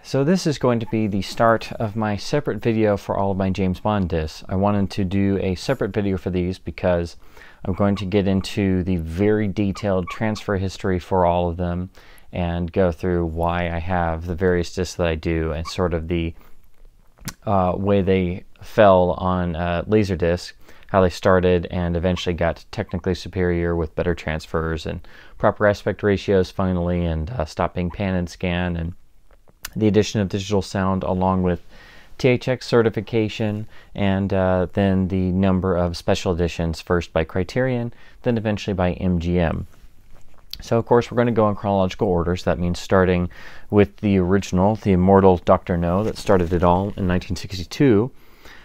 So this is going to be the start of my separate video for all of my James Bond discs. I wanted to do a separate video for these because I'm going to get into the very detailed transfer history for all of them and go through why I have the various discs that I do and sort of the way they fell on Laserdisc, how they started and eventually got technically superior with better transfers and proper aspect ratios finally, and stopped being pan and scan, and the addition of digital sound along with THX certification, and then the number of special editions, first by Criterion, then eventually by Mgm. So of course we're going to go in chronological order, so that means starting with the original, the immortal Dr. No that started it all in 1962.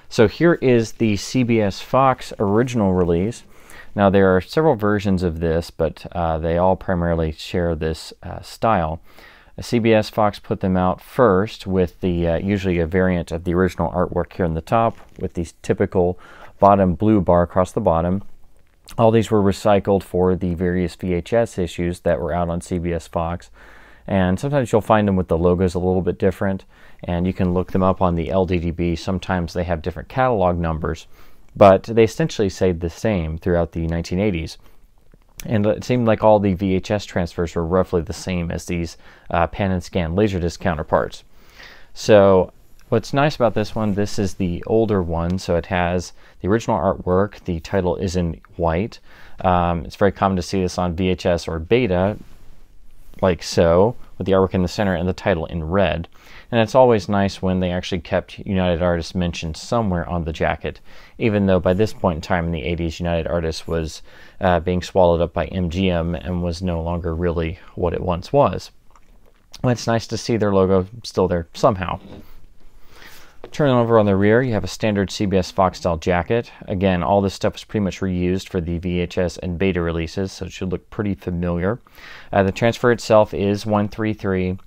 So here is the Cbs Fox Original Release. Now there are several versions of this, but they all primarily share this style. CBS Fox put them out first with the usually a variant of the original artwork here in the top with the typical bottom blue bar across the bottom. All these were recycled for the various VHS issues that were out on CBS Fox, and sometimes you'll find them with the logos a little bit different, and you can look them up on the LDDB. Sometimes they have different catalog numbers, but they essentially stayed the same throughout the 1980s. And it seemed like all the VHS transfers were roughly the same as these pan and scan Laserdisc counterparts. So what's nice about this one, this is the older one, so it has the original artwork. The title is in white. It's very common to see this on VHS or Beta, like so, with the artwork in the center and the title in red. And it's always nice when they actually kept United Artists mentioned somewhere on the jacket, even though by this point in time in the 80s, United Artists was being swallowed up by MGM and was no longer really what it once was. Well, it's nice to see their logo still there somehow. Turning over on the rear, you have a standard CBS Fox style jacket. Again, all this stuff was pretty much reused for the VHS and Beta releases, so it should look pretty familiar. The transfer itself is 133.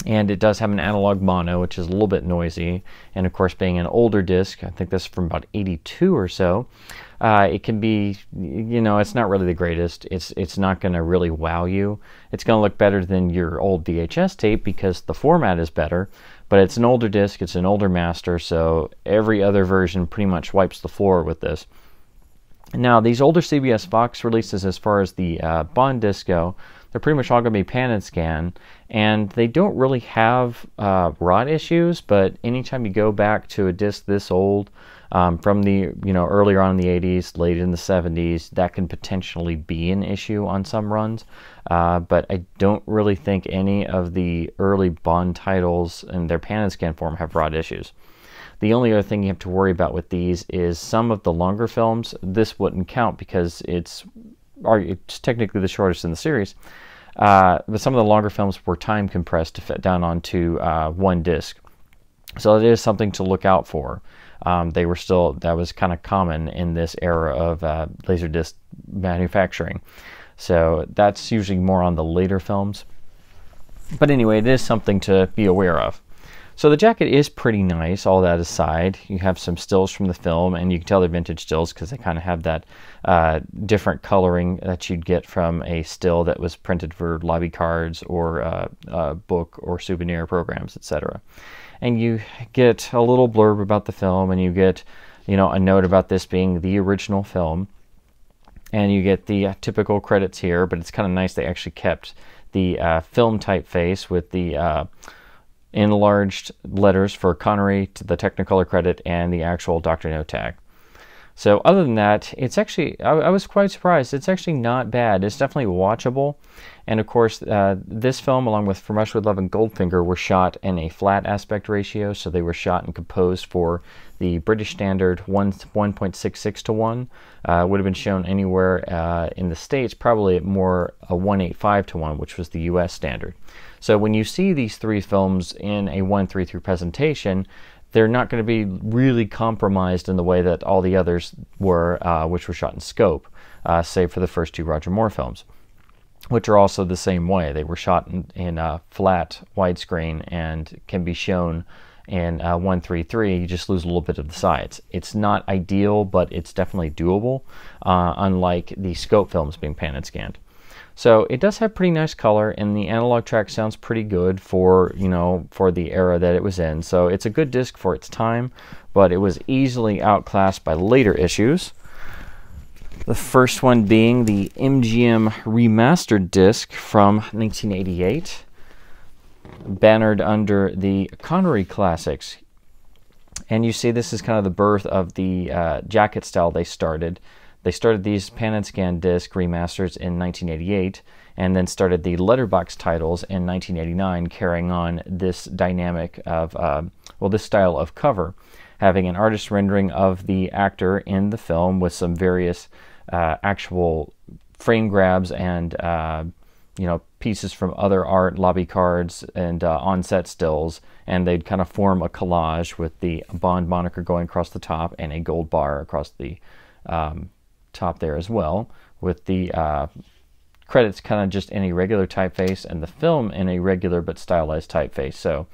And it does have an analog mono, which is a little bit noisy. And of course, being an older disc, I think this is from about 82 or so, it can be, you know, it's not really the greatest. It's not going to really wow you. It's going to look better than your old VHS tape because the format is better, but it's an older disc, it's an older master, so every other version pretty much wipes the floor with this. Now, these older CBS Fox releases, as far as the Bond discs go, they're pretty much all going to be pan and scan, and they don't really have rot issues, but anytime you go back to a disc this old, from the, you know, earlier on in the 80s, late in the 70s, that can potentially be an issue on some runs. But I don't really think any of the early Bond titles in their pan and scan form have rot issues. The only other thing you have to worry about with these is some of the longer films. This wouldn't count because it's technically the shortest in the series. But some of the longer films were time compressed to fit down onto one disc. So it is something to look out for. They were still, that was kind of common in this era of Laserdisc manufacturing. So that's usually more on the later films. But anyway, it is something to be aware of. So the jacket is pretty nice, all that aside. You have some stills from the film, and you can tell they're vintage stills because they kind of have that different coloring that you'd get from a still that was printed for lobby cards or book or souvenir programs, etc. And you get a little blurb about the film, and you get, you know, a note about this being the original film. And you get the typical credits here, but it's kind of nice they actually kept the film typeface with the enlarged letters for Connery to the Technicolor credit and the actual Dr. No tag. So other than that, it's actually, I was quite surprised. It's actually not bad. It's definitely watchable. And of course, this film, along with From Russia with Love and Goldfinger, were shot in a flat aspect ratio. So they were shot and composed for the British standard 1.66 to 1. Would have been shown anywhere in the States, probably at more a 1.85 to 1, which was the US standard. So when you see these three films in a 1:3:3 presentation, they're not going to be really compromised in the way that all the others were, which were shot in scope, save for the first two Roger Moore films, which are also the same way. They were shot in flat widescreen and can be shown in 1:3:3. You just lose a little bit of the sides. It's not ideal, but it's definitely doable, unlike the scope films being pan and scanned. So it does have pretty nice color, and the analog track sounds pretty good for, you know, for the era that it was in. So it's a good disc for its time, but it was easily outclassed by later issues. The first one being the MGM remastered disc from 1988, bannered under the Connery Classics. And you see this is kind of the birth of the jacket style they started. They started these pan and scan disc remasters in 1988, and then started the letterbox titles in 1989, carrying on this dynamic of, well, this style of cover, having an artist rendering of the actor in the film with some various actual frame grabs and you know, pieces from other art, lobby cards, and on-set stills, and they'd kind of form a collage with the Bond moniker going across the top and a gold bar across the top there as well, with the credits kind of just in a regular typeface and the film in a regular but stylized typeface. So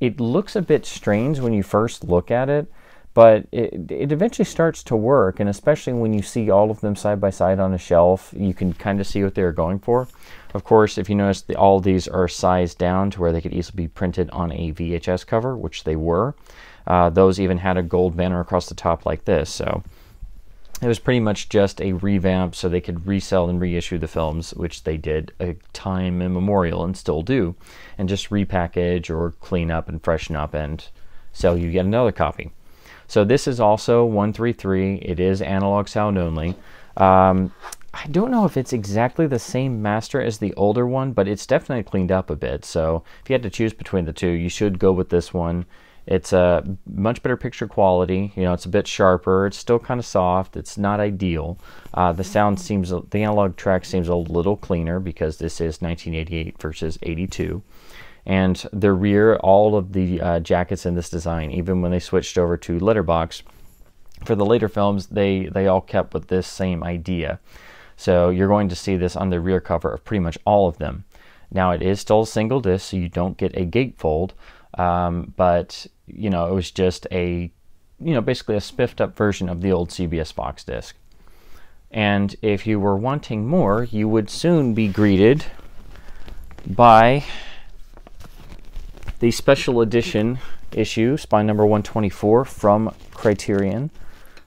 it looks a bit strange when you first look at it, but it eventually starts to work, and especially when you see all of them side by side on a shelf, you can kind of see what they're going for. Of course, if you notice, all of these are sized down to where they could easily be printed on a VHS cover, which they were. Those even had a gold banner across the top like this, so it was pretty much just a revamp so they could resell and reissue the films, which they did a time immemorial and still do, and just repackage or clean up and freshen up and sell you yet another copy. So this is also 133. It is analog sound only. I don't know if it's exactly the same master as the older one, but it's definitely cleaned up a bit. So if you had to choose between the two, you should go with this one. It's a much better picture quality. You know, it's a bit sharper. It's still kind of soft. It's not ideal. The sound seems, the analog track seems a little cleaner because this is 1988 versus 82. And the rear, all of the jackets in this design, even when they switched over to letterbox, for the later films, they all kept with this same idea. So you're going to see this on the rear cover of pretty much all of them. Now it is still a single disc, so you don't get a gatefold, but you know, it was just a, you know, basically a spiffed up version of the old CBS Fox disc. And if you were wanting more, you would soon be greeted by the special edition issue, spine number 124 from Criterion.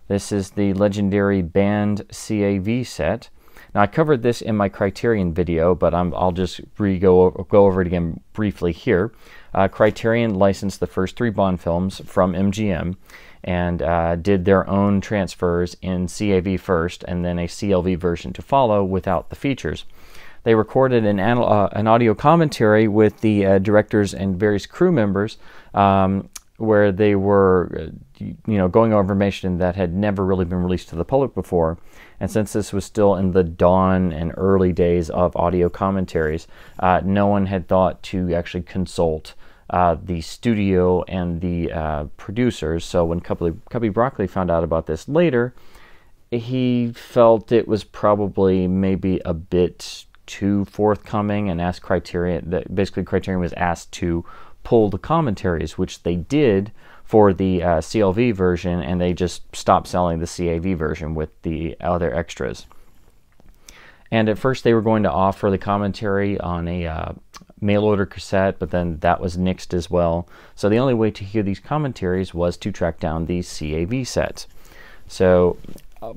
This is the legendary band CAV set. Now I covered this in my Criterion video, but I'll just go over it again briefly here. Criterion licensed the first 3 Bond films from MGM and did their own transfers in CAV first and then a CLV version to follow without the features. They recorded an audio commentary with the directors and various crew members where they were you know, going over information that had never really been released to the public before. And since this was still in the dawn and early days of audio commentaries, no one had thought to actually consult the studio and the producers. So when Cubby Broccoli found out about this later, he felt it was probably maybe a bit too forthcoming and asked Criterion, that basically Criterion was asked to pull the commentaries, which they did for the CLV version, and they just stopped selling the CAV version with the other extras. And at first they were going to offer the commentary on a mail order cassette, but then that was nixed as well. So the only way to hear these commentaries was to track down these CAV sets. So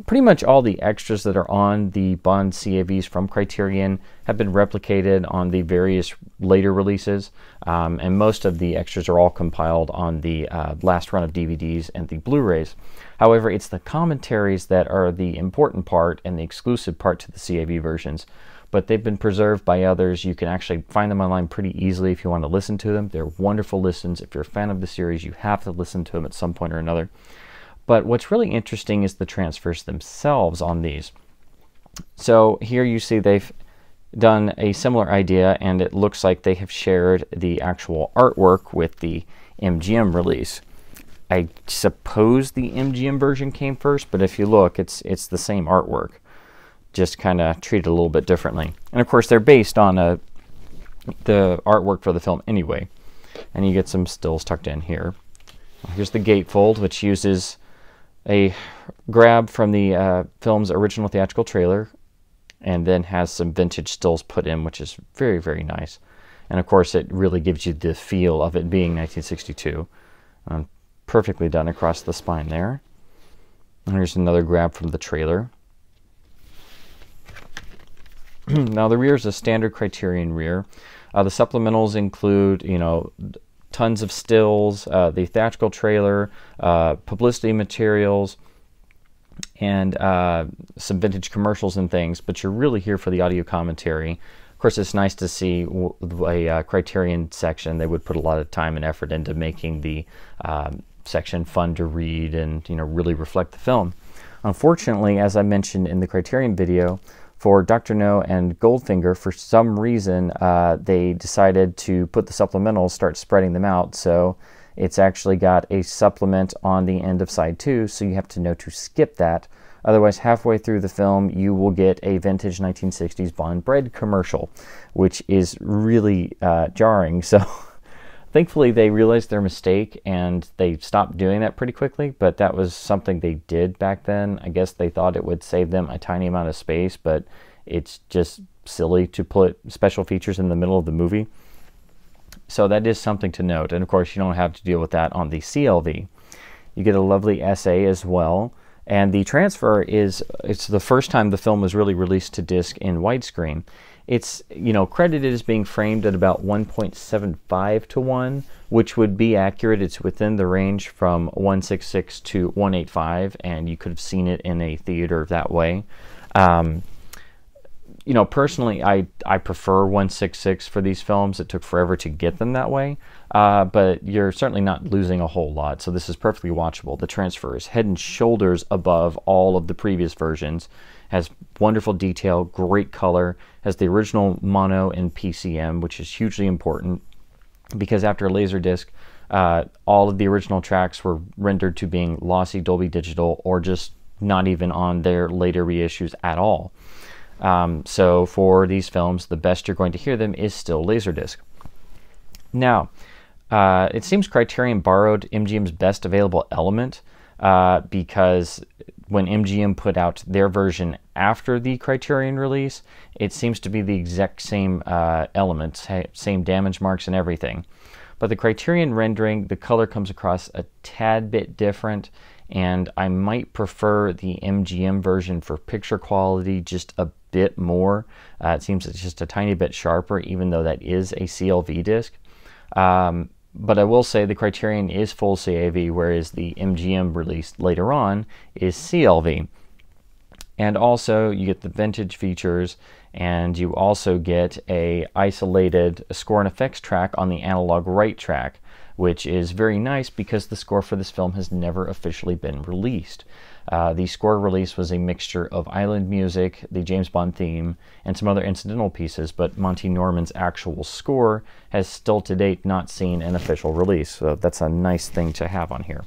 pretty much all the extras that are on the Bond CAVs from Criterion have been replicated on the various later releases, and most of the extras are all compiled on the last run of DVDs and the Blu-rays. However, it's the commentaries that are the important part and the exclusive part to the CAV versions, but they've been preserved by others. You can actually find them online pretty easily if you want to listen to them. They're wonderful listens. If you're a fan of the series, you have to listen to them at some point or another. But what's really interesting is the transfers themselves on these. So here you see they've done a similar idea, and it looks like they have shared the actual artwork with the MGM release. I suppose the MGM version came first, but if you look, it's the same artwork, just kind of treated a little bit differently. And of course, they're based on the artwork for the film anyway. And you get some stills tucked in here. Here's the gatefold, which uses a grab from the film's original theatrical trailer, and then has some vintage stills put in, which is very, very nice. And of course, it really gives you the feel of it being 1962. Perfectly done across the spine there. And here's another grab from the trailer. Now the rear is a standard Criterion rear. The supplementals include, tons of stills, the theatrical trailer, publicity materials, and some vintage commercials and things, but you're really here for the audio commentary. Of course, it's nice to see a Criterion section. They would put a lot of time and effort into making the section fun to read and really reflect the film. Unfortunately, as I mentioned in the Criterion video, for Dr. No and Goldfinger, for some reason, they decided to put the supplementals, start spreading them out. So it's actually got a supplement on the end of side 2, so you have to know to skip that. Otherwise, halfway through the film, you will get a vintage 1960s Bond bread commercial, which is really jarring. So thankfully, they realized their mistake and they stopped doing that pretty quickly, but that was something they did back then. I guess they thought it would save them a tiny amount of space, but it's just silly to put special features in the middle of the movie. So that is something to note. And of course, you don't have to deal with that on the CLV. You get a lovely essay as well. And the transfer it's the first time the film was really released to disc in widescreen. It's, credited as being framed at about 1.75 to 1, which would be accurate. It's within the range from 166 to 185, and you could have seen it in a theater that way. Personally, I prefer 166 for these films. It took forever to get them that way, but you're certainly not losing a whole lot, so this is perfectly watchable. The transfer is head and shoulders above all of the previous versions, has wonderful detail, great color, has the original mono and PCM, which is hugely important because after Laserdisc, all of the original tracks were rendered to being lossy Dolby Digital or just not even on their later reissues at all. So for these films, the best you're going to hear them is still Laserdisc. Now, it seems Criterion borrowed MGM's best available element because when MGM put out their version after the Criterion release, it seems to be the exact same elements, same damage marks and everything. But the Criterion rendering, the color comes across a tad bit different, and I might prefer the MGM version for picture quality just a bit more. It seems it's just a tiny bit sharper, even though that is a CLV disc. But I will say the Criterion is full CAV, whereas the MGM release later on is CLV. And also you get the vintage features, and you also get a isolated score and effects track on the analog right track, which is very nice because the score for this film has never officially been released. The score release was a mixture of island music, the James Bond theme, and some other incidental pieces, but Monty Norman's actual score has still to date not seen an official release, so that's a nice thing to have on here.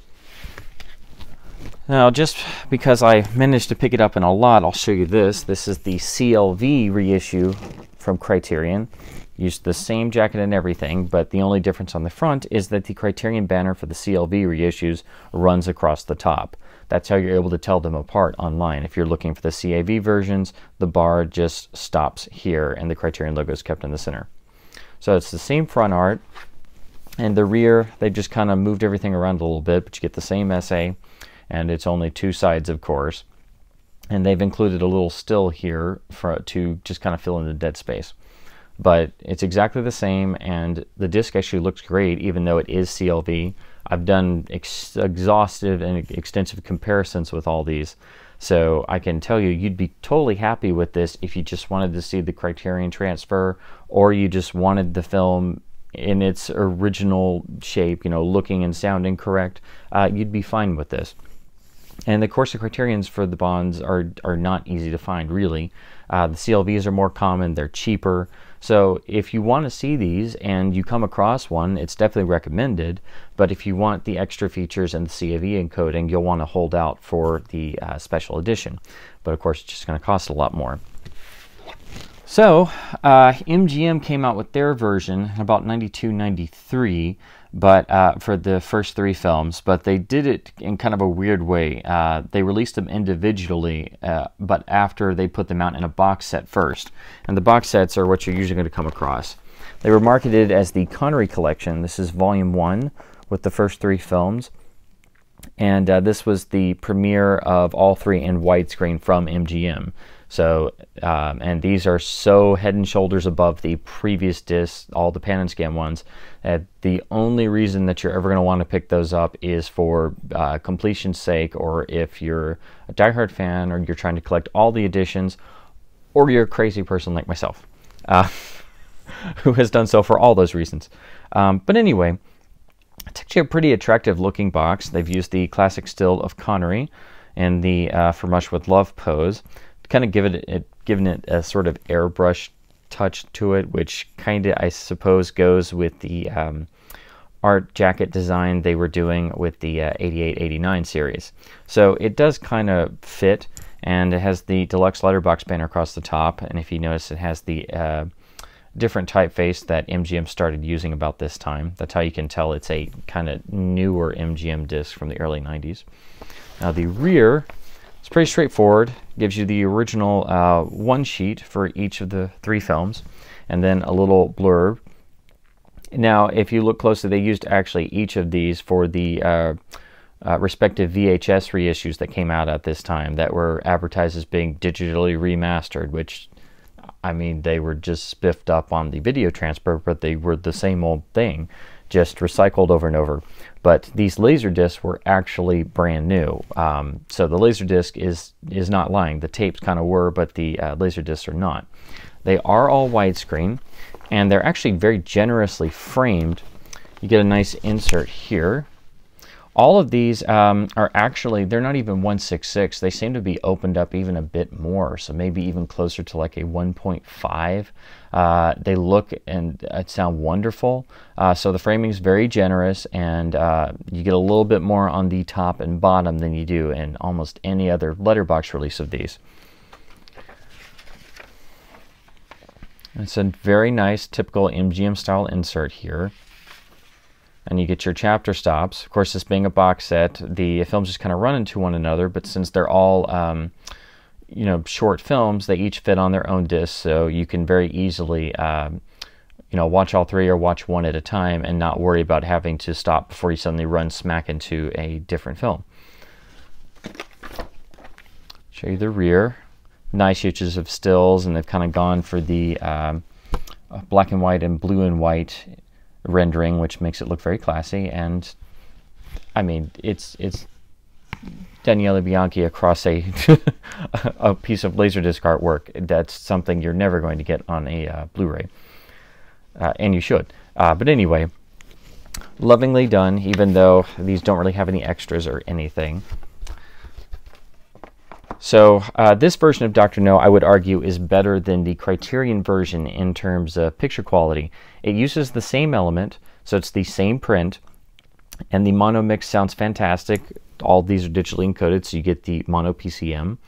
Now, just because I managed to pick it up in a lot, I'll show you this. This is the CLV reissue from Criterion. Used the same jacket and everything, but the only difference on the front is that the Criterion banner for the CLV reissues runs across the top. That's how you're able to tell them apart online. If you're looking for the CAV versions, the bar just stops here and the Criterion logo is kept in the center. So it's the same front art, and the rear, they've just kind of moved everything around a little bit, but you get the same essay, and it's only two sides, of course. And they've included a little still here to just kind of fill in the dead space. But it's exactly the same, and the disc actually looks great, even though it is CLV. I've done exhaustive and extensive comparisons with all these, so I can tell you, you'd be totally happy with this if you just wanted to see the Criterion transfer, or you just wanted the film in its original shape, looking and sounding correct. You'd be fine with this. And of course, the Criterions for the Bonds are not easy to find, really. The CLVs are more common, they're cheaper. So if you want to see these and you come across one, it's definitely recommended. But if you want the extra features and the CAV encoding, you'll want to hold out for the special edition. But of course, it's just going to cost a lot more. So, MGM came out with their version in about 92, 93, but for the first 3 films, but they did it in kind of a weird way. They released them individually, but after they put them out in a box set first. And the box sets are what you're usually going to come across. They were marketed as the Connery Collection. This is Volume 1 with the first 3 films. And this was the premiere of all 3 in widescreen from MGM. So, and these are so head and shoulders above the previous discs, all the pan and scan ones. The only reason that you're ever going to want to pick those up is for completion's sake, or if you're a diehard fan, or you're trying to collect all the editions, or you're a crazy person like myself, who has done so for all those reasons. But anyway, it's actually a pretty attractive looking box. They've used the classic still of Connery and the For Much With Love pose, kind of given it a sort of airbrush touch to it, which kind of, I suppose, goes with the art jacket design they were doing with the 88-89 series. So it does kind of fit, and it has the Deluxe letterbox banner across the top, and if you notice, it has the different typeface that MGM started using about this time. That's how you can tell it's a kind of newer MGM disc from the early 90s. Now the rear, it's pretty straightforward. Gives you the original one sheet for each of the 3 films, and then a little blurb. Now, if you look closely, they used actually each of these for the respective VHS reissues that came out at this time that were advertised as being digitally remastered, which, I mean, they were just spiffed up on the video transfer, but they were the same old thing, just recycled over and over. But these Laserdiscs were actually brand new. So the Laserdisc is not lying. The tapes kind of were, but the Laserdiscs are not. They are all widescreen, and they're actually very generously framed. You get a nice insert here. All of these are actually, they're not even 1/66. They seem to be opened up even a bit more, so maybe even closer to like a 1.5. They look and sound wonderful. So the framing is very generous, and you get a little bit more on the top and bottom than you do in almost any other letterbox release of these. It's a very nice, typical MGM style insert here. And you get your chapter stops. Of course, this being a box set, the films just kind of run into one another, but since they're all you know, short films, they each fit on their own disc, so you can very easily you know, watch all 3 or watch one at a time and not worry about having to stop before you suddenly run smack into a different film. Show you the rear. Nice uses of stills, and they've kind of gone for the black and white and blue and white rendering, which makes it look very classy. And I mean, it's Daniele Bianchi across a a piece of Laserdisc artwork. That's something you're never going to get on a Blu-ray, and you should. But anyway, lovingly done, even though these don't really have any extras or anything. So this version of Dr. No, I would argue, is better than the Criterion version in terms of picture quality. It uses the same element, so it's the same print, and the mono mix sounds fantastic. All these are digitally encoded, so you get the mono PCM.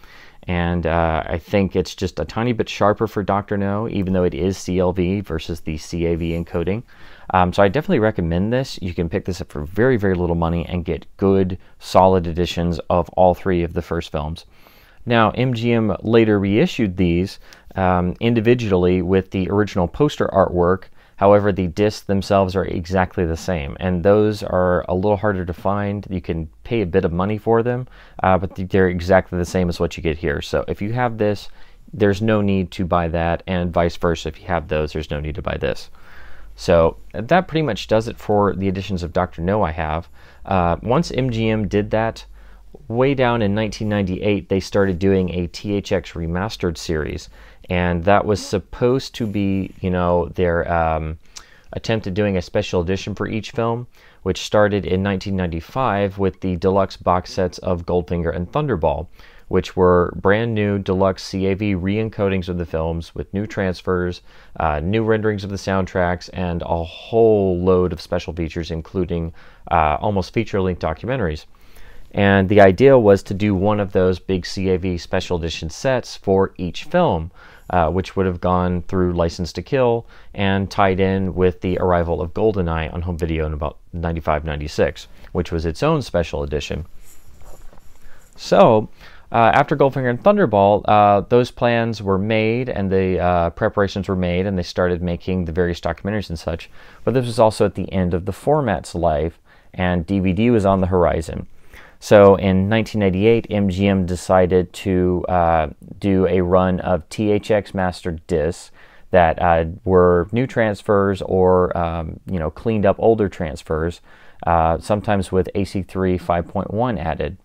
And I think it's just a tiny bit sharper for Dr. No, even though it is CLV versus the CAV encoding. So I definitely recommend this. You can pick this up for very, very little money and get good, solid editions of all 3 of the first films. Now, MGM later reissued these individually with the original poster artwork. However, the discs themselves are exactly the same, and those are a little harder to find. You can pay a bit of money for them, but they're exactly the same as what you get here. So if you have this, there's no need to buy that, and vice versa. If you have those, there's no need to buy this. So that pretty much does it for the editions of Dr. No I have. Once MGM did that, way down in 1998, they started doing a THX remastered series, and that was supposed to be, you know, their attempt at doing a special edition for each film, which started in 1995 with the deluxe box sets of Goldfinger and Thunderball, which were brand new deluxe CAV re-encodings of the films with new transfers, new renderings of the soundtracks, and a whole load of special features, including almost feature-length documentaries. And the idea was to do one of those big CAV special edition sets for each film. which would have gone through License to Kill and tied in with the arrival of GoldenEye on home video in about 95-96, which was its own special edition. So, after Goldfinger and Thunderball, those plans were made and the preparations were made, and they started making the various documentaries and such. But this was also at the end of the format's life, and DVD was on the horizon. So in 1998, MGM decided to do a run of THX mastered discs that were new transfers or cleaned up older transfers, sometimes with AC3 5.1 added,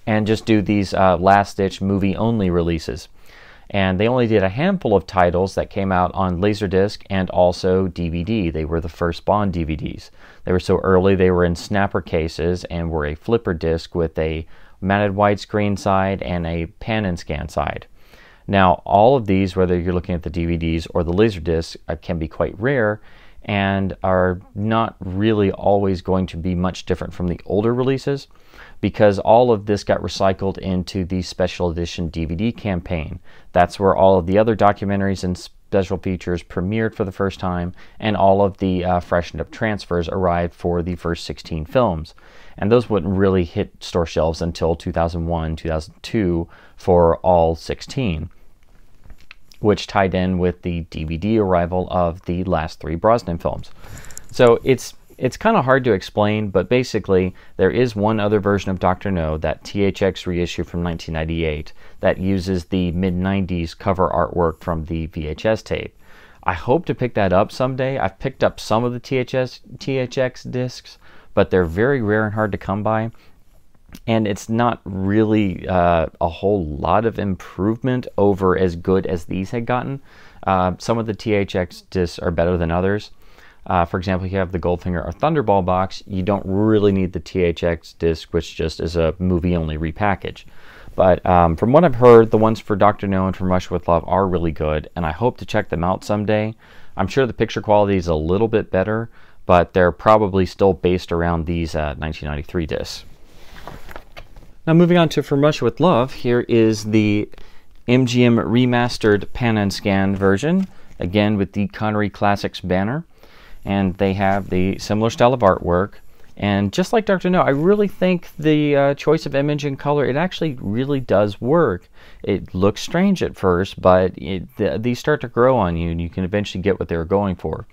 and just do these last-ditch movie-only releases. And they only did a handful of titles that came out on Laserdisc and also DVD. They were the first Bond DVDs. They were so early they were in snapper cases and were a flipper disc with a mounted widescreen side and a pan and scan side. Now, all of these, whether you're looking at the DVDs or the Laserdisc, can be quite rare and are not really always going to be much different from the older releases, because all of this got recycled into the special edition DVD campaign. That's where all of the other documentaries and special features premiered for the first time, and all of the freshened up transfers arrived for the first 16 films. And those wouldn't really hit store shelves until 2001, 2002 for all 16, which tied in with the DVD arrival of the last 3 Brosnan films. So it's kind of hard to explain, but basically there is one other version of Dr. No, that THX reissue from 1998, that uses the mid-90s cover artwork from the VHS tape. I hope to pick that up someday. I've picked up some of the THX discs, but they're very rare and hard to come by. And it's not really a whole lot of improvement over as good as these had gotten. Some of the THX discs are better than others. For example, you have the Goldfinger or Thunderball box. You don't really need the THX disc, which just is a movie-only repackage. But from what I've heard, the ones for Dr. No and From Russia with Love are really good, and I hope to check them out someday. I'm sure the picture quality is a little bit better, but they're probably still based around these 1993 discs. Now moving on to From Russia with Love, here is the MGM remastered pan and scan version, again with the Connery Classics banner. And they have the similar style of artwork. And just like Dr. No, I really think the choice of image and color, it actually really does work. It looks strange at first, but these start to grow on you, and you can eventually get what they were going for.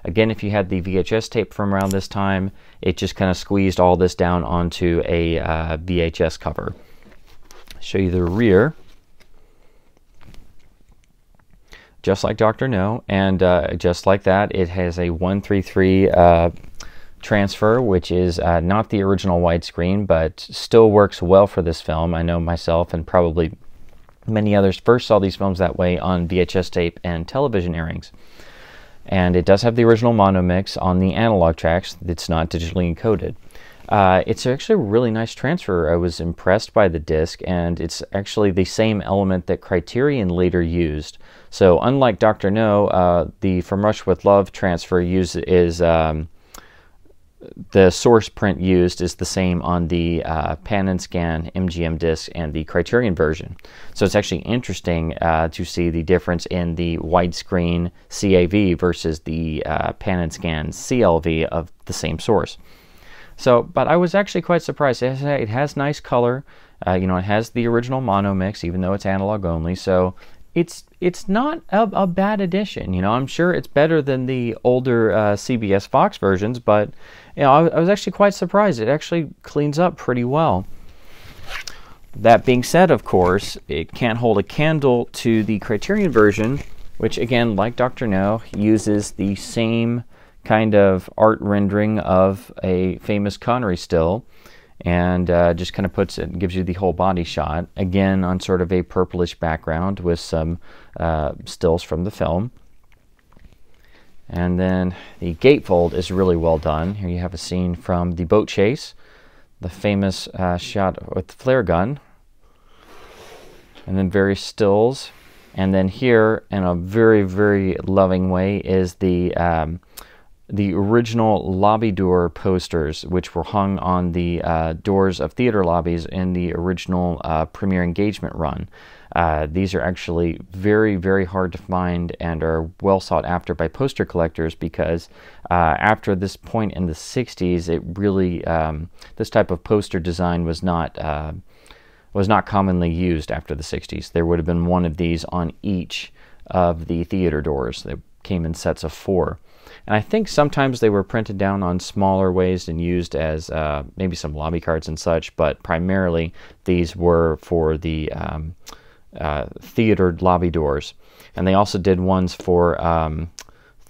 Again, if you had the VHS tape from around this time, it just kind of squeezed all this down onto a VHS cover. Show you the rear. Just like Dr. No, and just like that, it has a 133 transfer, which is not the original widescreen, but still works well for this film. I know myself and probably many others first saw these films that way on VHS tape and television airings. And it does have the original mono mix on the analog tracks. It's not digitally encoded. It's actually a really nice transfer. I was impressed by the disc, and it's actually the same element that Criterion later used. So unlike Dr. No, the From Russia with Love transfer the source print used is the same on the pan and scan MGM disc and the Criterion version. So it's actually interesting to see the difference in the widescreen CAV versus the pan and scan CLV of the same source. So, but I was actually quite surprised. It has nice color. It has the original mono mix, even though it's analog only. So it's not a bad addition. I'm sure it's better than the older CBS Fox versions, but I was actually quite surprised. It actually cleans up pretty well. That being said, of course, it can't hold a candle to the Criterion version, which again, like Dr. No, uses the same kind of art rendering of a famous Connery still, and just kind of gives you the whole body shot, again on sort of a purplish background with some stills from the film. And then the gatefold is really well done. Here you have a scene from the boat chase, the famous shot with the flare gun, and then various stills. And then here, in a very, very loving way, is the original lobby door posters, which were hung on the doors of theater lobbies in the original premiere engagement run. These are actually very, very hard to find and are well sought after by poster collectors because after this point in the 60s, it really this type of poster design was not commonly used after the 60s. There would have been one of these on each of the theater doors. They came in sets of 4. And I think sometimes they were printed down on smaller ways and used as maybe some lobby cards and such, but primarily these were for the theater lobby doors. And they also did ones for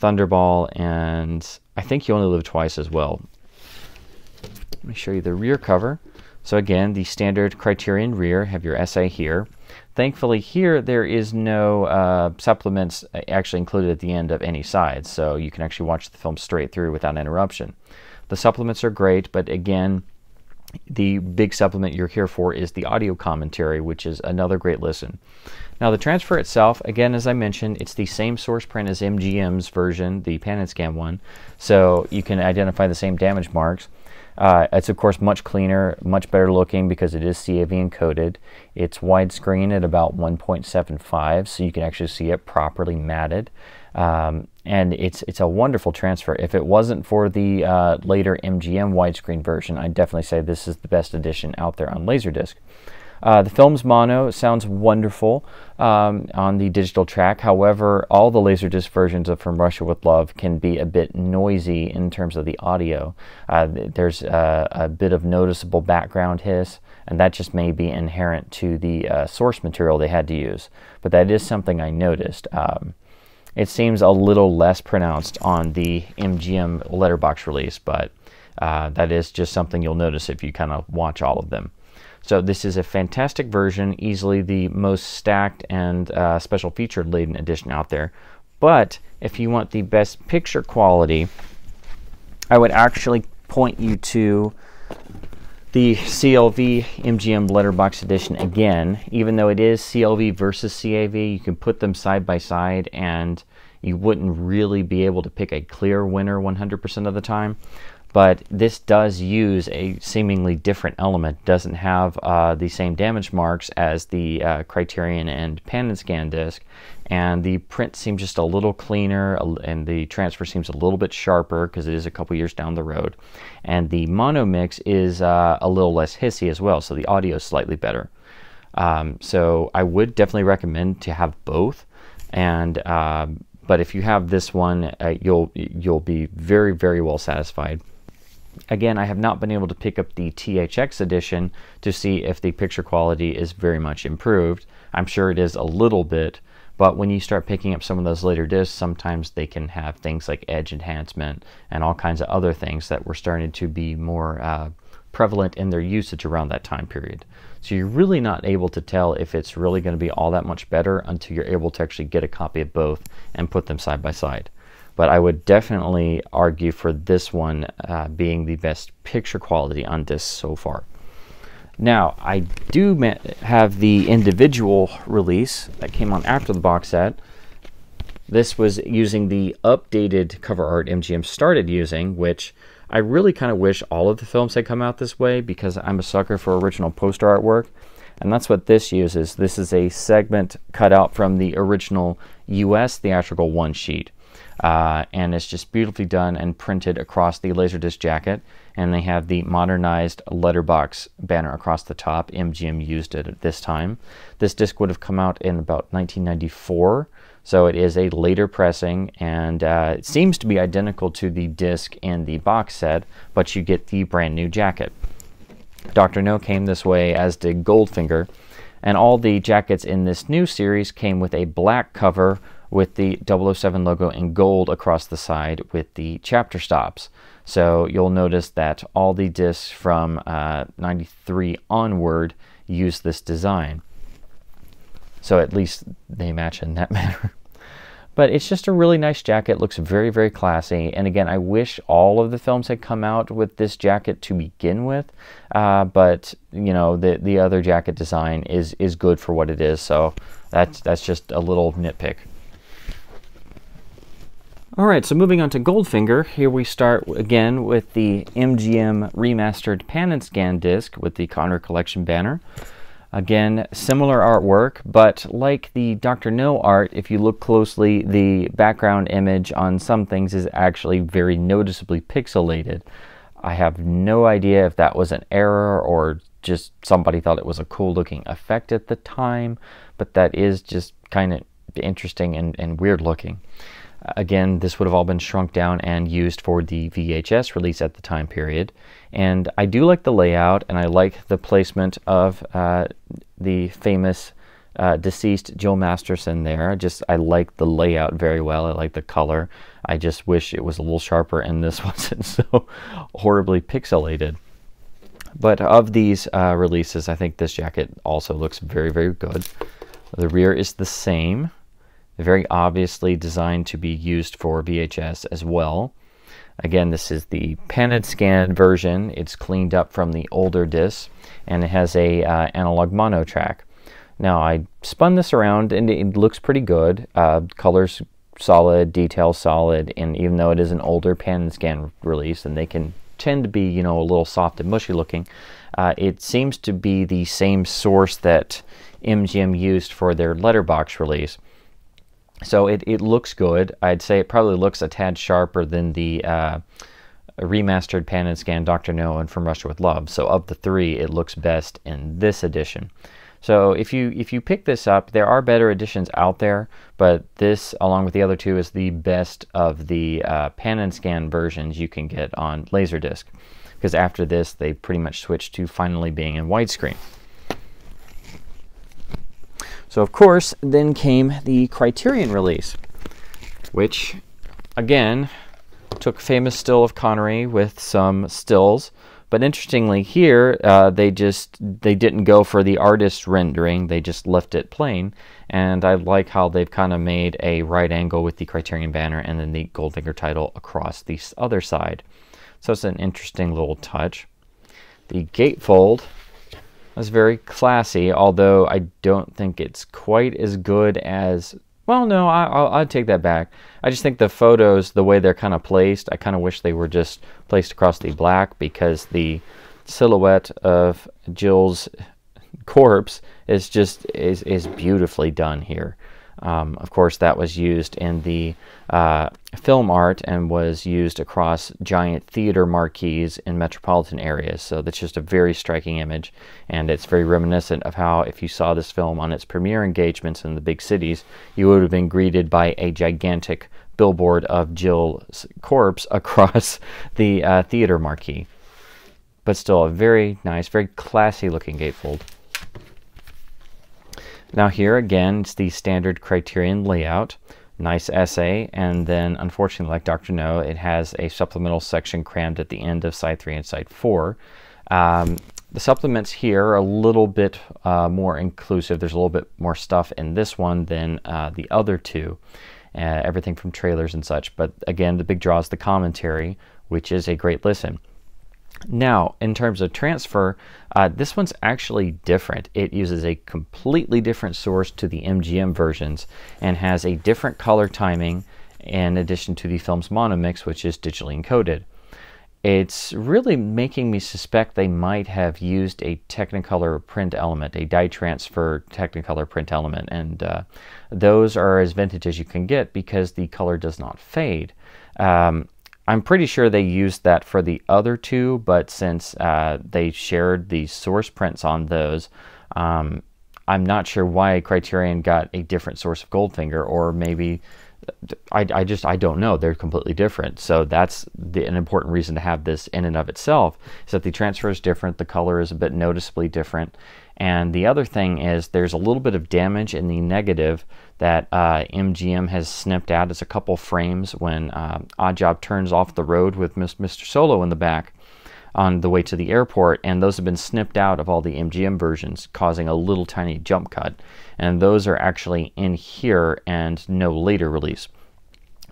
Thunderball and I think You Only Live Twice as well. Let me show you the rear cover. So again, the standard Criterion rear, have your essay here. Thankfully here there is no supplements actually included at the end of any side, so you can actually watch the film straight through without interruption. The supplements are great, but again, the big supplement you're here for is the audio commentary, which is another great listen. Now the transfer itself, again, as I mentioned, it's the same source print as MGM's version, the pan and scan one, so you can identify the same damage marks. It's of course much cleaner, much better looking because it is CAV encoded. It's widescreen at about 1.75, so you can actually see it properly matted. And it's a wonderful transfer. If it wasn't for the later MGM widescreen version, I'd definitely say this is the best edition out there on Laserdisc. The film's mono sounds wonderful on the digital track. However, all the Laserdisc versions of From Russia with Love can be a bit noisy in terms of the audio. There's a bit of noticeable background hiss, and that just may be inherent to the source material they had to use. But that is something I noticed. It seems a little less pronounced on the Mgm Letterbox Release, but that is just something you'll notice if you kind of watch all of them. So this is a fantastic version, easily the most stacked and special featured laden edition out there. But if you want the best picture quality, I would actually point you to the CLV Mgm Letterbox Edition again. Even though it is CLV versus CAV, you can put them side by side and you wouldn't really be able to pick a clear winner 100% of the time. But this does use a seemingly different element. Doesn't have the same damage marks as the Criterion and pan and scan disc, and the print seems just a little cleaner, and the transfer seems a little bit sharper because it is a couple years down the road, and the mono mix is a little less hissy as well, so the audio is slightly better. So I would definitely recommend to have both, and but if you have this one, you'll be very, very well satisfied. Again, I have not been able to pick up the THX edition to see if the picture quality is very much improved. I'm sure it is a little bit, but when you start picking up some of those later discs, sometimes they can have things like edge enhancement and all kinds of other things that were starting to be more prevalent in their usage around that time period. So you're really not able to tell if it's really going to be all that much better until you're able to actually get a copy of both and put them side by side. But I would definitely argue for this one being the best picture quality on disc so far. Now, I do have the individual release that came on after the box set. This was using the updated cover art MGM started using, which I really kind of wish all of the films had come out this way because I'm a sucker for original poster artwork. And that's what this uses. This is a segment cut out from the original US theatrical one sheet. And it's just beautifully done and printed across the Laserdisc jacket, and they have the modernized letterbox banner across the top. MGM used it at this time. This disc would have come out in about 1994, so it is a later pressing, and it seems to be identical to the disc in the box set, but you get the brand new jacket. Dr. No came this way, as did Goldfinger, and all the jackets in this new series came with a black cover with the 007 logo in gold across the side with the chapter stops. So you'll notice that all the discs from 93 onward use this design. So at least they match in that manner. But it's just a really nice jacket, looks very, very classy. And again, I wish all of the films had come out with this jacket to begin with. But, you know, the other jacket design is good for what it is. So that's just a little nitpick. Alright, so moving on to Goldfinger, here we start again with the MGM remastered pan and scan disc with the Connery collection banner. Again, similar artwork, but like the Dr. No art, if you look closely, the background image on some things is actually very noticeably pixelated. I have no idea if that was an error or just somebody thought it was a cool looking effect at the time, but that is just kind of interesting and weird looking. Again, this would have all been shrunk down and used for the VHS release at the time period. And I do like the layout, and I like the placement of the famous deceased Jill Masterson there. I like the layout very well. I like the color. I just wish it was a little sharper and this wasn't so horribly pixelated. But of these releases, I think this jacket also looks very, very good. The rear is the same. Very obviously designed to be used for VHS as well. Again, this is the pan and scan version. It's cleaned up from the older discs, and it has a analog mono track. Now, I spun this around, and it looks pretty good. Colors solid, details solid, and even though it is an older pan and scan release, and they can tend to be, you know, a little soft and mushy looking, it seems to be the same source that MGM used for their letterbox release. So it looks good. I'd say it probably looks a tad sharper than the remastered pan and scan Dr. No and From Russia with Love. So of the three, it looks best in this edition. So if you pick this up, there are better editions out there, but this, along with the other two, is the best of the pan and scan versions you can get on Laserdisc. Because after this, they pretty much switched to finally being in widescreen. So of course, then came the Criterion release, which, again, took famous still of Connery with some stills. But interestingly here, they didn't go for the artist rendering, they just left it plain. And I like how they've kind of made a right angle with the Criterion banner and then the Goldfinger title across the other side. So it's an interesting little touch. The Gatefold was very classy, although I don't think it's quite as good as... Well, no, I'll take that back. I just think the photos, the way they're kind of placed, I kind of wish they were just placed across the black, because the silhouette of Jill's corpse is beautifully done here. Of course, that was used in the film art and was used across giant theater marquees in metropolitan areas. So that's just a very striking image, and it's very reminiscent of how, if you saw this film on its premiere engagements in the big cities, you would have been greeted by a gigantic billboard of Jill's corpse across the theater marquee. But still a very nice, very classy looking gatefold. Now here again, it's the standard Criterion layout. Nice essay, and then unfortunately, like Dr. No, it has a supplemental section crammed at the end of Side 3 and Side 4. The supplements here are a little bit more inclusive. There's a little bit more stuff in this one than the other two. Everything from trailers and such. But again, the big draw is the commentary, which is a great listen. Now, in terms of transfer, this one's actually different. It uses a completely different source to the MGM versions and has a different color timing in addition to the film's mono mix, which is digitally encoded. It's really making me suspect they might have used a Technicolor print element, a dye transfer Technicolor print element, and those are as vintage as you can get because the color does not fade. I'm pretty sure they used that for the other two, but since they shared the source prints on those, I'm not sure why Criterion got a different source of Goldfinger, or maybe I don't know. They're completely different. So that's an important reason to have this in and of itself, is that the transfer is different, the color is a bit noticeably different. And the other thing is there's a little bit of damage in the negative that MGM has snipped out. It's a couple frames when Oddjob turns off the road with Mr. Solo in the back on the way to the airport, and those have been snipped out of all the MGM versions, causing a little tiny jump cut. And those are actually in here and no later release.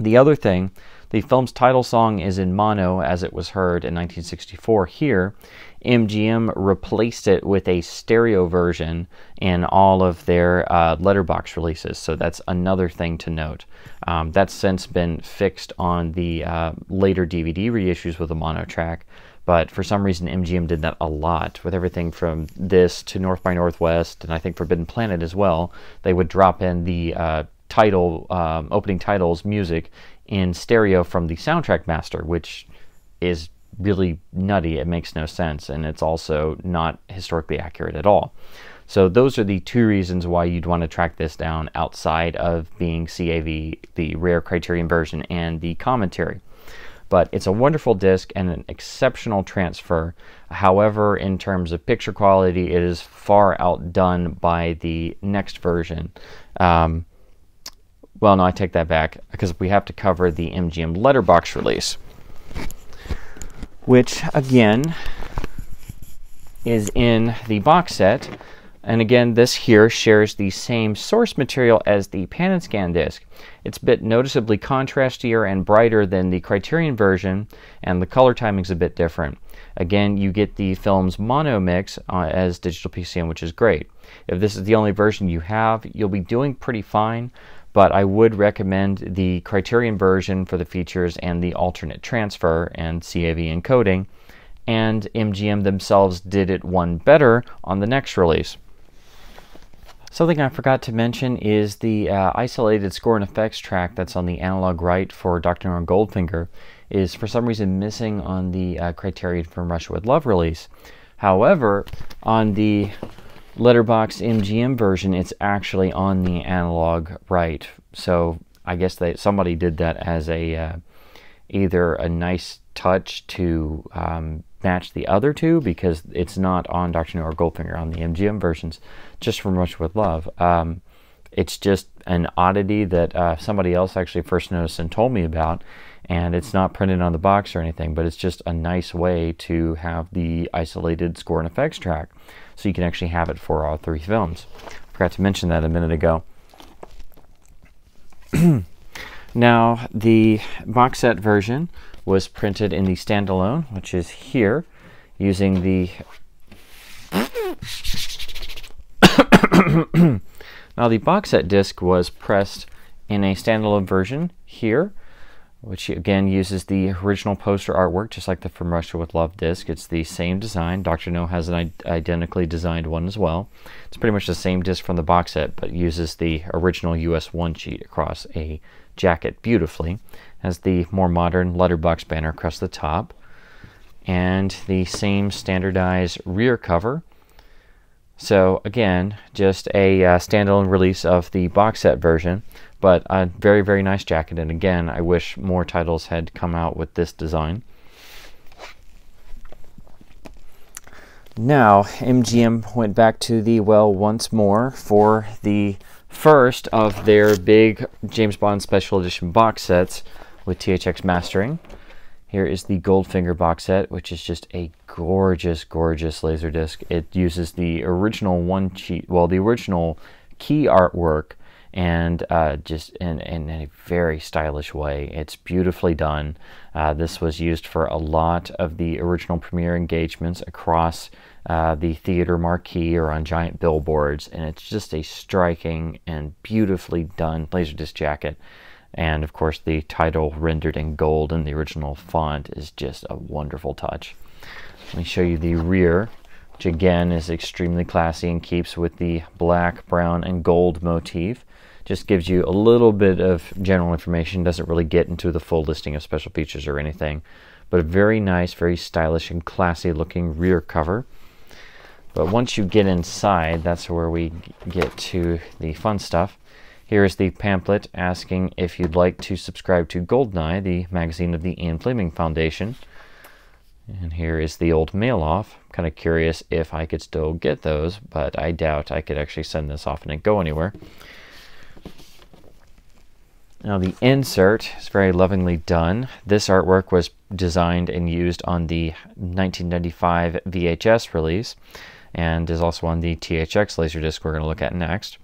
The other thing, the film's title song is in mono as it was heard in 1964 here. MGM replaced it with a stereo version in all of their letterbox releases, so that's another thing to note. That's since been fixed on the later DVD reissues with a mono track, but for some reason MGM did that a lot with everything from this to North by Northwest, and I think Forbidden Planet as well. They would drop in the opening titles music in stereo from the soundtrack master, which is really nutty. It makes no sense, and it's also not historically accurate at all. So those are the two reasons why you'd want to track this down outside of being CAV, the rare Criterion version, and the commentary. But it's a wonderful disc and an exceptional transfer. However, in terms of picture quality, it is far outdone by the next version. Well, no, I take that back, because we have to cover the Mgm Letterbox Release, which, again, is in the box set. And again, this here shares the same source material as the pan and scan disc. It's a bit noticeably contrastier and brighter than the Criterion version, and the color timing's a bit different. Again, you get the film's mono mix as digital PCM, which is great. If this is the only version you have, you'll be doing pretty fine, but I would recommend the Criterion version for the features and the alternate transfer and CAV encoding, and MGM themselves did it one better on the next release. Something I forgot to mention is the isolated score and effects track that's on the analog right for Dr. No and Goldfinger is for some reason missing on the Criterion From Russia With Love release. However, on the Letterbox MGM version, it's actually on the analog right. So I guess somebody did that as a either a nice touch to match the other two, because it's not on Dr. No or Goldfinger on the MGM versions, just From Russia With Love. It's just an oddity that somebody else actually first noticed and told me about, and it's not printed on the box or anything, but it's just a nice way to have the isolated score and effects track, so you can actually have it for all three films. Forgot to mention that a minute ago. Now, the box set version was printed in the standalone, which is here, using the now the box set disc was pressed in a standalone version here, which again uses the original poster artwork, just like the From Russia With Love disc. It's the same design. Dr. No has an identically designed one as well. It's pretty much the same disc from the box set, but uses the original US 1 sheet across a jacket beautifully. Has the more modern letterbox banner across the top, and the same standardized rear cover. So again, just a standalone release of the box set version, but a very, very nice jacket. And again, I wish more titles had come out with this design. Now, MGM went back to the well once more for the first of their big James Bond Special Edition box sets with THX mastering. Here is the Goldfinger box set, which is just a gorgeous, gorgeous Laserdisc. It uses the original the original key artwork, and just in a very stylish way. It's beautifully done. This was used for a lot of the original premiere engagements across the theater marquee or on giant billboards, and it's just a striking and beautifully done Laserdisc jacket. And of course, the title rendered in gold in the original font is just a wonderful touch. Let me show you the rear, which again is extremely classy and keeps with the black, brown, and gold motif. Just gives you a little bit of general information, doesn't really get into the full listing of special features or anything, but a very nice, very stylish and classy looking rear cover. But once you get inside, that's where we get to the fun stuff. Here is the pamphlet asking if you'd like to subscribe to Goldeneye, the magazine of the Ian Fleming Foundation. And here is the old mail-off. I'm kind of curious if I could still get those, but I doubt I could actually send this off and it go anywhere. Now the insert is very lovingly done. This artwork was designed and used on the 1995 VHS release, and is also on the THX Laserdisc we're going to look at next.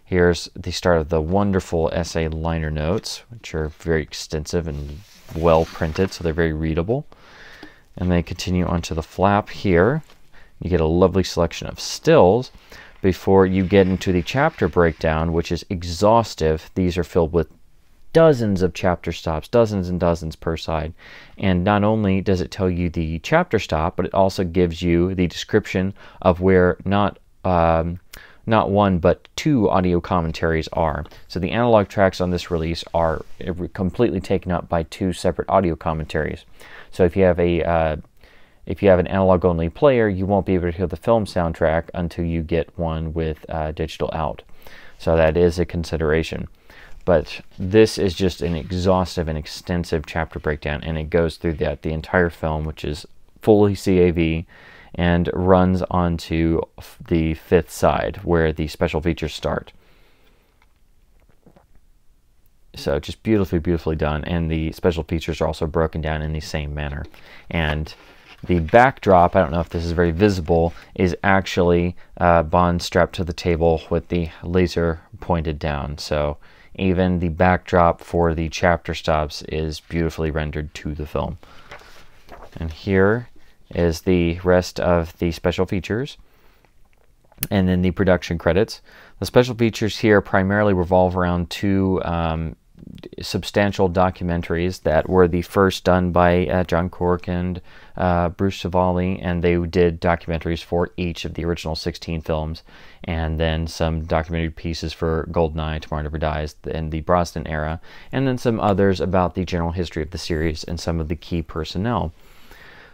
Here's the start of the wonderful essay liner notes, which are very extensive and well printed, so they're very readable. And they continue onto the flap here. You get a lovely selection of stills before you get into the chapter breakdown, which is exhaustive. These are filled with dozens of chapter stops, dozens and dozens per side. And not only does it tell you the chapter stop, but it also gives you the description of where not one but two audio commentaries are. So the analog tracks on this release are completely taken up by two separate audio commentaries. So if you have an analog only player, you won't be able to hear the film soundtrack until you get one with digital out. So that is a consideration. But this is just an exhaustive and extensive chapter breakdown, and it goes through the entire film, which is fully CAV, and runs onto the fifth side where the special features start. So just beautifully done, and the special features are also broken down in the same manner. And the backdrop, I don't know if this is very visible, is actually Bond strapped to the table with the laser pointed down. So even the backdrop for the chapter stops is beautifully rendered to the film. And here is the rest of the special features. And then the production credits. The special features here primarily revolve around two substantial documentaries that were the first done by John Cork and Bruce Savali, and they did documentaries for each of the original 16 films, and then some documentary pieces for GoldenEye, Tomorrow Never Dies, in the Brosnan era, and then some others about the general history of the series and some of the key personnel.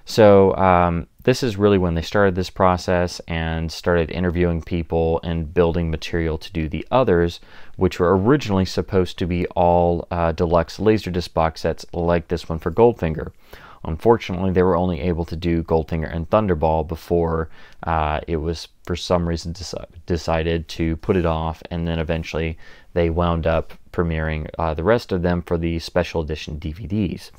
So this is really when they started this process and started interviewing people and building material to do the others, which were originally supposed to be all deluxe Laserdisc box sets like this one for Goldfinger. Unfortunately, they were only able to do Goldfinger and Thunderball before it was, for some reason, decided to put it off, and then eventually they wound up premiering the rest of them for the special edition DVDs.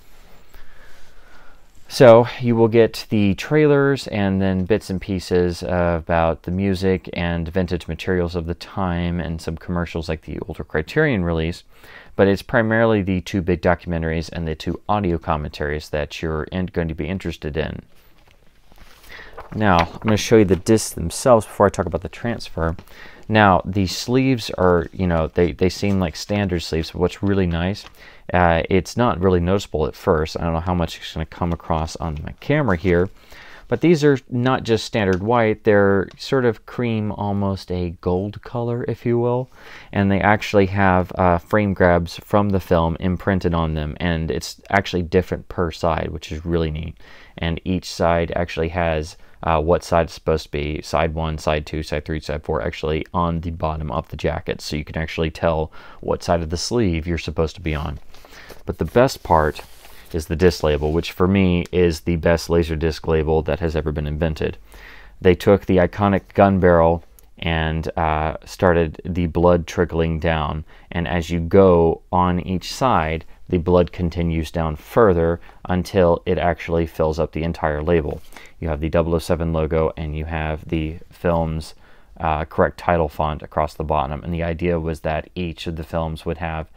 So you will get the trailers and then bits and pieces about the music and vintage materials of the time and some commercials like the older Criterion release, but it's primarily the two big documentaries and the two audio commentaries that you're going to be interested in. Now, I'm going to show you the discs themselves before I talk about the transfer. Now, the sleeves are, they seem like standard sleeves, but what's really nice, it's not really noticeable at first. I don't know how much it's going to come across on my camera here, but these are not just standard white, they're sort of cream, almost a gold color, if you will, and they actually have frame grabs from the film imprinted on them, and it's actually different per side, which is really neat. And each side actually has what side it's supposed to be, side 1, side 2, side 3, side 4, actually on the bottom of the jacket, so you can actually tell what side of the sleeve you're supposed to be on. But the best part is the disc label, which for me is the best Laserdisc label that has ever been invented. They took the iconic gun barrel and started the blood trickling down, and as you go on each side, the blood continues down further until it actually fills up the entire label. You have the 007 logo, and you have the film's correct title font across the bottom, and the idea was that each of the films would have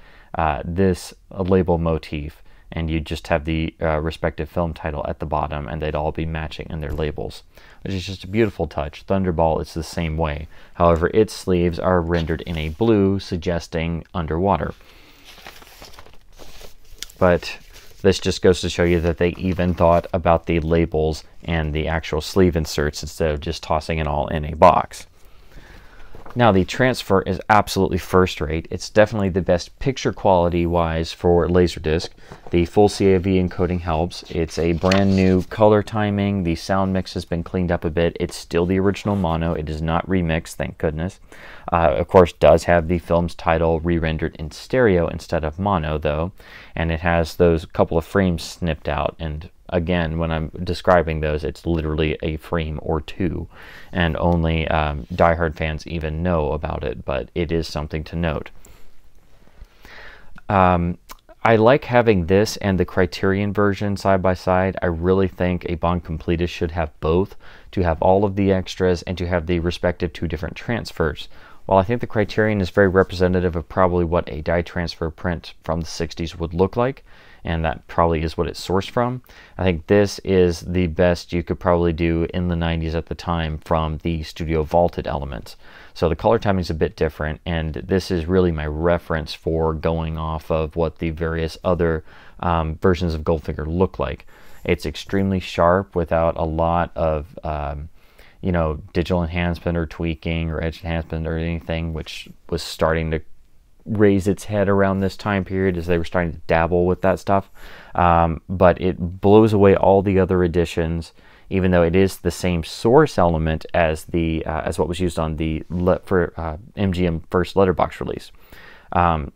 this label motif, and you just have the respective film title at the bottom, and they'd all be matching in their labels, which is just a beautiful touch. Thunderball is the same way. However, its sleeves are rendered in a blue, suggesting underwater. But this just goes to show you that they even thought about the labels and the actual sleeve inserts instead of just tossing it all in a box. Now, the transfer is absolutely first rate. It's definitely the best picture quality wise for Laserdisc. The full CAV encoding helps. It's a brand new color timing. The sound mix has been cleaned up a bit. It's still the original mono. It is not remixed, thank goodness. Of course, does have the film's title re-rendered in stereo instead of mono, though. And it has those couple of frames snipped out, and again, when I'm describing those, it's literally a frame or two, and only diehard fans even know about it, but it is something to note. I like having this and the Criterion version side by side. I really think a Bond completist should have both, to have all of the extras and to have the respective two different transfers. While I think the Criterion is very representative of probably what a die transfer print from the 60s would look like, and that probably is what it's sourced from. I think this is the best you could probably do in the 90s at the time from the studio vaulted elements. So the color timing is a bit different, and this is really my reference for going off of what the various other versions of Goldfinger look like. It's extremely sharp without a lot of you know, digital enhancement or tweaking or edge enhancement or anything, which was starting to raise its head around this time period as they were starting to dabble with that stuff. But it blows away all the other editions, even though it is the same source element as the as what was used on the MGM first letterbox release.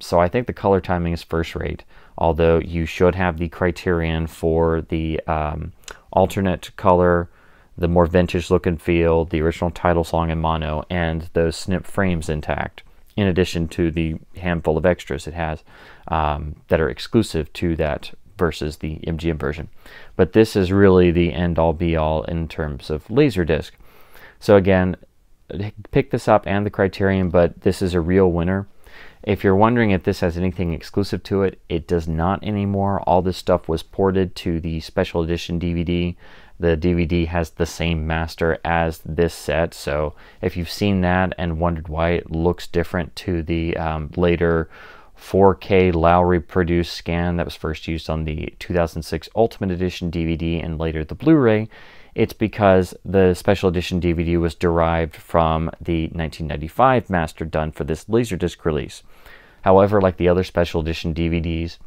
So I think the color timing is first rate, although you should have the Criterion for the alternate color, the more vintage look and feel, the original title song in mono, and those snip frames intact, in addition to the handful of extras it has that are exclusive to that versus the MGM version. But this is really the end-all be-all in terms of Laserdisc. So again, pick this up and the Criterion, but this is a real winner. If you're wondering if this has anything exclusive to it, it does not anymore. All this stuff was ported to the special edition DVD. The DVD has the same master as this set, so if you've seen that and wondered why it looks different to the later 4K Lowry produced scan that was first used on the 2006 Ultimate Edition DVD and later the Blu-ray, it's because the special edition DVD was derived from the 1995 master done for this Laserdisc release. However, like the other special edition DVDs,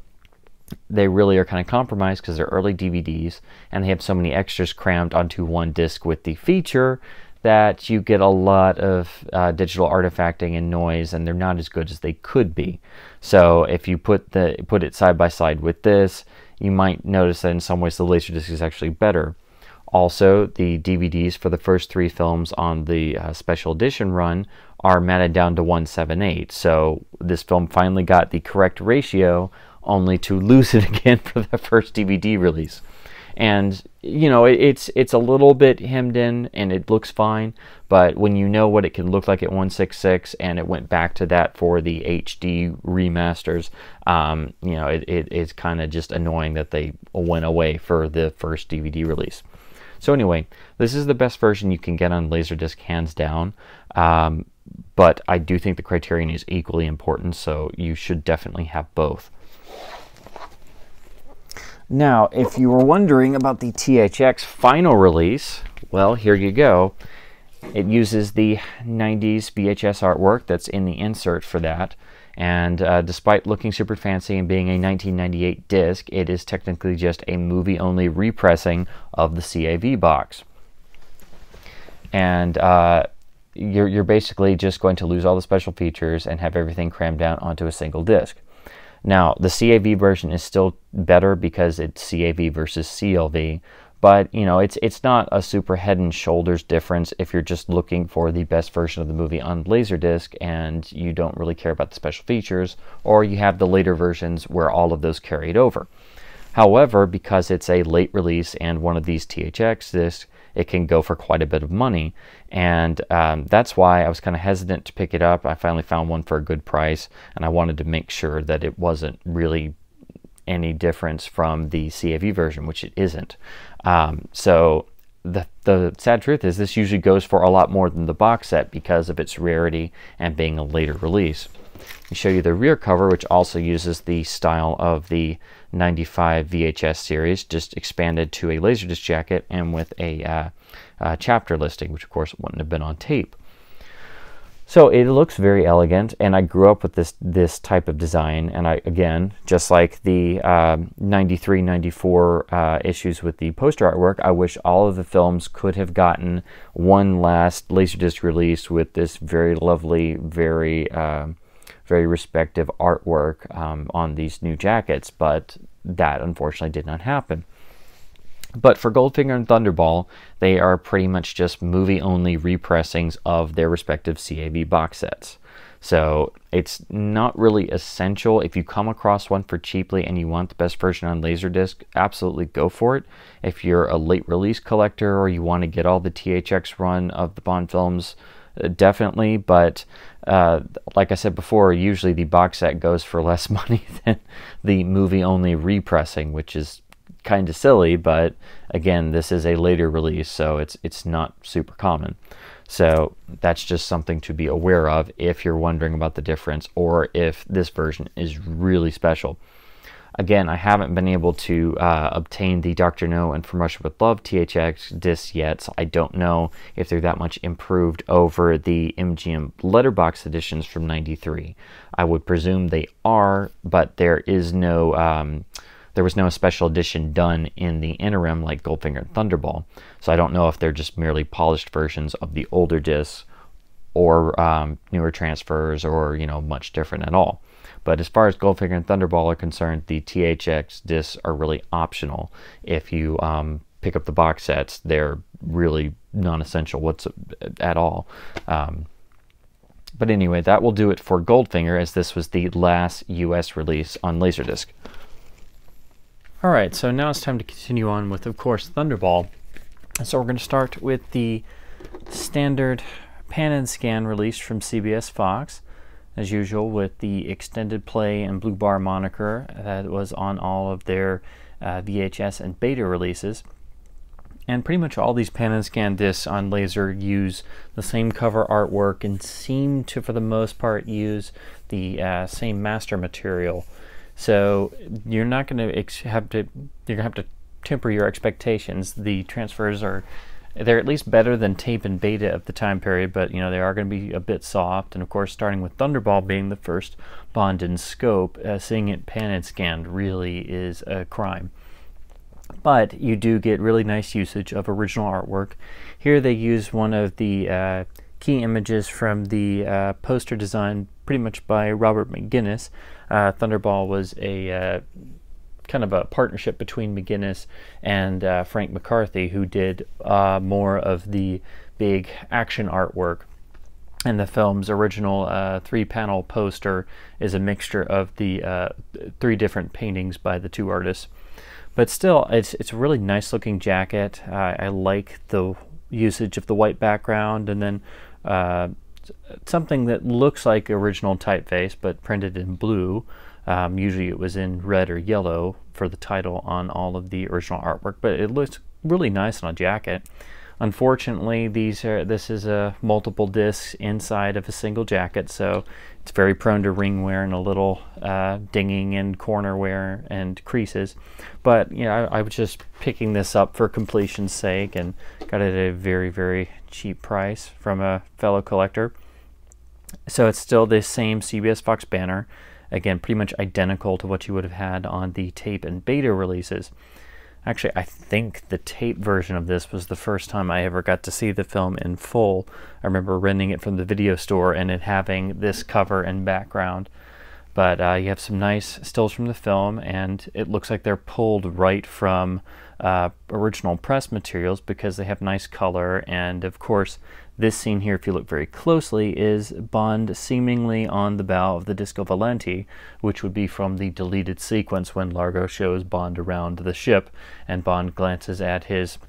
they really are kind of compromised because they're early DVDs and they have so many extras crammed onto one disc with the feature that you get a lot of digital artifacting and noise, and they're not as good as they could be. So if you put it side by side with this, you might notice that in some ways the Laserdisc is actually better. Also, the DVDs for the first 3 films on the special edition run are matted down to 1:7/8. So this film finally got the correct ratio, only to lose it again for the first DVD release. And you know, it's a little bit hemmed in and it looks fine, but when you know what it can look like at 1:6:6 and it went back to that for the HD remasters, you know, it's kind of just annoying that they went away for the first DVD release. So anyway, this is the best version you can get on Laserdisc, hands down. But I do think the Criterion is equally important, so you should definitely have both. Now, if you were wondering about the THX final release, well, here you go. It uses the 90s VHS artwork that's in the insert for that. And despite looking super fancy and being a 1998 disc, it is technically just a movie-only repressing of the CAV box. And you're basically just going to lose all the special features and have everything crammed down onto a single disc. Now, the CAV version is still better because it's CAV versus CLV, but you know, it's not a super head and shoulders difference if you're just looking for the best version of the movie on Laserdisc and you don't really care about the special features, or you have the later versions where all of those carried over. However, because it's a late release and one of these THX discs, it can go for quite a bit of money, and that's why I was kind of hesitant to pick it up. I finally found one for a good price, and I wanted to make sure that it wasn't really any difference from the CAV version, which it isn't. So the sad truth is this usually goes for a lot more than the box set because of its rarity and being a later release. I'll show you the rear cover, which also uses the style of the 95 VHS series, just expanded to a Laserdisc jacket and with a chapter listing, which of course wouldn't have been on tape. So it looks very elegant, and I grew up with this type of design, and I, again, just like the 93, 94 issues with the poster artwork, I wish all of the films could have gotten one last Laserdisc release with this very lovely, very respective artwork on these new jackets, but that unfortunately did not happen. But for Goldfinger and Thunderball, they are pretty much just movie-only repressings of their respective CAV box sets. So it's not really essential. If you come across one for cheaply and you want the best version on Laserdisc, absolutely go for it. If you're a late release collector or you want to get all the THX run of the Bond films definitely, but like I said before, usually the box set goes for less money than the movie-only repressing, which is kind of silly, but again, this is a later release, so it's not super common. So that's just something to be aware of if you're wondering about the difference, or if this version is really special. Again, I haven't been able to obtain the Dr. No and From Russia With Love THX discs yet, so I don't know if they're that much improved over the MGM Letterbox editions from '93. I would presume they are, but there is no there was no special edition done in the interim like Goldfinger and Thunderball, so I don't know if they're just merely polished versions of the older discs, or newer transfers, or much different at all. But as far as Goldfinger and Thunderball are concerned, the THX discs are really optional. If you pick up the box sets, they're really non-essential at all. But anyway, that will do it for Goldfinger, as this was the last US release on Laserdisc. Alright, so now it's time to continue on with, of course, Thunderball. So we're going to start with the standard pan and scan release from CBS Fox, as usual, with the extended play and blue bar moniker that was on all of their VHS and beta releases. And pretty much all these pan and scan discs on laser use the same cover artwork and seem to, for the most part, use the same master material. So you're not going to have to temper your expectations. The transfers they're at least better than tape and beta of the time period, but they are going to be a bit soft. And of course, starting with Thunderball being the first Bond in scope, seeing it pan and scanned really is a crime. But you do get really nice usage of original artwork. Here they use one of the key images from the poster design pretty much by Robert McGinnis. Thunderball was a kind of a partnership between McGinnis and Frank McCarthy, who did more of the big action artwork. And the film's original 3-panel poster is a mixture of the 3 different paintings by the 2 artists. But still, it's a really nice looking jacket. I like the usage of the white background, and then something that looks like original typeface but printed in blue. Usually it was in red or yellow for the title on all of the original artwork, but it looks really nice on a jacket. Unfortunately, this is a multiple discs inside of a single jacket, so it's very prone to ring wear and a little dinging and corner wear and creases. But I was just picking this up for completion's sake and got it at a very, very cheap price from a fellow collector. So it's still the same CBS Fox banner. Again, pretty much identical to what you would have had on the tape and beta releases. Actually, I think the tape version of this was the first time I ever got to see the film in full. I remember renting it from the video store and it having this cover and background. But you have some nice stills from the film, and it looks like they're pulled right from original press materials because they have nice color. And of course, this scene here, if you look very closely, is Bond seemingly on the bow of the Disco Volante, which would be from the deleted sequence when Largo shows Bond around the ship, and Bond glances at his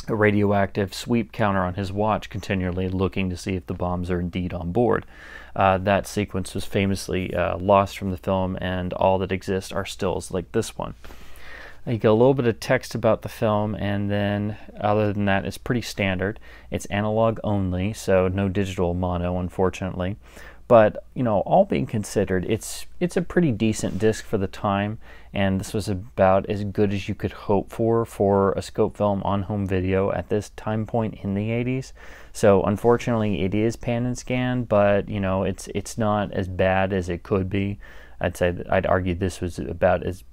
radioactive sweep counter on his watch, continually looking to see if the bombs are indeed on board. That sequence was famously lost from the film, and all that exists are stills like this one. You get a little bit of text about the film, and then other than that, it's pretty standard. It's analog only, so no digital mono, unfortunately. But all being considered, it's a pretty decent disc for the time, and this was about as good as you could hope for a scope film on home video at this time point in the 80s. So unfortunately, it is pan and scan, but it's not as bad as it could be. I'd argue this was about as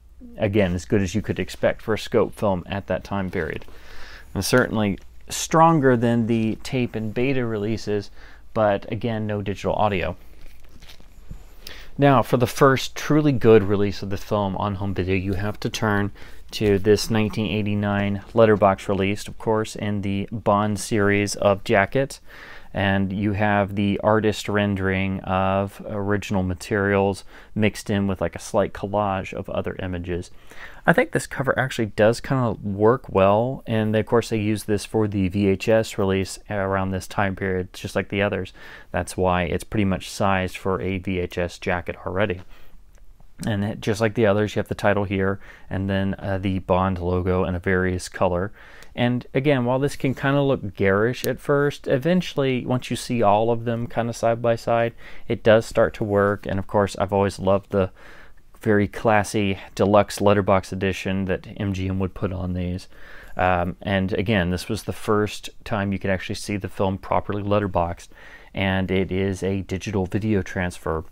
good as you could expect for a scope film at that time period. And certainly stronger than the tape and beta releases, but again, no digital audio. Now, for the first truly good release of the film on home video, you have to turn to this 1989 Letterbox release, of course, in the Bond series of jackets. And you have the artist rendering of original materials mixed in with like a slight collage of other images. I think this cover actually does kind of work well, and of course they used this for the VHS release around this time period, just like the others. That's why it's pretty much sized for a VHS jacket already. And just like the others, you have the title here, and then the Bond logo in a various color. And again, while this can kind of look garish at first, eventually, once you see all of them kind of side by side, it does start to work. And of course, I've always loved the very classy Deluxe Letterbox edition that MGM would put on these. And again, this was the first time you could actually see the film properly letterboxed, and it is a digital video transfer.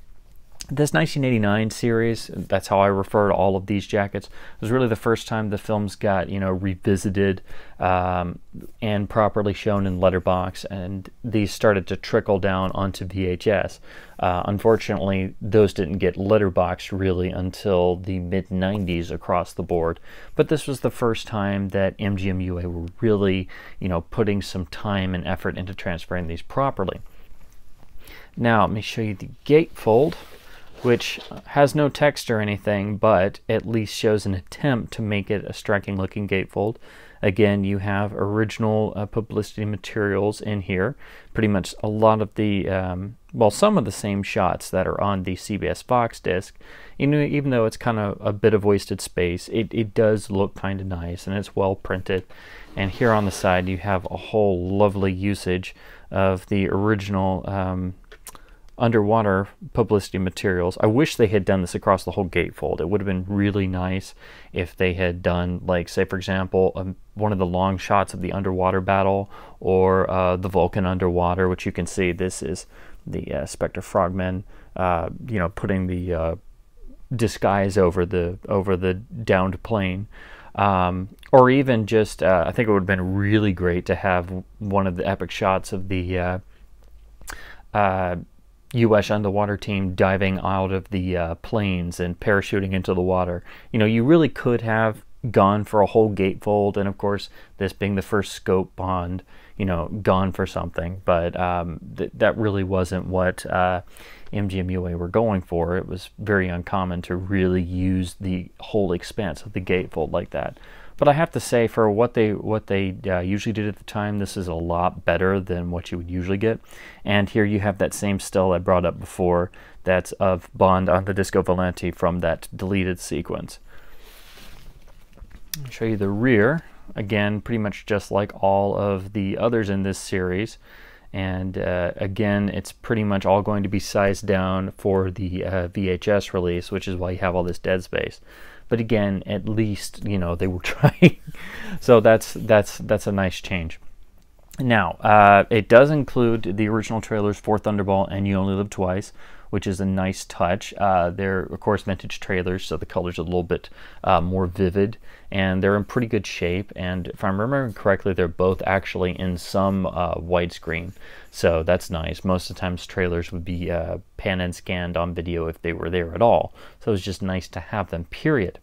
This 1989 series, that's how I refer to all of these jackets, was really the first time the films got, revisited and properly shown in letterbox, and these started to trickle down onto VHS. Unfortunately, those didn't get letterboxed really until the mid-90s across the board, but this was the first time that MGM UA were really, putting some time and effort into transferring these properly. Now, let me show you the gatefold, which has no text or anything, but at least shows an attempt to make it a striking looking gatefold. Again, you have original publicity materials in here. Pretty much a lot of the, some of the same shots that are on the CBS Fox disc. Even though it's kind of a bit of wasted space, it does look kind of nice, and it's well printed. And here on the side, you have a whole lovely usage of the original underwater publicity materials. I wish they had done this across the whole gatefold. It would have been really nice if they had done, like, say for example, one of the long shots of the underwater battle, or the Vulcan underwater, which you can see this is the Spectre Frogmen, putting the disguise over the downed plane. Or even just, I think it would have been really great to have one of the epic shots of the U.S. underwater team diving out of the planes and parachuting into the water. You really could have gone for a whole gatefold, and of course, this being the first scope Bond, gone for something. But that really wasn't what MGM UA were going for. It was very uncommon to really use the whole expanse of the gatefold like that. But I have to say, for what they usually did at the time, this is a lot better than what you would usually get. And here you have that same still I brought up before, that's of Bond on the Disco Volante from that deleted sequence. I'll show you the rear. Again, pretty much just like all of the others in this series. And again, it's pretty much all going to be sized down for the VHS release, which is why you have all this dead space. But again, at least, they were trying. So that's a nice change. Now, it does include the original trailers for Thunderball and You Only Live Twice, which is a nice touch. They're, of course, vintage trailers, so the colors are a little bit more vivid, and they're in pretty good shape. And if I'm remembering correctly, they're both actually in some widescreen, so that's nice. Most of the times trailers would be pan and scanned on video if they were there at all, so it's just nice to have them, period.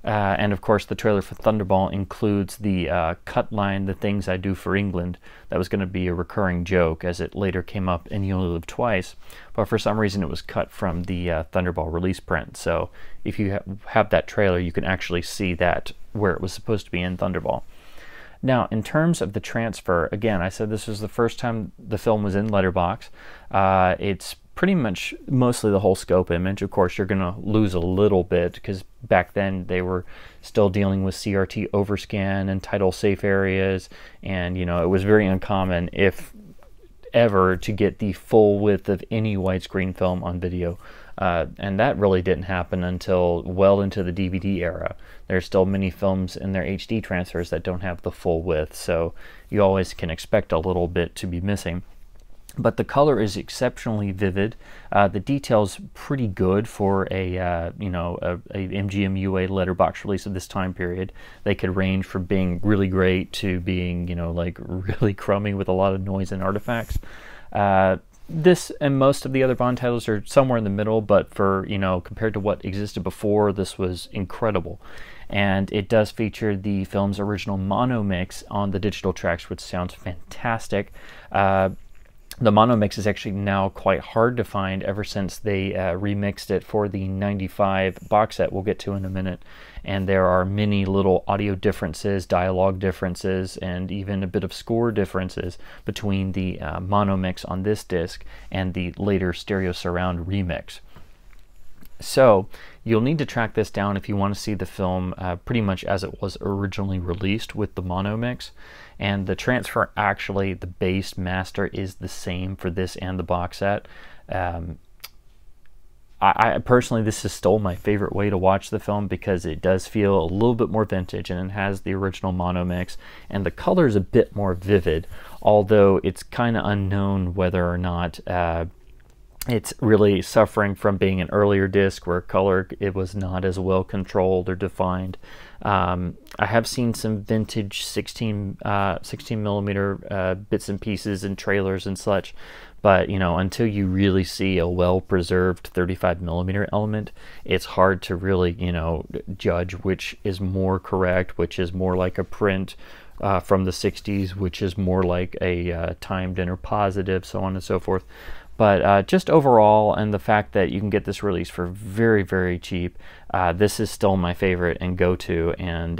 And of course, the trailer for Thunderball includes the cut line, "The Things I Do for England." That was going to be a recurring joke, as it later came up in You Only Live Twice, but for some reason it was cut from the Thunderball release print. So if you have that trailer, you can actually see that where it was supposed to be in Thunderball. Now, in terms of the transfer, again, I said this was the first time the film was in letterbox. It's pretty much mostly the whole scope image. Of course, you're going to lose a little bit because back then they were still dealing with CRT overscan and title safe areas, and it was very uncommon, if ever, to get the full width of any widescreen film on video. And that really didn't happen until well into the DVD era. There's still many films in their HD transfers that don't have the full width, so you always can expect a little bit to be missing. But the color is exceptionally vivid. The detail's pretty good for a MGM UA letterbox release of this time period. They could range from being really great to being, like really crummy with a lot of noise and artifacts. This and most of the other Bond titles are somewhere in the middle, but for, compared to what existed before, this was incredible. and it does feature the film's original mono mix on the digital tracks, which sounds fantastic. The mono mix is actually now quite hard to find ever since they remixed it for the 95 box set we'll get to in a minute. And there are many little audio differences, dialogue differences, and even a bit of score differences between the mono mix on this disc and the later stereo surround remix. So you'll need to track this down if you want to see the film pretty much as it was originally released with the mono mix. And the transfer, actually, the base master is the same for this and the box set. I personally, this is still my favorite way to watch the film because it does feel a little bit more vintage, and it has the original mono mix, and the color is a bit more vivid, although it's kind of unknown whether or not it's really suffering from being an earlier disc where color, it was not as well controlled or defined. I have seen some vintage 16 millimeter bits and pieces and trailers and such, but you know, until you really see a well-preserved 35 millimeter element, it's hard to really, you know, judge which is more correct, which is more like a print from the 60s, which is more like a timed interpositive, so on and so forth. But just overall, and the fact that you can get this release for very, very cheap, this is still my favorite and go-to. And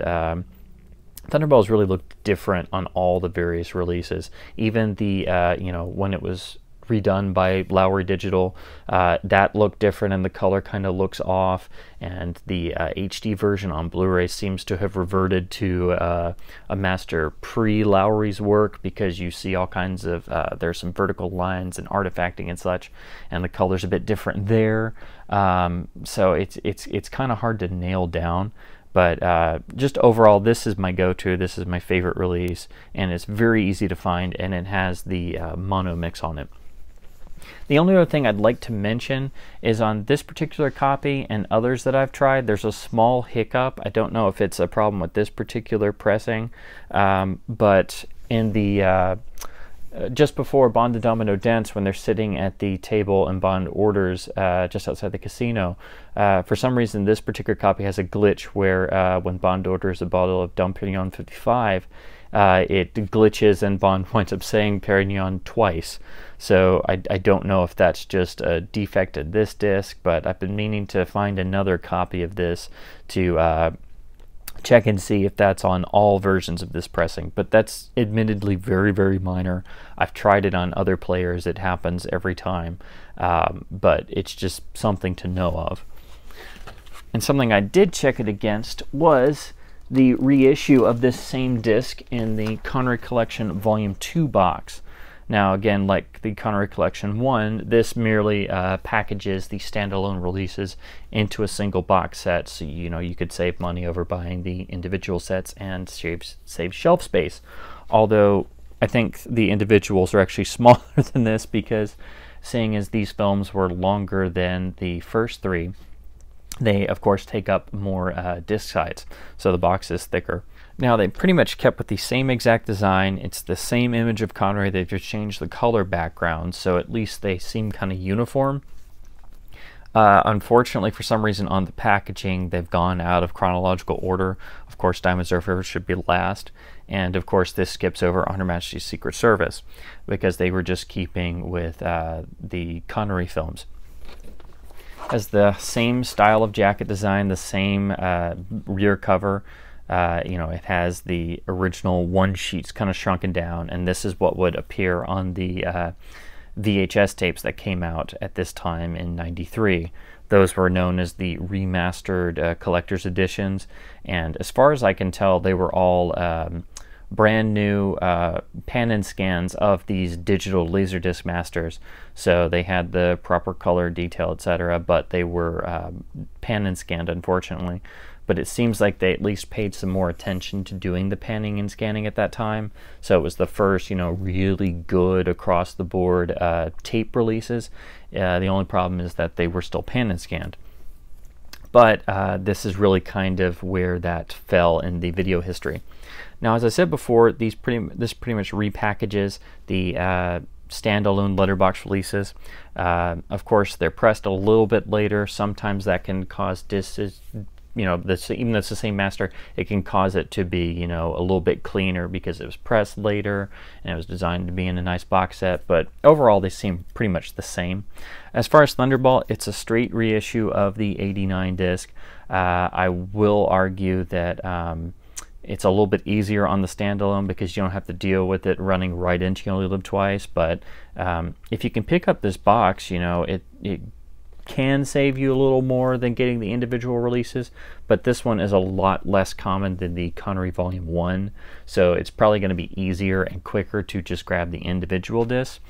Thunderballs really looked different on all the various releases. Even the, you know, when it was redone by Lowry Digital, that looked different, and the color kind of looks off. And the HD version on Blu-ray seems to have reverted to a master pre-Lowry's work, because you see all kinds of there's some vertical lines and artifacting and such, and the color's a bit different there. So it's kind of hard to nail down. But just overall, this is my go-to. This is my favorite release, and it's very easy to find, and it has the mono mix on it. The only other thing I'd like to mention is on this particular copy and others that I've tried, there's a small hiccup. I don't know if it's a problem with this particular pressing, but in the just before Bond and Domino dance, when they're sitting at the table and Bond orders just outside the casino, for some reason this particular copy has a glitch where when Bond orders a bottle of Dom Perignon 55, it glitches and Bond winds up saying Perignon twice. So I don't know if that's just a defect in this disc, but I've been meaning to find another copy of this to check and see if that's on all versions of this pressing. But that's admittedly very, very minor. I've tried it on other players. It happens every time, but it's just something to know of. And something I did check it against was the reissue of this same disc in the Connery Collection Volume 2 box. Now again, like the Connery Collection 1, this merely packages the standalone releases into a single box set, so you know you could save money over buying the individual sets and save shelf space. Although I think the individuals are actually smaller than this, because seeing as these films were longer than the first three, they of course take up more disc size, so the box is thicker. Now they pretty much kept with the same exact design. It's the same image of Connery, they've just changed the color background, so at least they seem kind of uniform. Unfortunately, for some reason on the packaging, they've gone out of chronological order. Of course, Diamond Surfer should be last, and of course this skips over On Her Majesty's Secret Service, because they were just keeping with the Connery films. Has the same style of jacket design, the same rear cover. You know, it has the original one sheets kind of shrunken down, and this is what would appear on the VHS tapes that came out at this time in '93. Those were known as the remastered collector's editions, and as far as I can tell, they were all brand new pan and scans of these digital Laserdisc masters. So they had the proper color detail, etc., but they were pan and scanned, unfortunately. But it seems like they at least paid some more attention to doing the panning and scanning at that time. So it was the first, you know, really good across the board tape releases. The only problem is that they were still pan and scanned. But this is really kind of where that fell in the video history. Now, as I said before, this pretty much repackages the standalone letterbox releases. Of course, they're pressed a little bit later. Sometimes that can cause you know, even though it's the same master, it can cause it to be, you know, a little bit cleaner because it was pressed later and it was designed to be in a nice box set. But overall, they seem pretty much the same. As far as Thunderball, it's a straight reissue of the '89 disc. I will argue that it's a little bit easier on the standalone because you don't have to deal with it running right into You Only Live Twice. But if you can pick up this box, you know, it can save you a little more than getting the individual releases, but this one is a lot less common than the Connery Volume 1, so it's probably going to be easier and quicker to just grab the individual discs.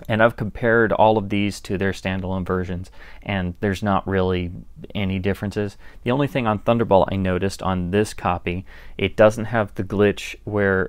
And I've compared all of these to their standalone versions, and there's not really any differences. The only thing on Thunderball I noticed on this copy, it doesn't have the glitch where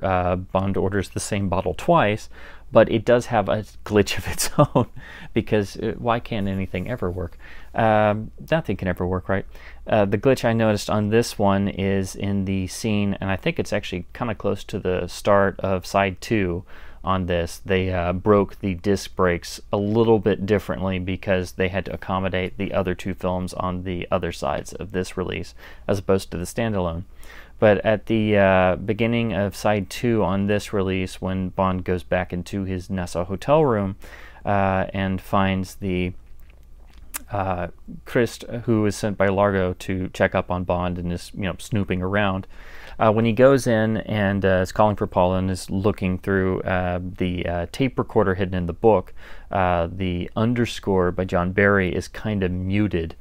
Bond orders the same bottle twice, but it does have a glitch of its own, because why can't anything ever work? Nothing can ever work, right? The glitch I noticed on this one is in the scene, and I think it's actually kind of close to the start of side 2 on this. They broke the disc brakes a little bit differently because they had to accommodate the other 2 films on the other sides of this release as opposed to the standalone. But at the beginning of side 2 on this release, when Bond goes back into his Nassau hotel room and finds the Christ, who is sent by Largo to check up on Bond and is, you know, snooping around, when he goes in and is calling for Paula and is looking through the tape recorder hidden in the book, the underscore by John Barry is kind of muted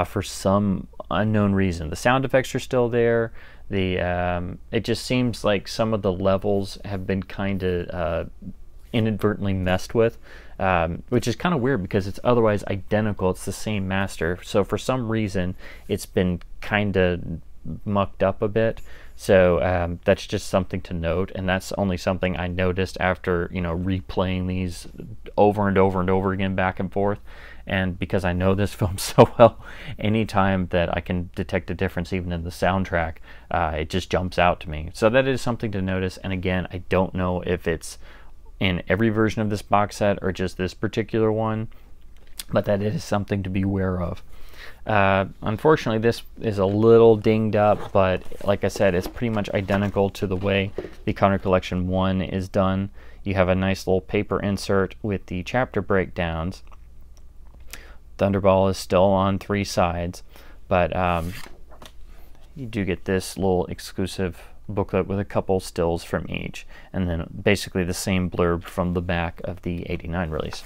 for some unknown reason. The sound effects are still there. It just seems like some of the levels have been kind of inadvertently messed with, which is kind of weird because it's otherwise identical. It's the same master. So for some reason, it's been kind of mucked up a bit. So that's just something to note, and that's only something I noticed after, you know, replaying these over and over and over again back and forth. And because I know this film so well, anytime that I can detect a difference even in the soundtrack, it just jumps out to me. So that is something to notice. And again, I don't know if it's in every version of this box set or just this particular one, but that is something to be aware of. Unfortunately, this is a little dinged up, but like I said, it's pretty much identical to the way the Connery Collection 1 is done. You have a nice little paper insert with the chapter breakdowns. Thunderball is still on 3 sides, but you do get this little exclusive booklet with a couple stills from each, and then basically the same blurb from the back of the '89 release.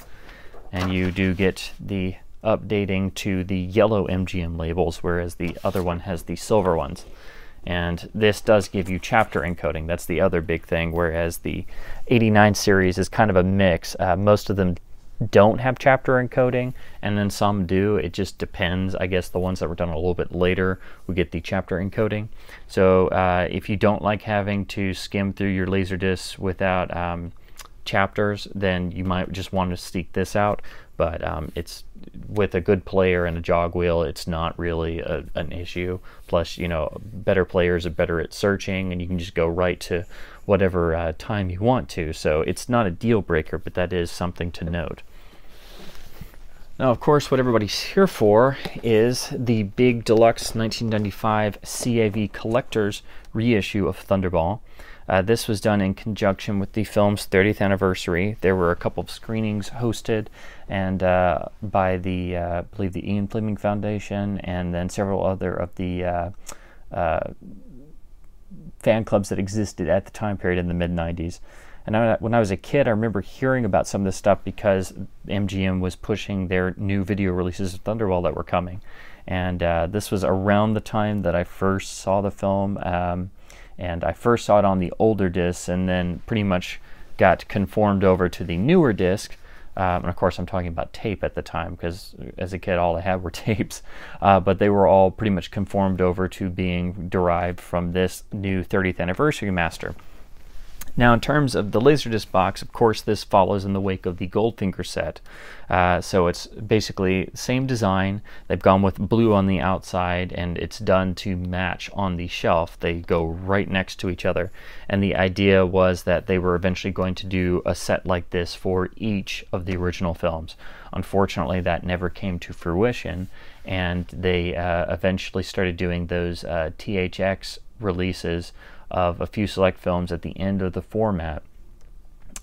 And you do get the updating to the yellow MGM labels, whereas the other one has the silver ones. And this does give you chapter encoding. That's the other big thing, whereas the '89 series is kind of a mix. Most of them don't have chapter encoding, and then some do. It just depends. I guess the ones that were done a little bit later we get the chapter encoding. So if you don't like having to skim through your Laserdiscs without chapters, then you might just want to seek this out. But it's with a good player and a jog wheel, it's not really an issue. Plus, you know, better players are better at searching, and you can just go right to whatever time you want to. So it's not a deal breaker, but that is something to note. Now, of course, what everybody's here for is the big Deluxe 1995 CAV Collector's reissue of Thunderball. This was done in conjunction with the film's 30th anniversary. There were a couple of screenings hosted and by the, I believe, the Ian Fleming Foundation, and then several other of the fan clubs that existed at the time period in the mid-90s. And when I was a kid, I remember hearing about some of this stuff because MGM was pushing their new video releases of Thunderball that were coming. And this was around the time that I first saw the film. And I first saw it on the older discs and then pretty much got conformed over to the newer disc. And of course, I'm talking about tape at the time because as a kid, all I had were tapes. But they were all pretty much conformed over to being derived from this new 30th anniversary master. Now, in terms of the Laserdisc box, of course, this follows in the wake of the Goldfinger set. So it's basically same design. They've gone with blue on the outside, and it's done to match on the shelf. They go right next to each other. And the idea was that they were eventually going to do a set like this for each of the original films. Unfortunately, that never came to fruition, and they eventually started doing those THX releases of a few select films at the end of the format.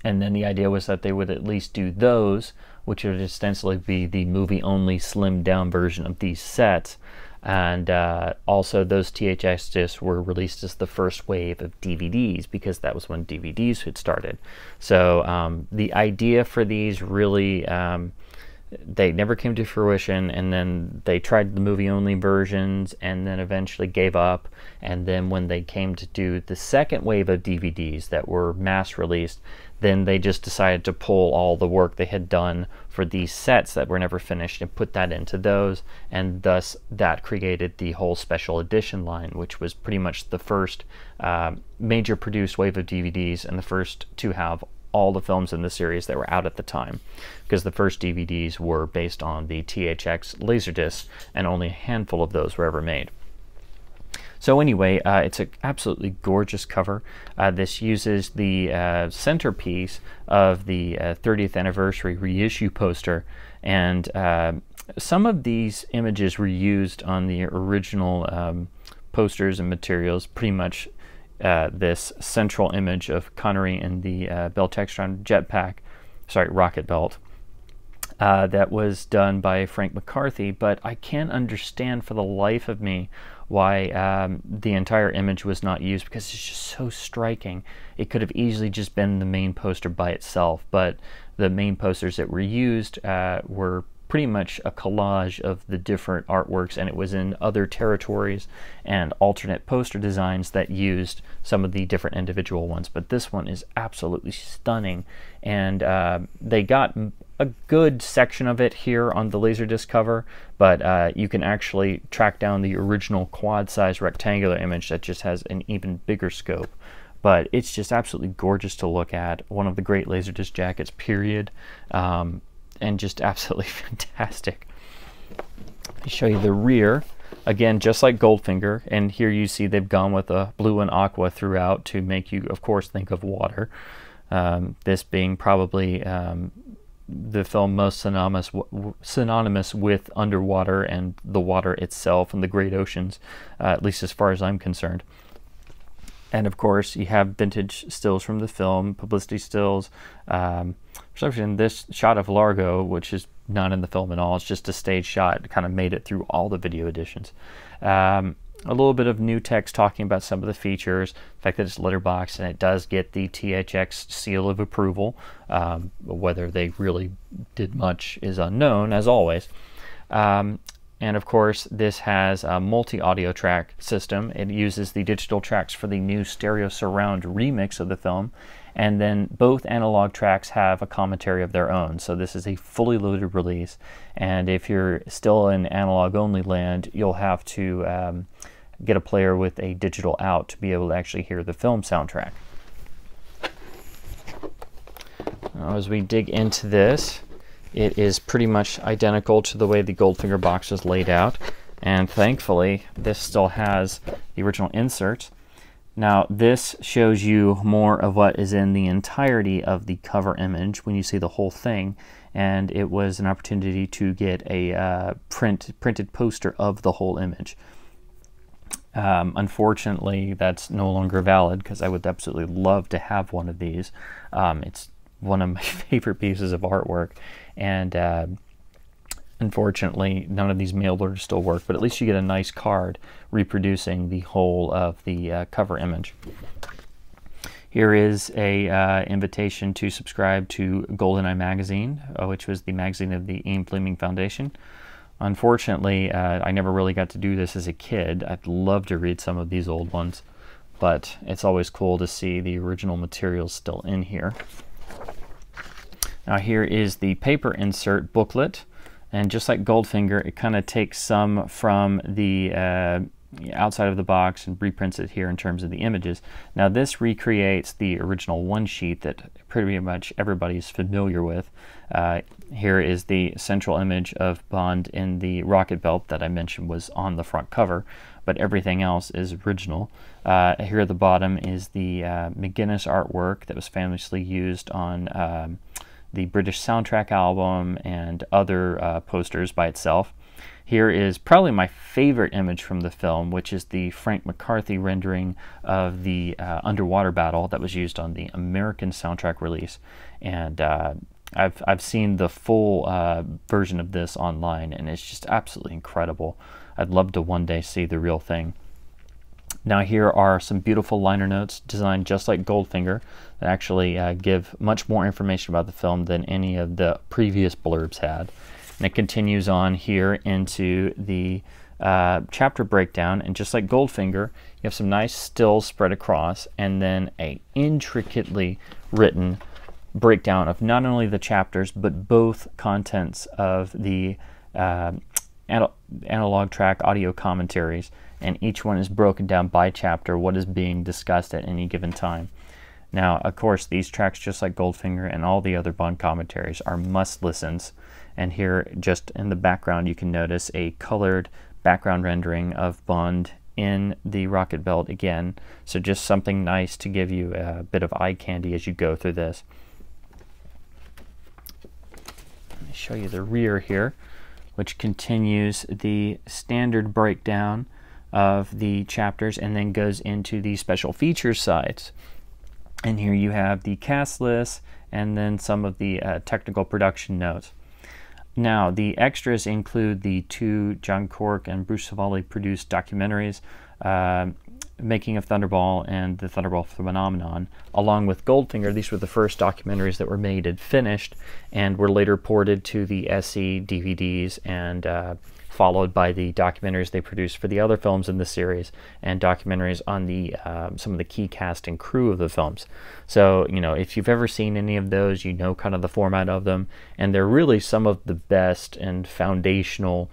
And then the idea was that they would at least do those, which would ostensibly be the movie-only slimmed down version of these sets. And also those THX discs were released as the first wave of DVDs, because that was when DVDs had started. So the idea for these really, they never came to fruition, and then they tried the movie-only versions and then eventually gave up. And then when they came to do the second wave of DVDs that were mass released, then they just decided to pull all the work they had done for these sets that were never finished and put that into those, and thus that created the whole special edition line, which was pretty much the first major produced wave of DVDs and the first to have all the films in the series that were out at the time, because the first DVDs were based on the THX Laserdisc, and only a handful of those were ever made. So anyway, it's an absolutely gorgeous cover. This uses the centerpiece of the 30th anniversary reissue poster, and some of these images were used on the original posters and materials. Pretty much this central image of Connery in the Bell Textron jetpack, sorry, rocket belt, that was done by Frank McCarthy, but I can't understand for the life of me why the entire image was not used, because it's just so striking. It could have easily just been the main poster by itself, but the main posters that were used were pretty much a collage of the different artworks, and it was in other territories and alternate poster designs that used some of the different individual ones. But this one is absolutely stunning, and they got a good section of it here on the Laserdisc cover, but you can actually track down the original quad-size rectangular image that just has an even bigger scope. But it's just absolutely gorgeous to look at. One of the great Laserdisc jackets, period. And just absolutely fantastic. Let me show you the rear. Again, just like Goldfinger, and here you see they've gone with a blue and aqua throughout to make you, of course, think of water. This being probably the film most synonymous with underwater and the water itself and the great oceans, at least as far as I'm concerned. And of course, you have vintage stills from the film, publicity stills. For some reason, this shot of Largo, which is not in the film at all, it's just a stage shot, it kind of made it through all the video editions. A little bit of new text talking about some of the features, the fact that it's letterbox, and it does get the THX seal of approval. Whether they really did much is unknown, as always. And of course, this has a multi-audio track system. It uses the digital tracks for the new stereo surround remix of the film, and then both analog tracks have a commentary of their own. So this is a fully loaded release, and if you're still in analog-only land, you'll have to get a player with a digital out to be able to actually hear the film soundtrack. Now, as we dig into this, it is pretty much identical to the way the Goldfinger box is laid out, and thankfully this still has the original insert. Now this shows you more of what is in the entirety of the cover image when you see the whole thing, and it was an opportunity to get a printed poster of the whole image. Unfortunately, that's no longer valid, because I would absolutely love to have one of these. It's one of my favorite pieces of artwork, and unfortunately none of these mail orders still work, but at least you get a nice card reproducing the whole of the cover image. Here is a invitation to subscribe to GoldenEye magazine, which was the magazine of the Aim Fleming Foundation. Unfortunately, I never really got to do this as a kid. I'd love to read some of these old ones, but it's always cool to see the original materials still in here. Now here is the paper insert booklet, and just like Goldfinger, it kind of takes some from the outside of the box and reprints it here in terms of the images. Now this recreates the original one sheet that pretty much everybody's familiar with. Here is the central image of Bond in the rocket belt that I mentioned was on the front cover, but everything else is original. Here at the bottom is the McGuinness artwork that was famously used on the British soundtrack album and other posters by itself. Here is probably my favorite image from the film, which is the Frank McCarthy rendering of the underwater battle that was used on the American soundtrack release. And I've seen the full version of this online, and it's just absolutely incredible. I'd love to one day see the real thing. Now here are some beautiful liner notes designed just like Goldfinger that actually give much more information about the film than any of the previous blurbs had. And it continues on here into the chapter breakdown, and just like Goldfinger, you have some nice stills spread across, and then a intricately written breakdown of not only the chapters but both contents of the analog track audio commentaries, and each one is broken down by chapter, what is being discussed at any given time. Now, of course, these tracks, just like Goldfinger and all the other Bond commentaries, are must-listens. And here, just in the background, you can notice a colored background rendering of Bond in the rocket belt again. So just something nice to give you a bit of eye candy as you go through this. Let me show you the rear here, which continues the standard breakdown of the chapters and then goes into the special features sides. And here you have the cast list and then some of the technical production notes. Now, the extras include the 2 John Cork and Bruce Savali produced documentaries, Making of Thunderball and the Thunderball Phenomenon. Along with Goldfinger, these were the first documentaries that were made and finished and were later ported to the SE DVDs and followed by the documentaries they produced for the other films in the series and documentaries on the some of the key cast and crew of the films. So, you know, if you've ever seen any of those, you know kind of the format of them, and they're really some of the best and foundational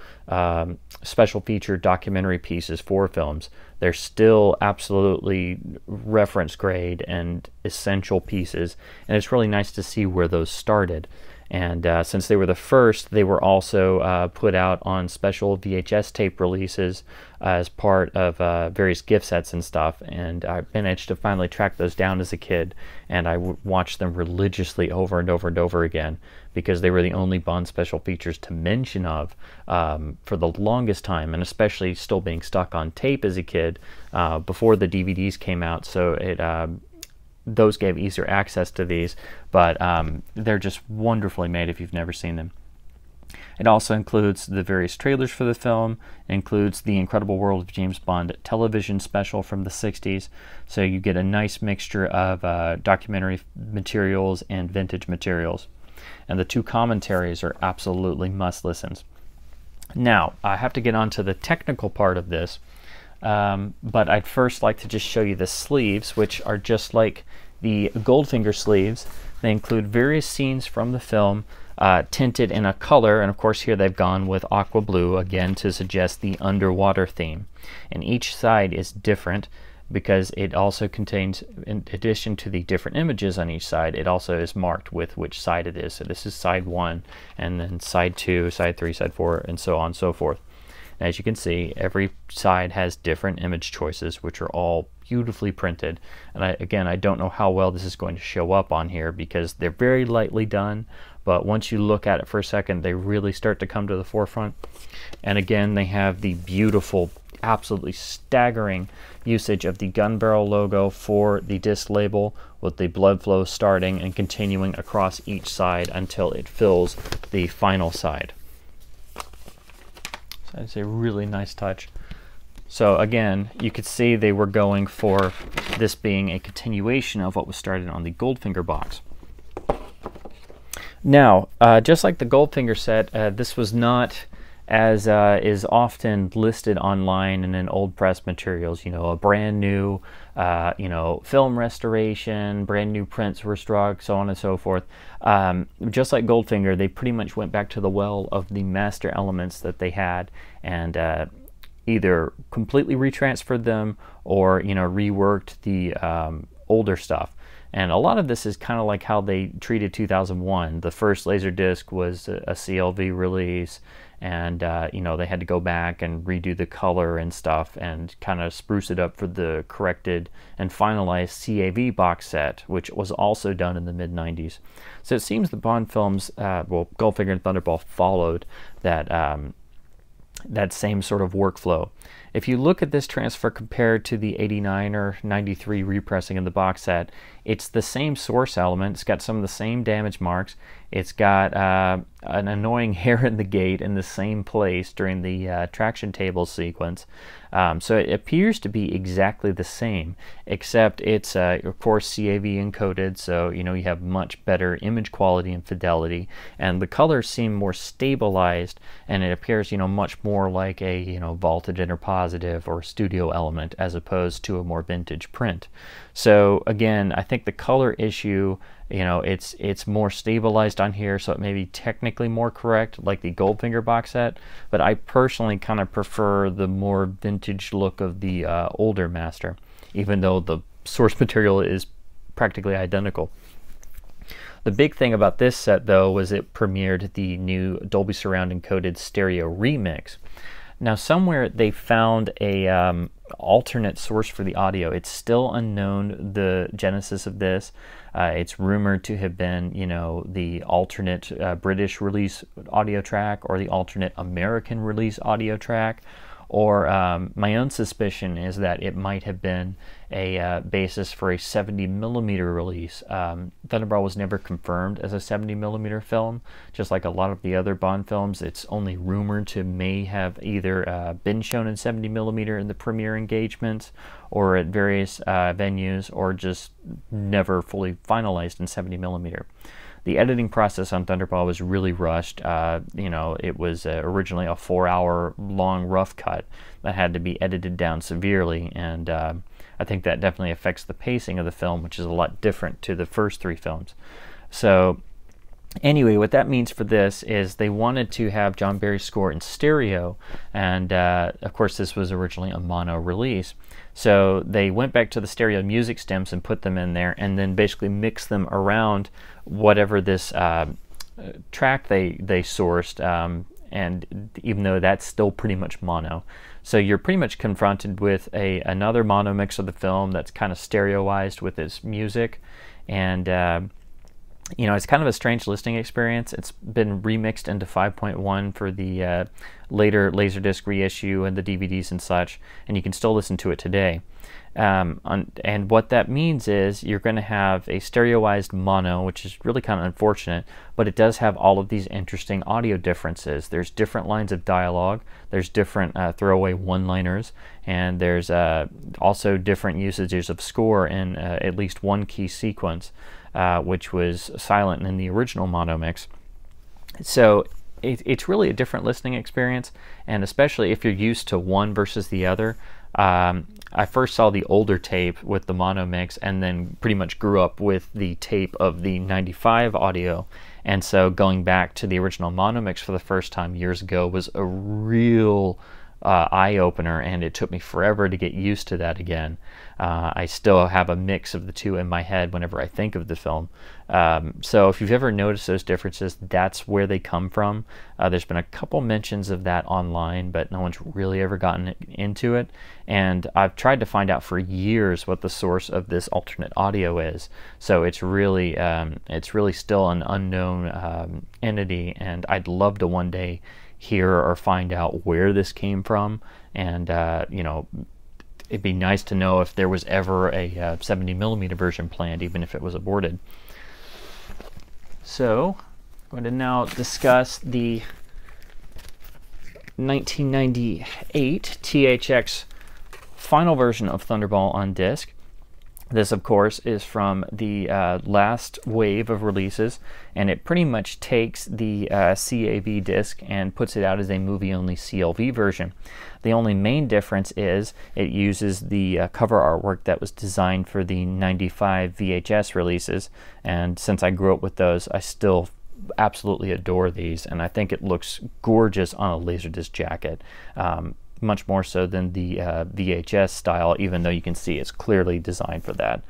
special feature documentary pieces for films. They're still absolutely reference grade and essential pieces, and it's really nice to see where those started. And since they were the first, they were also put out on special VHS tape releases as part of various gift sets and stuff. And I managed to finally track those down as a kid, and I watched them religiously over and over and over again because they were the only Bond special features to mention of for the longest time, and especially still being stuck on tape as a kid before the DVDs came out. So it those gave easier access to these, but they're just wonderfully made if you've never seen them. It also includes the various trailers for the film, includes the Incredible World of James Bond television special from the 60s, so you get a nice mixture of documentary materials and vintage materials. And the 2 commentaries are absolutely must-listens. Now, I have to get on to the technical part of this, but I'd first like to just show you the sleeves, which are just like the Goldfinger sleeves. They include various scenes from the film tinted in a color, and of course here they've gone with aqua blue again to suggest the underwater theme. And each side is different because it also contains, in addition to the different images on each side, it also is marked with which side it is. So this is side 1, and then side 2, side 3, side 4, and so on and so forth. As you can see, every side has different image choices, which are all beautifully printed. And again, I don't know how well this is going to show up on here because they're very lightly done, but once you look at it for a second, they really start to come to the forefront. And again, they have the beautiful, absolutely staggering usage of the gun barrel logo for the disc label, with the blood flow starting and continuing across each side until it fills the final side. That's a really nice touch. So again, you could see they were going for this being a continuation of what was started on the Goldfinger box. Now, just like the Goldfinger set, this was not as is often listed online and in old press materials, you know, a brand new, you know, film restoration, brand new prints were struck, so on and so forth. Just like Goldfinger, they pretty much went back to the well of the master elements that they had and either completely retransferred them or, you know, reworked the older stuff. And a lot of this is kind of like how they treated 2001. The first Laserdisc was a CLV release, and you know, they had to go back and redo the color and stuff and kind of spruce it up for the corrected and finalized CAV box set, which was also done in the mid-90s. So it seems the Bond films, well, Goldfinger and Thunderball followed that that same sort of workflow. If you look at this transfer compared to the 89 or 93 repressing of the box set, it's the same source element. It's got some of the same damage marks. It's got an annoying hair in the gate in the same place during the traction table sequence. So it appears to be exactly the same, except it's of course CAV encoded, so you know, you have much better image quality and fidelity, and the colors seem more stabilized, and it appears, you know, much more like a, you know, vaulted interpositive or studio element as opposed to a more vintage print. So again, I think the color issue, you know, it's more stabilized on here, so it may be technically more correct, like the Goldfinger box set, but I personally kind of prefer the more vintage look of the older master, even though the source material is practically identical. The big thing about this set, though, was it premiered the new Dolby Surround encoded stereo remix. Now, somewhere they found a alternate source for the audio. It's still unknown the genesis of this. It's rumored to have been, you know, the alternate British release audio track or the alternate American release audio track. Or my own suspicion is that it might have been a basis for a 70mm release. Thunderball was never confirmed as a 70mm film. Just like a lot of the other Bond films, it's only rumored to may have either been shown in 70mm in the premiere engagements or at various venues, or just never fully finalized in 70mm. The editing process on Thunderball was really rushed. You know, it was originally a 4-hour long rough cut that had to be edited down severely, and I think that definitely affects the pacing of the film, which is a lot different to the first 3 films. So anyway, what that means for this is they wanted to have John Barry's score in stereo, and of course this was originally a mono release. So they went back to the stereo music stems and put them in there, and then basically mixed them around whatever this track they sourced, and even though that's still pretty much mono. So you're pretty much confronted with another mono mix of the film that's kind of stereoized with its music, and you know, it's kind of a strange listening experience. It's been remixed into 5.1 for the later Laserdisc reissue and the DVDs and such, and you can still listen to it today. And what that means is you're going to have a stereoized mono, which is really kind of unfortunate, but it does have all of these interesting audio differences. There's different lines of dialogue, there's different throwaway one-liners, and there's also different usages of score in at least one key sequence, which was silent in the original mono mix. So it's really a different listening experience, and especially if you're used to one versus the other. I first saw the older tape with the mono mix, and then pretty much grew up with the tape of the 95 audio, and so going back to the original mono mix for the first time years ago was a real eye-opener, and it took me forever to get used to that again. I still have a mix of the two in my head whenever I think of the film. So if you've ever noticed those differences, that's where they come from. There's been a couple mentions of that online, but no one's really ever gotten into it. And I've tried to find out for years what the source of this alternate audio is. So it's really still an unknown entity, and I'd love to one day hear or find out where this came from, and you know, it'd be nice to know if there was ever a 70mm version planned, even if it was aborted. So I'm going to now discuss the 1998 THX final version of Thunderball on disc. This, of course, is from the last wave of releases, and it pretty much takes the CAV disc and puts it out as a movie-only CLV version. The only main difference is it uses the cover artwork that was designed for the 95 VHS releases, and since I grew up with those, I still absolutely adore these, and I think it looks gorgeous on a Laserdisc jacket. much more so than the VHS style, even though you can see it's clearly designed for that.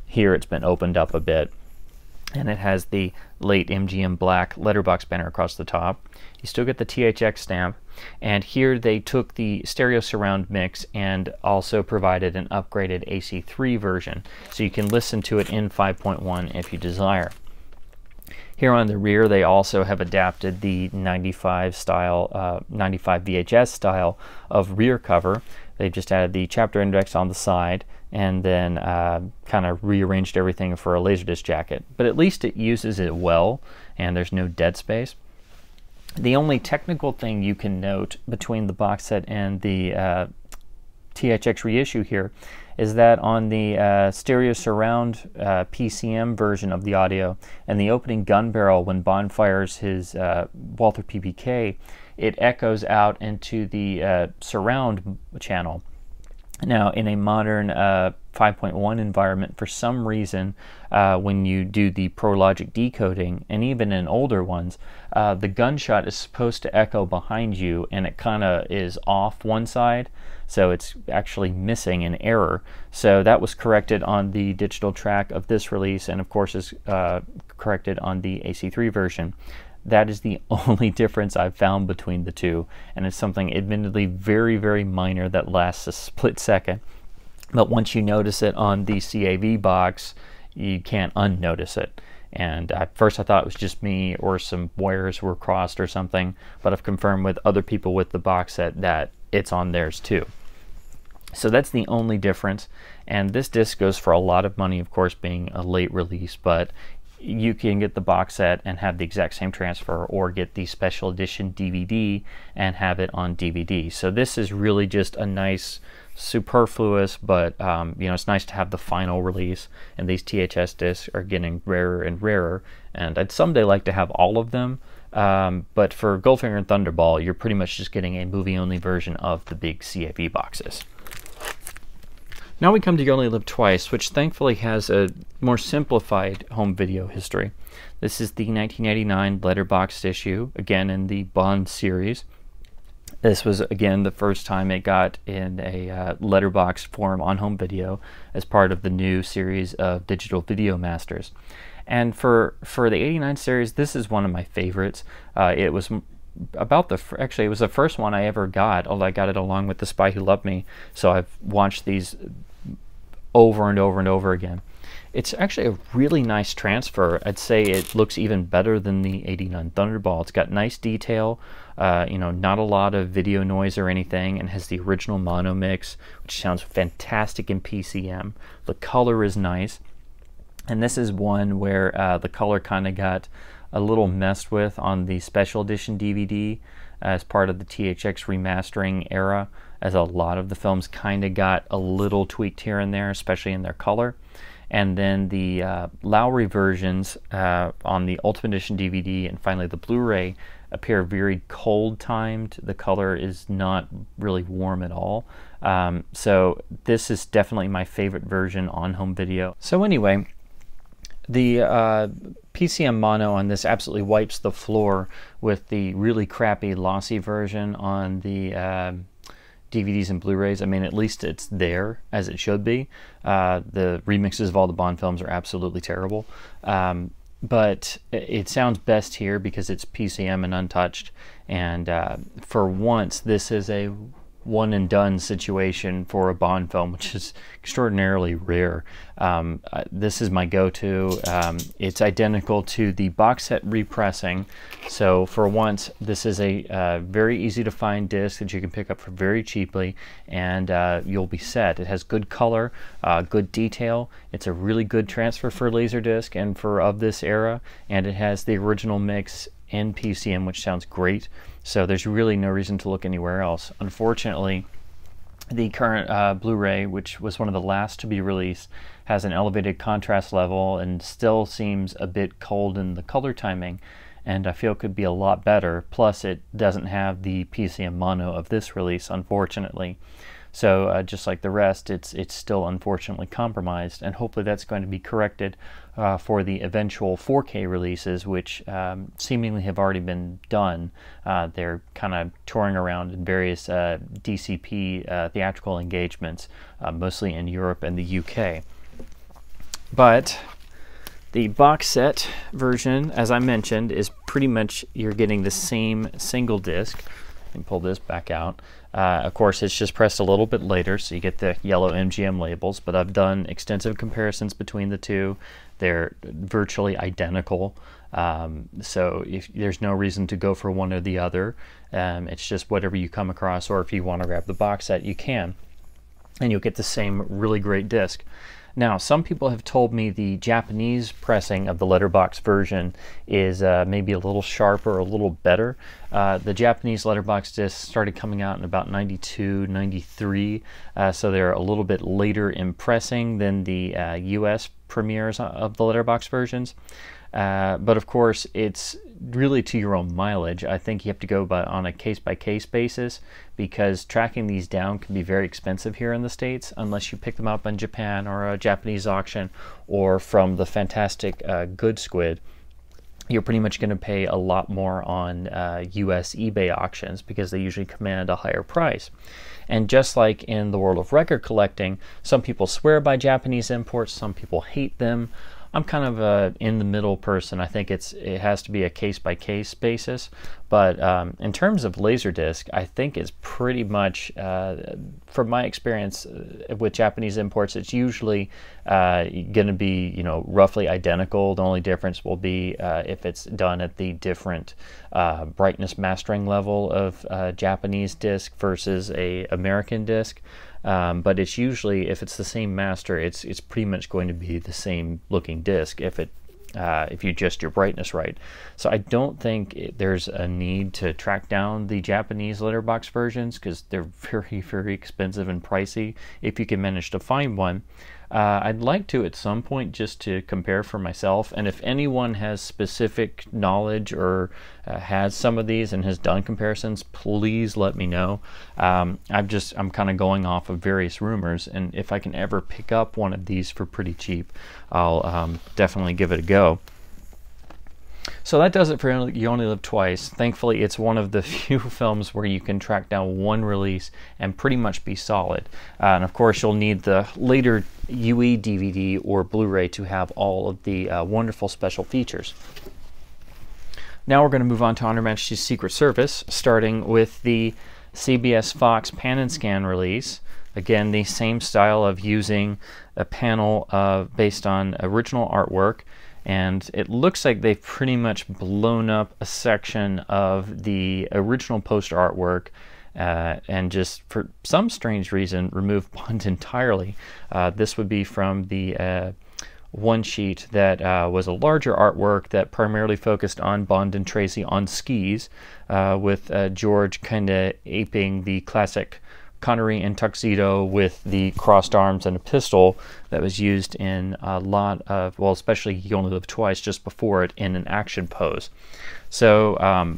Here it's been opened up a bit, and it has the late MGM black letterbox banner across the top. You still get the THX stamp, and here they took the stereo surround mix and also provided an upgraded AC3 version, so you can listen to it in 5.1 if you desire. Here on the rear, they also have adapted the 95 VHS style of rear cover. They just added the chapter index on the side, and then kind of rearranged everything for a Laserdisc jacket. But at least it uses it well, and there's no dead space. The only technical thing you can note between the box set and the THX reissue here is that on the stereo surround PCM version of the audio, and the opening gun barrel when Bond fires his Walther PPK, it echoes out into the surround channel. Now, in a modern 5.1 environment, for some reason, when you do the ProLogic decoding, and even in older ones, the gunshot is supposed to echo behind you, and it kind of is off one side, so it's actually missing an error. So that was corrected on the digital track of this release, and of course is corrected on the AC3 version. That is the only difference I've found between the two, and it's something admittedly very, very minor that lasts a split second. But once you notice it on the CAV box, you can't unnotice it. And at first I thought it was just me or some wires were crossed or something, but I've confirmed with other people with the box set that it's on theirs too. So that's the only difference, and this disc goes for a lot of money, of course, being a late release, but you can get the box set and have the exact same transfer, or get the special edition DVD and have it on DVD. So this is really just a nice, superfluous, but you know, it's nice to have the final release, and these THS discs are getting rarer and rarer, and I'd someday like to have all of them, but for Goldfinger and Thunderball, you're pretty much just getting a movie-only version of the big CAV boxes. Now we come to You Only Live Twice, which thankfully has a more simplified home video history. This is the 1989 letterbox issue, again in the Bond series. This was, again, the first time it got in a letterbox form on home video as part of the new series of Digital Video Masters. And for the 89 series, this is one of my favorites. It was about actually it was the first one I ever got, although I got it along with The Spy Who Loved Me, so I've watched these over and over and over again. It's actually a really nice transfer. I'd say it looks even better than the 89 Thunderball. It's got nice detail, you know, not a lot of video noise or anything, and has the original mono mix, which sounds fantastic in PCM. The color is nice, and this is one where the color kind of got a little messed with on the special edition DVD as part of the THX remastering era, as a lot of the films kind of got a little tweaked here and there, especially in their color. And then the Lowry versions on the Ultimate Edition DVD and finally the Blu-ray appear very cold timed. The color is not really warm at all. So this is definitely my favorite version on home video. So anyway, the Pcm Mono on this absolutely wipes the floor with the really crappy lossy version on the DVDs and Blu-rays. I mean, at least it's there, as it should be. The remixes of all the Bond films are absolutely terrible. But it sounds best here because it's PCM and untouched. And for once, this is a one and done situation for a Bond film, which is extraordinarily rare. This is my go-to. It's identical to the box set repressing, so for once this is a very easy to find disc that you can pick up for very cheaply, and you'll be set. It has good color, good detail. It's a really good transfer for Laserdisc and for of this era, and it has the original mix in PCM, which sounds great. So there's really no reason to look anywhere else. Unfortunately, the current Blu-ray, which was one of the last to be released, has an elevated contrast level and still seems a bit cold in the color timing, and I feel it could be a lot better. Plus, it doesn't have the PCM Mono of this release, unfortunately. So just like the rest, it's still unfortunately compromised, and hopefully that's going to be corrected for the eventual 4K releases, which seemingly have already been done. They're kind of touring around in various DCP theatrical engagements, mostly in Europe and the UK. But the box set version, as I mentioned, is pretty much you're getting the same single disc. I can pull this back out. Of course, it's just pressed a little bit later, so you get the yellow MGM labels, but I've done extensive comparisons between the two. They're virtually identical, so there's no reason to go for one or the other. It's just whatever you come across, or if you want to grab the box set, you can, and you'll get the same really great disc. Now, some people have told me the Japanese pressing of the letterbox version is maybe a little sharper, a little better. The Japanese letterbox discs started coming out in about 92, 93, so they're a little bit later in pressing than the US premieres of the letterbox versions. But of course, it's really to your own mileage. I think you have to go on a case-by-case basis, because tracking these down can be very expensive here in the States unless you pick them up in Japan or a Japanese auction or from the fantastic Good Squid. You're pretty much going to pay a lot more on US eBay auctions because they usually command a higher price. And just like in the world of record collecting, some people swear by Japanese imports, some people hate them. I'm kind of a in-the-middle person. I think it has to be a case-by-case basis. But in terms of Laserdisc, I think it's pretty much, from my experience with Japanese imports, it's usually going to be, you know, roughly identical. The only difference will be if it's done at the different brightness mastering level of Japanese disc versus a American disc. But it's usually, if it's the same master, it's pretty much going to be the same looking disc if you adjust your brightness right. So I don't think there's a need to track down the Japanese letterbox versions, because they're very, very expensive and pricey if you can manage to find one. I'd like to at some point just to compare for myself, and if anyone has specific knowledge or has some of these and has done comparisons, please let me know. I'm kind of going off of various rumors, and if I can ever pick up one of these for pretty cheap, I'll definitely give it a go. So that does it for You Only Live Twice. Thankfully, it's one of the few films where you can track down one release and pretty much be solid. And of course, you'll need the later UE DVD or Blu-ray to have all of the wonderful special features. Now we're going to move on to Her Majesty's Secret Service, starting with the CBS Fox Pan and Scan release. Again, the same style of using a panel based on original artwork. And it looks like they've pretty much blown up a section of the original poster artwork and just for some strange reason removed Bond entirely. This would be from the one sheet that was a larger artwork that primarily focused on Bond and Tracy on skis, with George kind of aping the classic Connery in tuxedo with the crossed arms and a pistol that was used in a lot of, well, especially You Only Live Twice just before it, in an action pose. So,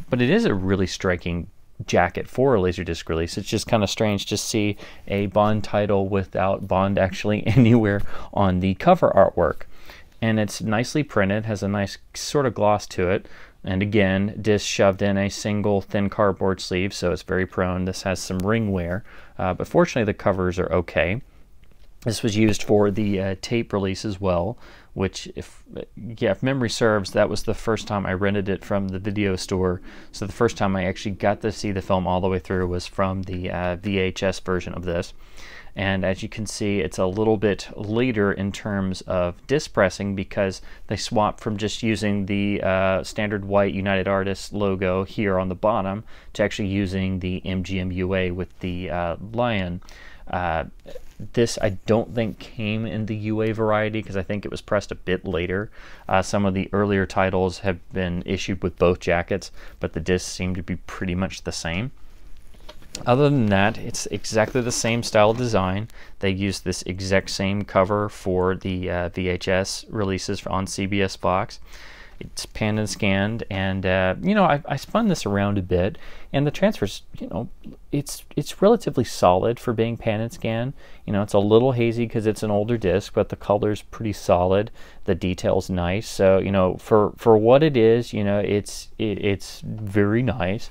but it is a really striking jacket for a Laserdisc release. It's just kind of strange to see a Bond title without Bond actually anywhere on the cover artwork. And it's nicely printed, has a nice sort of gloss to it. And again, disc shoved in a single thin cardboard sleeve, so it's very prone. This has some ring wear, but fortunately the covers are okay. This was used for the tape release as well, which, if memory serves, that was the first time I rented it from the video store. So the first time I actually got to see the film all the way through was from the VHS version of this. And as you can see, it's a little bit later in terms of disc pressing, because they swapped from just using the standard white United Artists logo here on the bottom to actually using the MGM UA with the lion. This I don't think came in the UA variety, because I think it was pressed a bit later. Some of the earlier titles have been issued with both jackets, but the discs seem to be pretty much the same. Other than that, it's exactly the same style of design. They used this exact same cover for the VHS releases on CBS Fox. It's pan and scanned, and you know, I spun this around a bit, and the transfer's, you know, it's relatively solid for being pan and scan. You know, it's a little hazy because it's an older disc, but the color's pretty solid. The detail's nice. So, you know, for what it is, you know, it's very nice.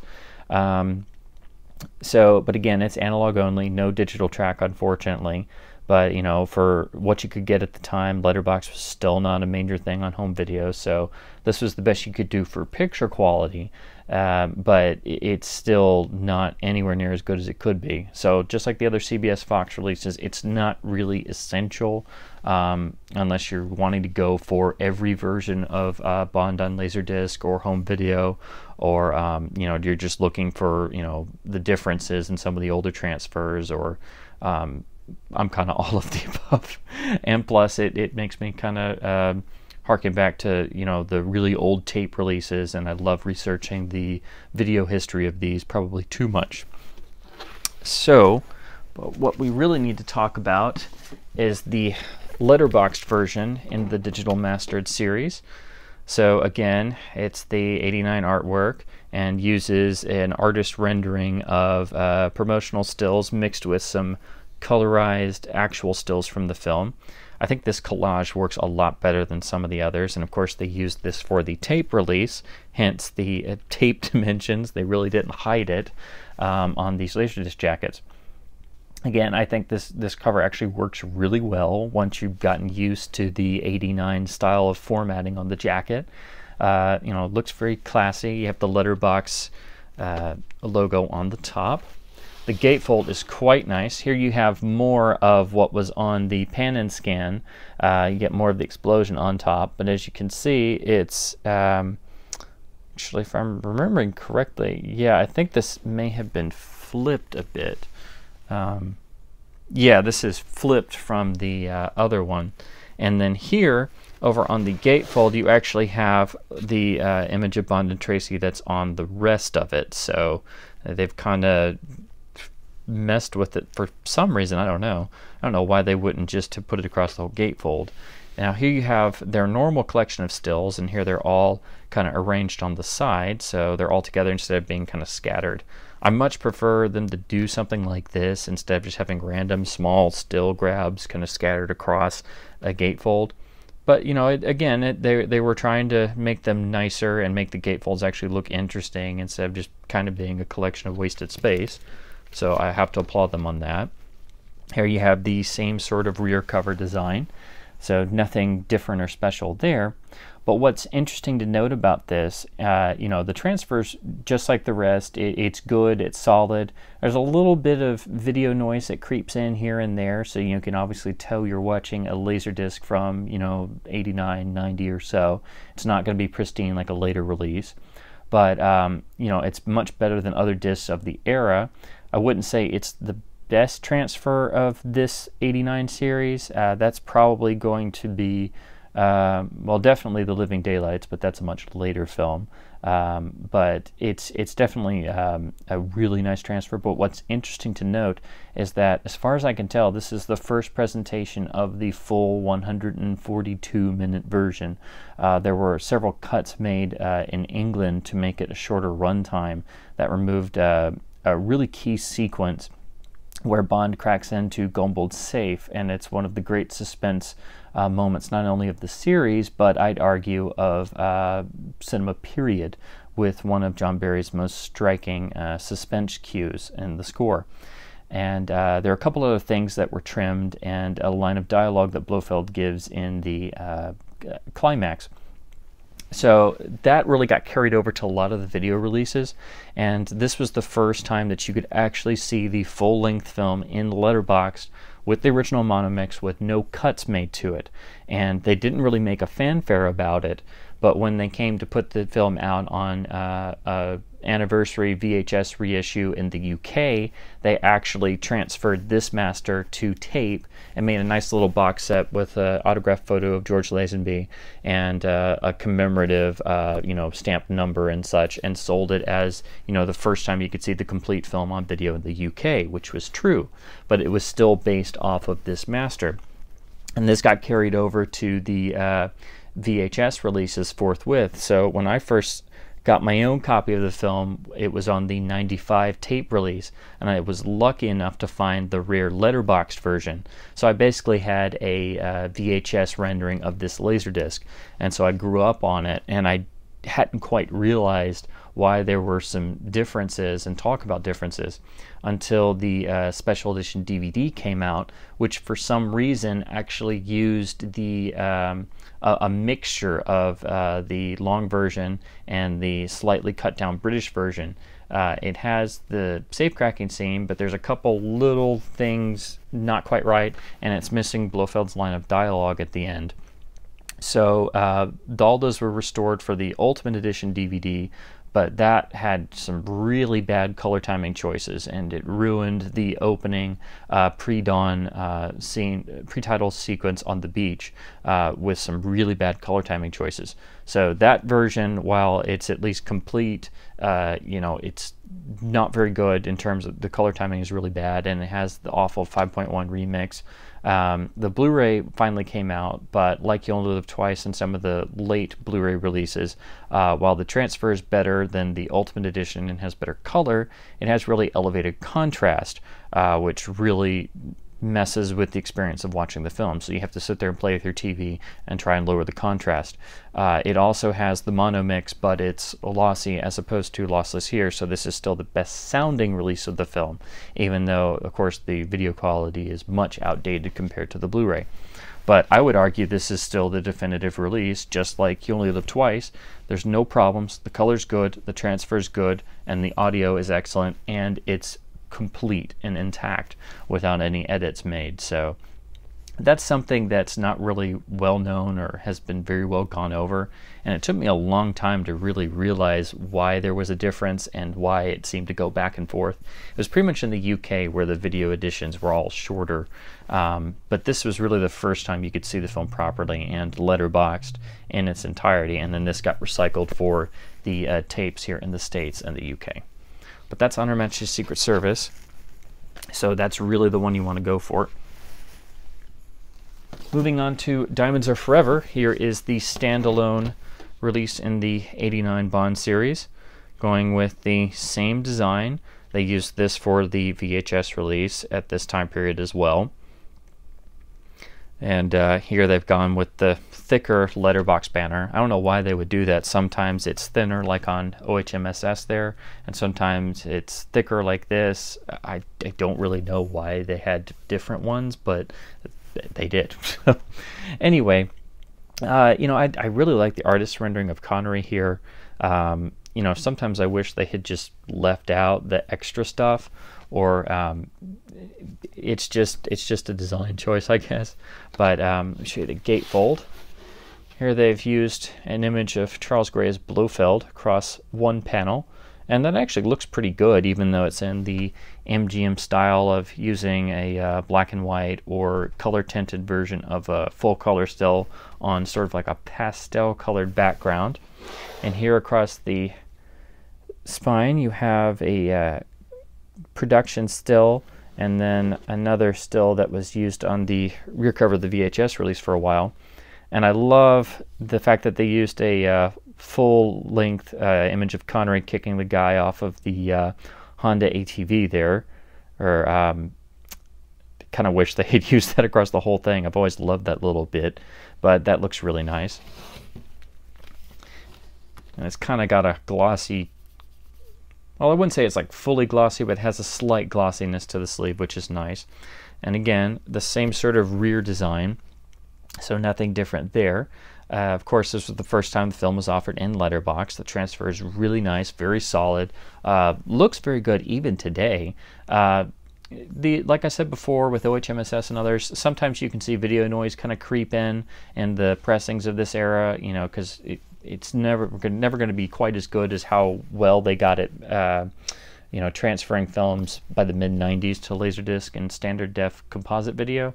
So, but again, it's analog only, no digital track, unfortunately. But, you know, for what you could get at the time, Letterbox was still not a major thing on home video, so this was the best you could do for picture quality, but it's still not anywhere near as good as it could be. So just like the other CBS Fox releases, it's not really essential unless you're wanting to go for every version of Bond on Laserdisc or home video, or, you know, you're just looking for, you know, the differences in some of the older transfers, or I'm kind of all of the above. And plus it makes me kind of harken back to, you know, the really old tape releases, and I love researching the video history of these, probably too much. So what we really need to talk about is the letterboxed version in the digital mastered series. So again, it's the '89 artwork and uses an artist rendering of promotional stills mixed with some colorized actual stills from the film. I think this collage works a lot better than some of the others, and of course they used this for the tape release, hence the tape dimensions. They really didn't hide it on these Laserdisc jackets. Again, I think this cover actually works really well once you've gotten used to the '89 style of formatting on the jacket. You know, it looks very classy. You have the Letterbox logo on the top. The gatefold is quite nice. Here you have more of what was on the pan and scan. You get more of the explosion on top, but as you can see, it's actually, if I'm remembering correctly, yeah, I think this may have been flipped a bit. Yeah, this is flipped from the other one. And then here, over on the gatefold, you actually have the image of Bond and Tracy that's on the rest of it. So they've kind of messed with it for some reason. I don't know why they wouldn't just have put it across the whole gatefold. Now here you have their normal collection of stills, and here they're all kind of arranged on the side, so they're all together instead of being kind of scattered. I much prefer them to do something like this instead of just having random small still grabs kind of scattered across a gatefold. But you know, they were trying to make them nicer and make the gatefolds actually look interesting instead of just kind of being a collection of wasted space. So I have to applaud them on that. Here you have the same sort of rear cover design, so nothing different or special there. But what's interesting to note about this, you know, the transfer's just like the rest. It's good, it's solid. There's a little bit of video noise that creeps in here and there, so you can obviously tell you're watching a Laserdisc from, you know, '89, '90 or so. It's not going to be pristine like a later release. But, you know, it's much better than other discs of the era. I wouldn't say it's the best transfer of this '89 series. That's probably going to be, well, definitely The Living Daylights, but that's a much later film. But it's definitely a really nice transfer. But what's interesting to note is that, as far as I can tell, this is the first presentation of the full 142-minute version. There were several cuts made in England to make it a shorter runtime that removed a really key sequence where Bond cracks into Gombold's safe, and it's one of the great suspense moments, not only of the series, but I'd argue of cinema period, with one of John Barry's most striking suspense cues in the score. And there are a couple other things that were trimmed, and a line of dialogue that Blofeld gives in the climax. So that really got carried over to a lot of the video releases, and this was the first time that you could actually see the full-length film in letterbox with the original monomix with no cuts made to it. And they didn't really make a fanfare about it, but when they came to put the film out on anniversary VHS reissue in the UK, they actually transferred this master to tape and made a nice little box set with an autographed photo of George Lazenby and a commemorative, you know, stamped number and such, and sold it as, you know, the first time you could see the complete film on video in the UK, which was true, but it was still based off of this master. And this got carried over to the VHS releases forthwith. So when I first got my own copy of the film, it was on the 95 tape release, and I was lucky enough to find the rare letterboxed version. So I basically had a VHS rendering of this Laserdisc, and so I grew up on it, and I hadn't quite realized why there were some differences and talk about differences until the special edition DVD came out, which for some reason actually used the a mixture of the long version and the slightly cut down British version. It has the safe cracking scene, but there's a couple little things not quite right, and it's missing Blofeld's line of dialogue at the end. So all those were restored for the Ultimate Edition DVD, but that had some really bad color timing choices, and it ruined the opening pre-dawn scene, pre-title sequence on the beach with some really bad color timing choices. So that version, while it's at least complete, you know, it's not very good in terms of the color timing is really bad, and it has the awful 5.1 remix. The Blu-ray finally came out, but like You Only Live Twice and some of the late Blu-ray releases, while the transfer is better than the Ultimate Edition and has better color, it has really elevated contrast, which really messes with the experience of watching the film. So you have to sit there and play with your TV and try and lower the contrast. It also has the mono mix, but it's lossy as opposed to lossless here, so this is still the best sounding release of the film, even though of course the video quality is much outdated compared to the Blu-ray. But I would argue this is still the definitive release, just like You Only Live Twice. There's no problems, the color's good, the transfer's good, and the audio is excellent, and it's complete and intact without any edits made. So that's something that's not really well known or has been very well gone over, and it took me a long time to really realize why there was a difference and why it seemed to go back and forth. It was pretty much in the UK where the video editions were all shorter, but this was really the first time you could see the film properly and letterboxed in its entirety, and then this got recycled for the tapes here in the States and the UK. But that's On Her Majesty's Secret Service, so that's really the one you want to go for. Moving on to Diamonds Are Forever, here is the standalone release in the '89 Bond series, going with the same design. They used this for the VHS release at this time period as well. And here they've gone with the thicker letterbox banner. I don't know why they would do that. Sometimes it's thinner like on OHMSS there, and sometimes it's thicker like this. I don't really know why they had different ones, but they did. Anyway, you know, I really like the artist's rendering of Connery here. You know, sometimes I wish they had just left out the extra stuff, or it's just a design choice, I guess. But I'll show you the gatefold. Here they've used an image of Charles Gray's Blofeld across one panel, and that actually looks pretty good, even though it's in the MGM style of using a black and white or color tinted version of a full color still on sort of like a pastel colored background. And here across the spine you have a production still, and then another still that was used on the rear cover of the VHS release for a while. And I love the fact that they used a full-length image of Connery kicking the guy off of the Honda ATV there. Or kind of wish they had used that across the whole thing. I've always loved that little bit, but that looks really nice. And it's kind of got a glossy, well, I wouldn't say it's like fully glossy, but it has a slight glossiness to the sleeve, which is nice. And again, the same sort of rear design, so nothing different there. Of course, this was the first time the film was offered in letterbox. The transfer is really nice, very solid, looks very good even today. Like I said before with OHMSS and others, sometimes you can see video noise kind of creep in the pressings of this era, you know, because it's never going to be quite as good as how well they got it, you know, transferring films by the mid-90s to Laserdisc and standard def composite video.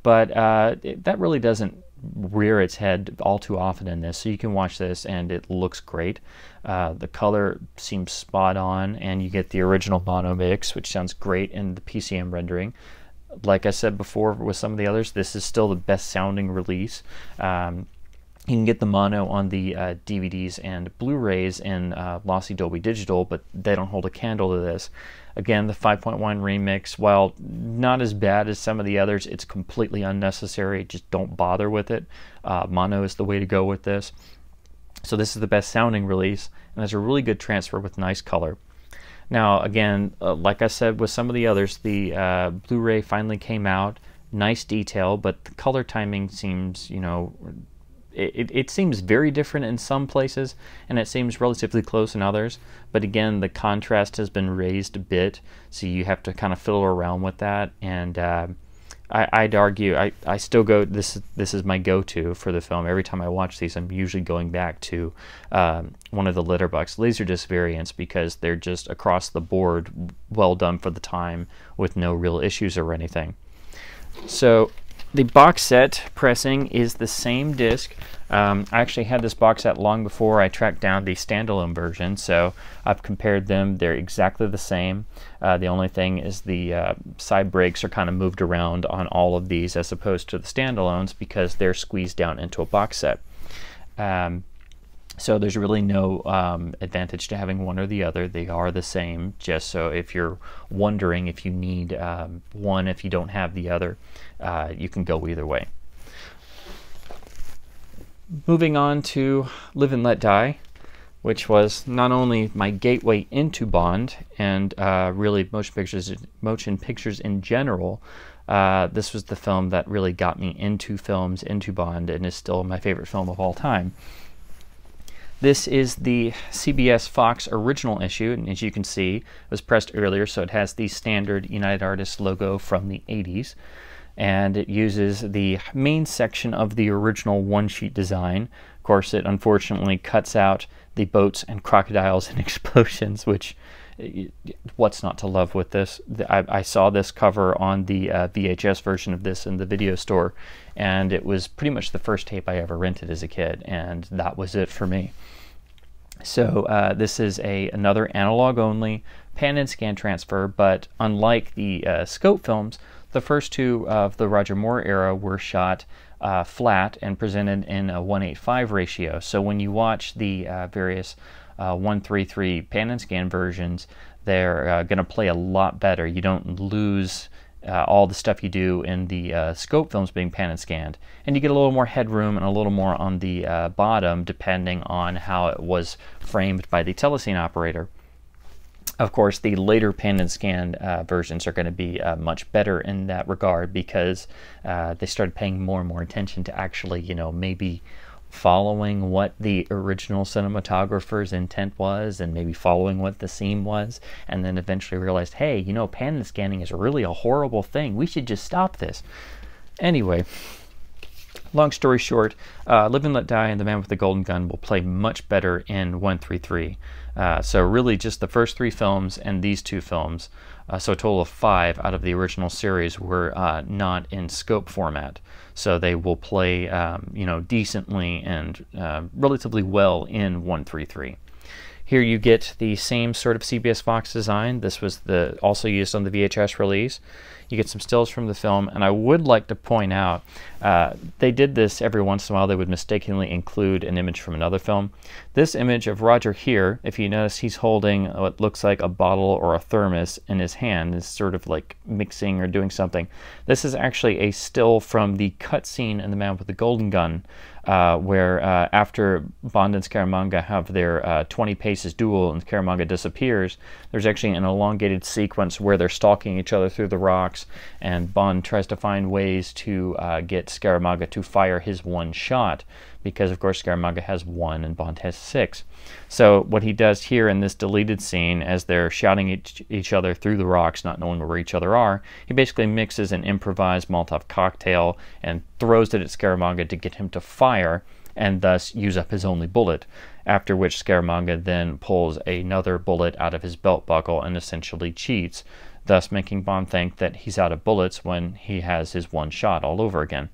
But that really doesn't rear its head all too often in this, so you can watch this and it looks great. The color seems spot on, and you get the original mono mix, which sounds great in the PCM rendering. Like I said before with some of the others, this is still the best sounding release. You can get the mono on the DVDs and Blu-rays in lossy Dolby Digital, but they don't hold a candle to this. Again, the 5.1 remix, while not as bad as some of the others, it's completely unnecessary. Just don't bother with it. Mono is the way to go with this. So this is the best sounding release, and it's a really good transfer with nice color. Now, again, like I said with some of the others, the Blu-ray finally came out. Nice detail, but the color timing seems, you know, it seems very different in some places, and it seems relatively close in others. But again, the contrast has been raised a bit, so you have to kind of fiddle around with that. And I'd argue, I still go, this is my go-to for the film. Every time I watch these, I'm usually going back to one of the Letterbox Laserdisc variants, because they're just across the board well done for the time with no real issues or anything. So the box set pressing is the same disc. I actually had this box set long before I tracked down the standalone version, so I've compared them. They're exactly the same. The only thing is the side breaks are kind of moved around on all of these as opposed to the standalones, because they're squeezed down into a box set. So there's really no advantage to having one or the other. They are the same, just so if you're wondering if you need one if you don't have the other, you can go either way. Moving on to Live and Let Die, which was not only my gateway into Bond and really motion pictures in general. This was the film that really got me into films, into Bond, and is still my favorite film of all time. This is the CBS Fox original issue, and as you can see, it was pressed earlier, so it has the standard United Artists logo from the 80s. And it uses the main section of the original one-sheet design. Of course, it unfortunately cuts out the boats and crocodiles and explosions, which, what's not to love with this? I saw this cover on the VHS version of this in the video store, and it was pretty much the first tape I ever rented as a kid, and that was it for me. So this is another analog-only pan and scan transfer, but unlike the scope films, the first two of the Roger Moore era were shot flat and presented in a 1:8:5 ratio. So when you watch the various 1:3:3 pan and scan versions, they're going to play a lot better. You don't lose all the stuff you do in the scope films being pan and scanned, and you get a little more headroom and a little more on the bottom depending on how it was framed by the telescene operator. Of course, the later pan and scan versions are going to be much better in that regard, because they started paying more and more attention to actually, you know, maybe following what the original cinematographer's intent was, and maybe following what the scene was, and then eventually realized, hey, you know, pan and scanning is really a horrible thing. We should just stop this. Anyway, long story short, Live and Let Die and The Man with the Golden Gun will play much better in 1:3:3. So really just the first three films and these two films, so a total of 5 out of the original series, were not in scope format. So they will play you know, decently and relatively well in 1:3:3. Here you get the same sort of CBS Fox design. This was also used on the VHS release. You get some stills from the film, and I would like to point out, they did this every once in a while. They would mistakenly include an image from another film. This image of Roger here, if you notice, he's holding what looks like a bottle or a thermos in his hand, is sort of like mixing or doing something. This is actually a still from the cutscene in The Man with the Golden Gun, where after Bond and Scaramanga have their 20 paces duel and Scaramanga disappears, there's actually an elongated sequence where they're stalking each other through the rocks, and Bond tries to find ways to get Scaramanga to fire his one shot, because of course Scaramanga has 1 and Bond has 6. So what he does here in this deleted scene, as they're shouting each other through the rocks, not knowing where each other are, he basically mixes an improvised Molotov cocktail and throws it at Scaramanga to get him to fire, and thus use up his only bullet, after which Scaramanga then pulls another bullet out of his belt buckle and essentially cheats, thus making Bond think that he's out of bullets when he has his one shot all over again.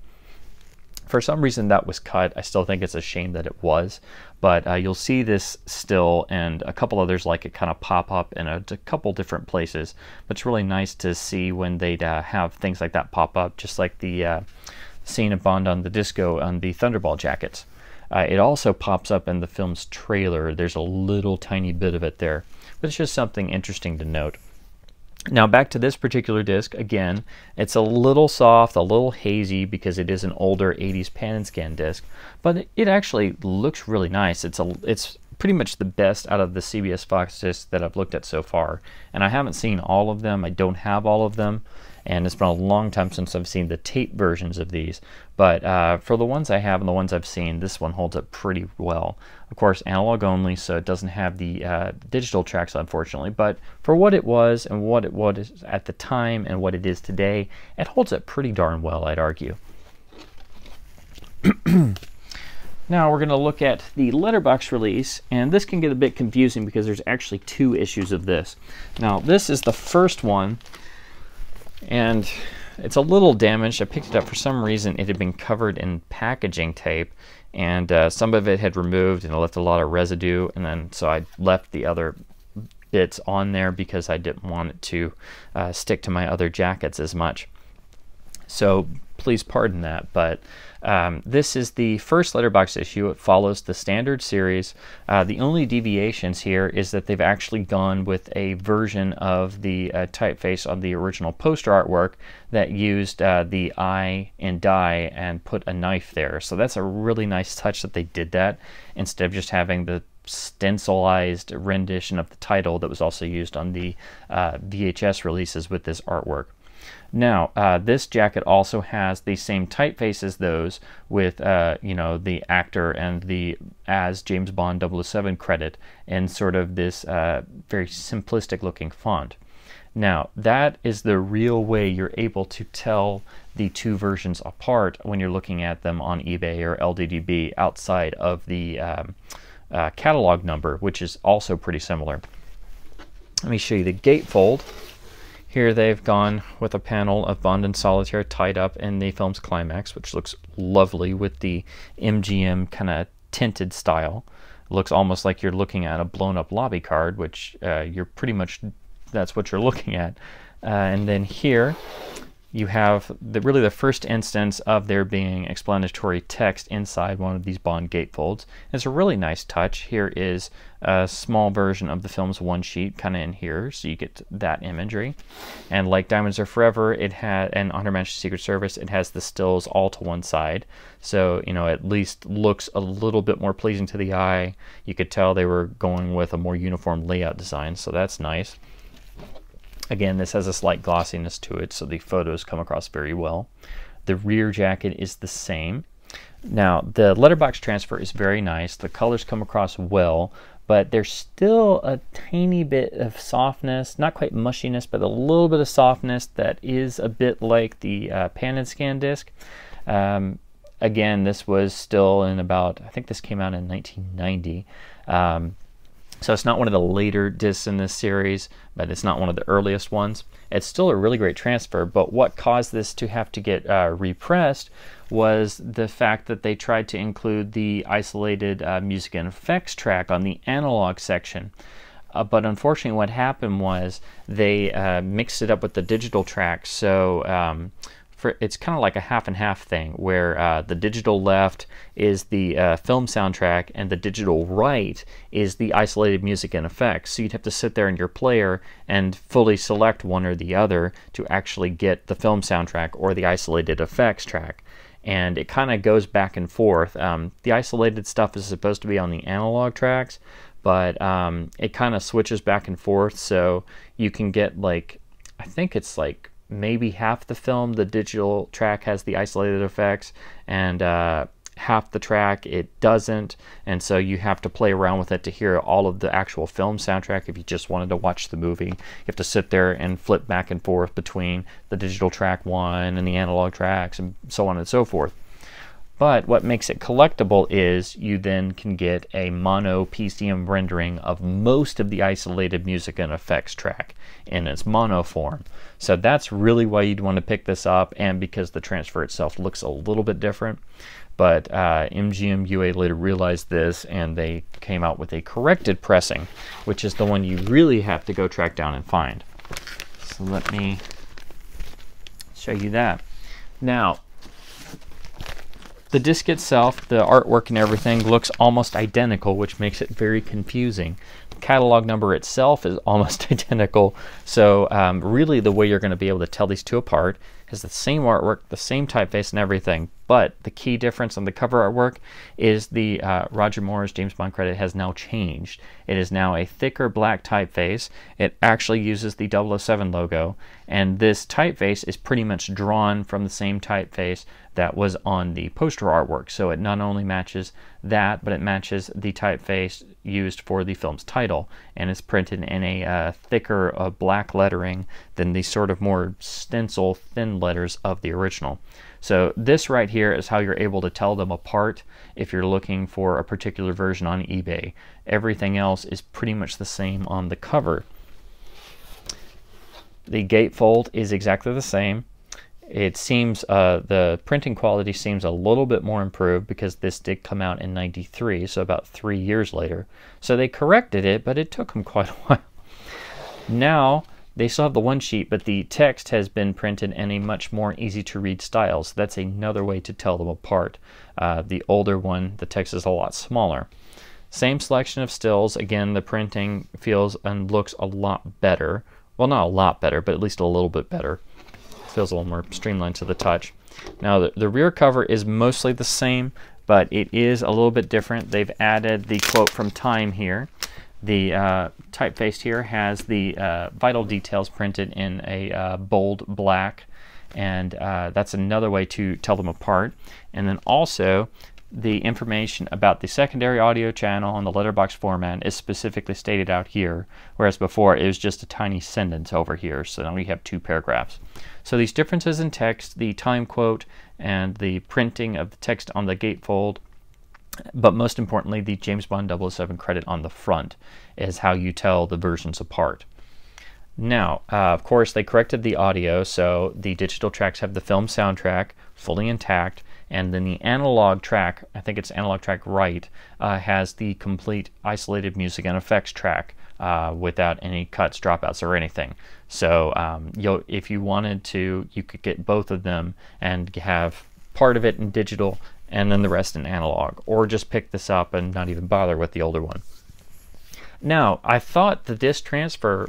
For some reason that was cut. I still think it's a shame that it was, but you'll see this still and a couple others like it kind of pop up in a couple different places. But it's really nice to see when they'd have things like that pop up, just like the scene of Bond on the disco on the Thunderball jackets. It also pops up in the film's trailer. There's a little tiny bit of it there, but it's just something interesting to note. Now back to this particular disc, again, it's a little soft, a little hazy because it is an older 80s pan and scan disc, but it actually looks really nice. It's pretty much the best out of the CBS Fox discs that I've looked at so far, and I haven't seen all of them. I don't have all of them, and it's been a long time since I've seen the tape versions of these, but for the ones I have and the ones I've seen, this one holds up pretty well. Of course, analog only, so it doesn't have the digital tracks, unfortunately, but for what it was and what it was at the time and what it is today, it holds up pretty darn well, I'd argue. Now we're going to look at the Letterbox release, and this can get a bit confusing because there's actually two issues of this. Now this is the first one, and it's a little damaged. I picked it up for some reason. It had been covered in packaging tape, and some of it had removed and it left a lot of residue, and then so I left the other bits on there because I didn't want it to stick to my other jackets as much. So please pardon that, but this is the first Letterbox issue. It follows the standard series. The only deviations here is that they've actually gone with a version of the typeface on the original poster artwork that used the eye and die and put a knife there. So that's a really nice touch that they did that instead of just having the stencilized rendition of the title that was also used on the VHS releases with this artwork. Now, this jacket also has the same typeface as those with, you know, the actor and the as James Bond 007 credit in sort of this very simplistic looking font. Now, that is the real way you're able to tell the two versions apart when you're looking at them on eBay or LDDB outside of the catalog number, which is also pretty similar. Let me show you the gatefold. Here they've gone with a panel of Bond and Solitaire tied up in the film's climax, which looks lovely with the MGM kind of tinted style. It looks almost like you're looking at a blown up lobby card, which you're pretty much, that's what you're looking at. And then here you have really the first instance of there being explanatory text inside one of these Bond gatefolds. It's a really nice touch. Here is a small version of the film's one sheet kind of in here, so you get that imagery. And like Diamonds Are Forever, it had, and On Her Majesty's Secret Service, it has the stills all to one side. So, you know, at least looks a little bit more pleasing to the eye. You could tell they were going with a more uniform layout design, so that's nice. Again, this has a slight glossiness to it, so the photos come across very well. The rear jacket is the same. Now, the Letterbox Transfer is very nice. The colors come across well, but there's still a tiny bit of softness, not quite mushiness, but a little bit of softness that is a bit like the pan and scan disc. Again, this was still in about, I think this came out in 1990. So it's not one of the later discs in this series, but it's not one of the earliest ones. It's still a really great transfer, but what caused this to have to get repressed was the fact that they tried to include the isolated music and effects track on the analog section. But unfortunately what happened was they mixed it up with the digital track, so it's kind of like a half and half thing where the digital left is the film soundtrack and the digital right is the isolated music and effects. So you'd have to sit there in your player and fully select one or the other to actually get the film soundtrack or the isolated effects track. And it kind of goes back and forth. The isolated stuff is supposed to be on the analog tracks, but it kind of switches back and forth. So you can get like, I think it's like maybe half the film, the digital track has the isolated effects, and half the track it doesn't, and so you have to play around with it to hear all of the actual film soundtrack. If you just wanted to watch the movie, you have to sit there and flip back and forth between the digital track one and the analog tracks and so on and so forth. But what makes it collectible is you then can get a mono PCM rendering of most of the isolated music and effects track in its mono form. So that's really why you'd want to pick this up, and because the transfer itself looks a little bit different. But MGM UA later realized this, and they came out with a corrected pressing, which is the one you really have to go track down and find. So let me show you that. Now, The disc itself, the artwork and everything looks almost identical, which makes it very confusing. The catalog number itself is almost identical, so really the way you're going to be able to tell these two apart is the same artwork, the same typeface and everything, but the key difference on the cover artwork is the Roger Moore's James Bond credit has now changed. It is now a thicker black typeface. It actually uses the 007 logo, and this typeface is pretty much drawn from the same typeface that was on the poster artwork. So it not only matches that, but it matches the typeface used for the film's title, and it's printed in a thicker black lettering than the sort of more stencil thin letters of the original. So this right here is how you're able to tell them apart if you're looking for a particular version on eBay. Everything else is pretty much the same on the cover. The gatefold is exactly the same. It seems the printing quality seems a little bit more improved because this did come out in '93, so about 3 years later. So they corrected it, but it took them quite a while. Now they still have the one sheet, but the text has been printed in a much more easy to read style, so that's another way to tell them apart. The older one, the text is a lot smaller. Same selection of stills. Again, the printing feels and looks a lot better. Well, not a lot better, but at least a little bit better. Feels a little more streamlined to the touch. Now the rear cover is mostly the same, but it is a little bit different. They've added the quote from Time here. The typeface here has the vital details printed in a bold black, and that's another way to tell them apart. And then also the information about the secondary audio channel on the letterbox format is specifically stated out here, whereas before it was just a tiny sentence over here. So now we have 2 paragraphs. So these differences in text, the time quote, and the printing of the text on the gatefold, but most importantly the James Bond 007 credit on the front, is how you tell the versions apart. Now, of course, they corrected the audio, so the digital tracks have the film soundtrack fully intact, and then the analog track, I think it's analog track right, has the complete isolated music and effects track without any cuts, dropouts, or anything. So if you wanted to, you could get both of them and have part of it in digital and then the rest in analog, or just pick this up and not even bother with the older one. Now, I thought the disc transfer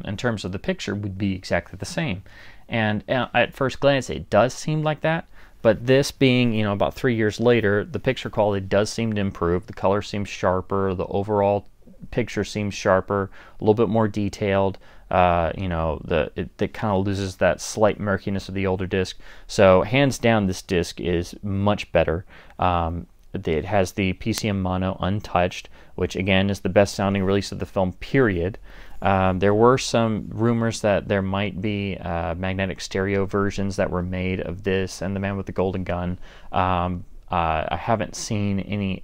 in terms of the picture would be exactly the same, and at first glance it does seem like that, but this being, you know, about 3 years later, the picture quality does seem to improve. The color seems sharper, the overall picture seems sharper, a little bit more detailed. You know, it kind of loses that slight murkiness of the older disc. So hands down, this disc is much better. It has the Pcm Mono untouched, which again is the best sounding release of the film, period. There were some rumors that there might be magnetic stereo versions that were made of this and The Man with the Golden Gun. I haven't seen any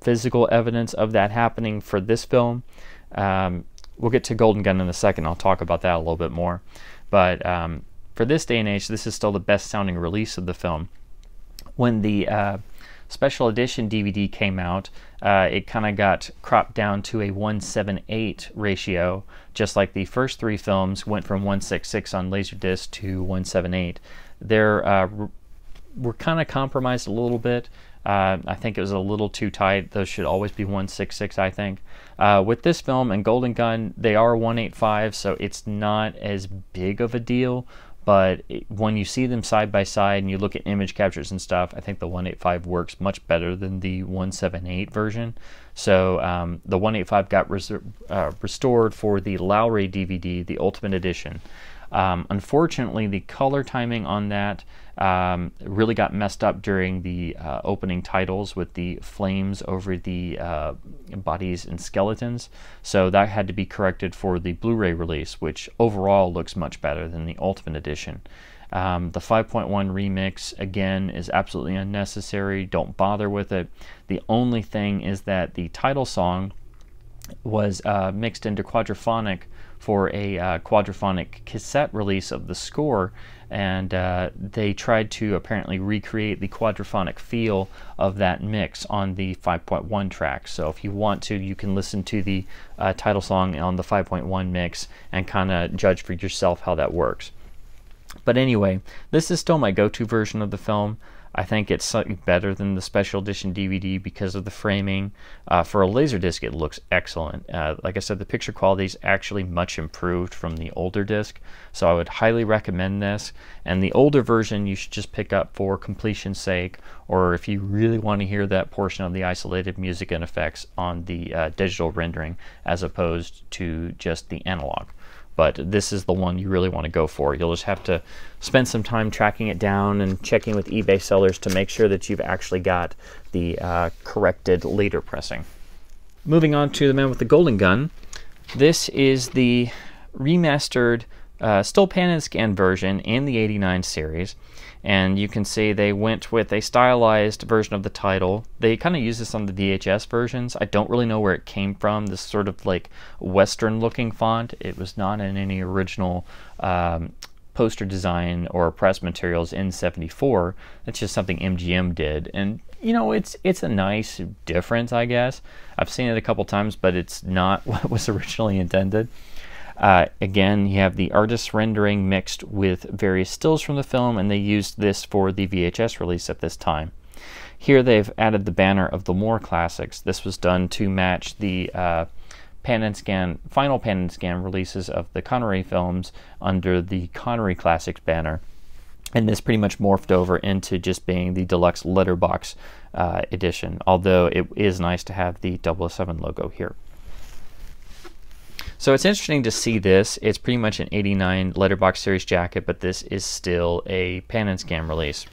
physical evidence of that happening for this film. We'll get to Golden Gun in a second. I'll talk about that a little bit more. But for this day and age, this is still the best sounding release of the film. When the special edition DVD came out, it kind of got cropped down to a 1:7:8 ratio, just like the first 3 films went from 1:6:6 on Laserdisc to 1:7:8. We're kind of compromised a little bit. I think it was a little too tight. Those should always be 1:6:6, I think. With this film and Golden Gun, they are 1:8:5, so it's not as big of a deal. But when you see them side by side and you look at image captures and stuff, I think the 1:8:5 works much better than the 1:7:8 version. So the 1:8:5 got restored for the Lowry DVD, the Ultimate Edition. Unfortunately, the color timing on that really got messed up during the opening titles with the flames over the bodies and skeletons. So that had to be corrected for the Blu-ray release, which overall looks much better than the Ultimate Edition. The 5.1 remix, again, is absolutely unnecessary. Don't bother with it. The only thing is that the title song was mixed into quadraphonic for a quadraphonic cassette release of the score, and they tried to apparently recreate the quadraphonic feel of that mix on the 5.1 track. So if you want to, you can listen to the title song on the 5.1 mix and kind of judge for yourself how that works. But anyway, this is still my go-to version of the film. I think it's slightly better than the special edition DVD because of the framing. For a Laserdisc, it looks excellent. Like I said, the picture quality is actually much improved from the older disc, so I would highly recommend this. And the older version you should just pick up for completion's sake, or if you really want to hear that portion of the isolated music and effects on the digital rendering as opposed to just the analog. But this is the one you really want to go for. You'll just have to spend some time tracking it down and checking with eBay sellers to make sure that you've actually got the corrected later pressing. Moving on to The Man with the Golden Gun. This is the remastered, still pan and scan version in the '89 series. And you can see they went with a stylized version of the title. They kind of use this on the VHS versions. I don't really know where it came from, this sort of like Western looking font. It was not in any original poster design or press materials in '74. It's just something MGM did. And you know, it's a nice difference, I guess. I've seen it a couple times, but it's not what was originally intended. Again, you have the artist's rendering mixed with various stills from the film, and they used this for the VHS release at this time. Here they've added the banner of the More Classics. This was done to match the pan and scan, final pan and scan releases of the Connery films under the Connery Classics banner. And this pretty much morphed over into just being the Deluxe Letterbox edition, although it is nice to have the 007 logo here. So it's interesting to see this. It's pretty much an '89 Letterbox series jacket, but this is still a pan and scan release.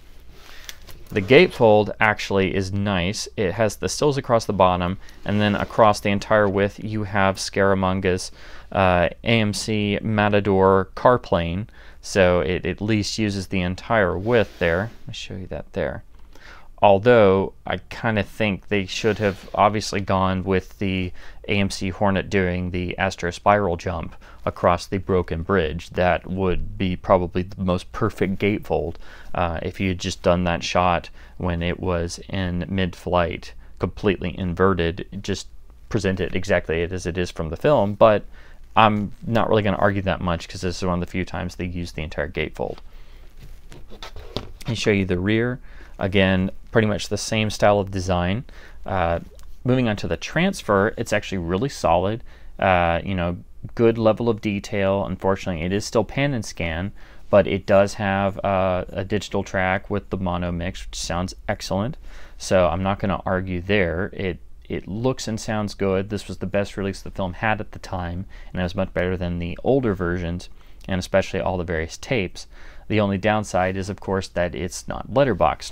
The gatefold actually is nice. It has the stills across the bottom, and then across the entire width you have Scaramanga's AMC Matador car plane. So it at least uses the entire width there. Let me show you that there. Although I kind of think they should have obviously gone with the AMC Hornet doing the Astro Spiral jump across the broken bridge. That would be probably the most perfect gatefold if you had just done that shot when it was in mid-flight, completely inverted. Just present it exactly as it is from the film, but I'm not really going to argue that much because this is one of the few times they use the entire gatefold. I'll show you the rear. Again, pretty much the same style of design. Moving on to the transfer, it's actually really solid. You know, good level of detail. Unfortunately, it is still pan and scan, but it does have a digital track with the mono mix, which sounds excellent. So I'm not going to argue there. It looks and sounds good. This was the best release the film had at the time, and it was much better than the older versions, and especially all the various tapes. The only downside is, of course, that it's not letterboxed.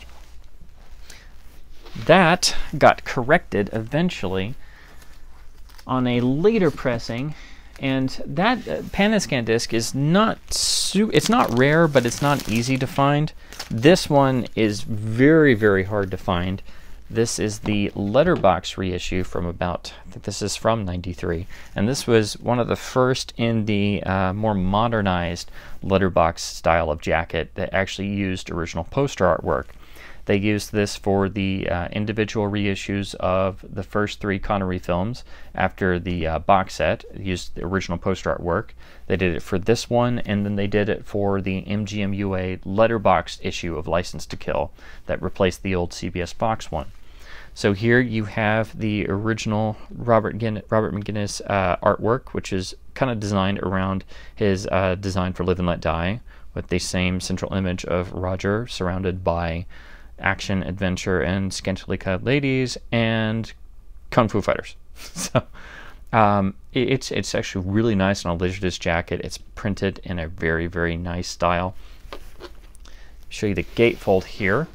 That got corrected eventually on a later pressing, and that pan and scan disc is it's not rare, but it's not easy to find. This one is very, very hard to find. This is the Letterbox reissue from about, I think this is from '93, and this was one of the first in the more modernized Letterbox style of jacket that actually used original poster artwork. They used this for the individual reissues of the first 3 Connery films after the box set. They used the original poster artwork. They did it for this one, and then they did it for the MGM UA letterboxed issue of License to Kill that replaced the old CBS Fox one. So here you have the original Robert McGinnis artwork, which is kind of designed around his design for Live and Let Die, with the same central image of Roger surrounded by action, adventure, and scantily clad ladies and kung fu fighters. So it's actually really nice on a Laserdisc jacket. It's printed in a very, very nice style. Show you the gatefold here,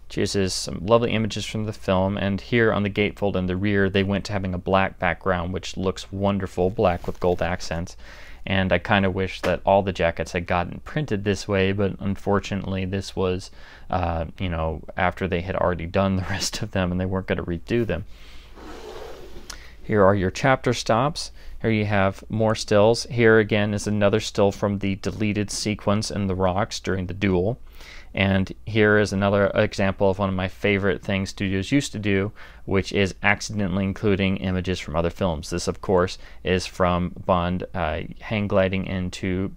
which uses some lovely images from the film, and here on the gatefold in the rear they went to having a black background, which looks wonderful, black with gold accents. And I kind of wish that all the jackets had gotten printed this way, but unfortunately this was, you know, after they had already done the rest of them and they weren't going to redo them. Here are your chapter stops. Here you have more stills. Here again is another still from the deleted sequence in the rocks during the duel. And here is another example of one of my favorite things studios used to do, which is accidentally including images from other films. This, of course, is from Bond hang gliding into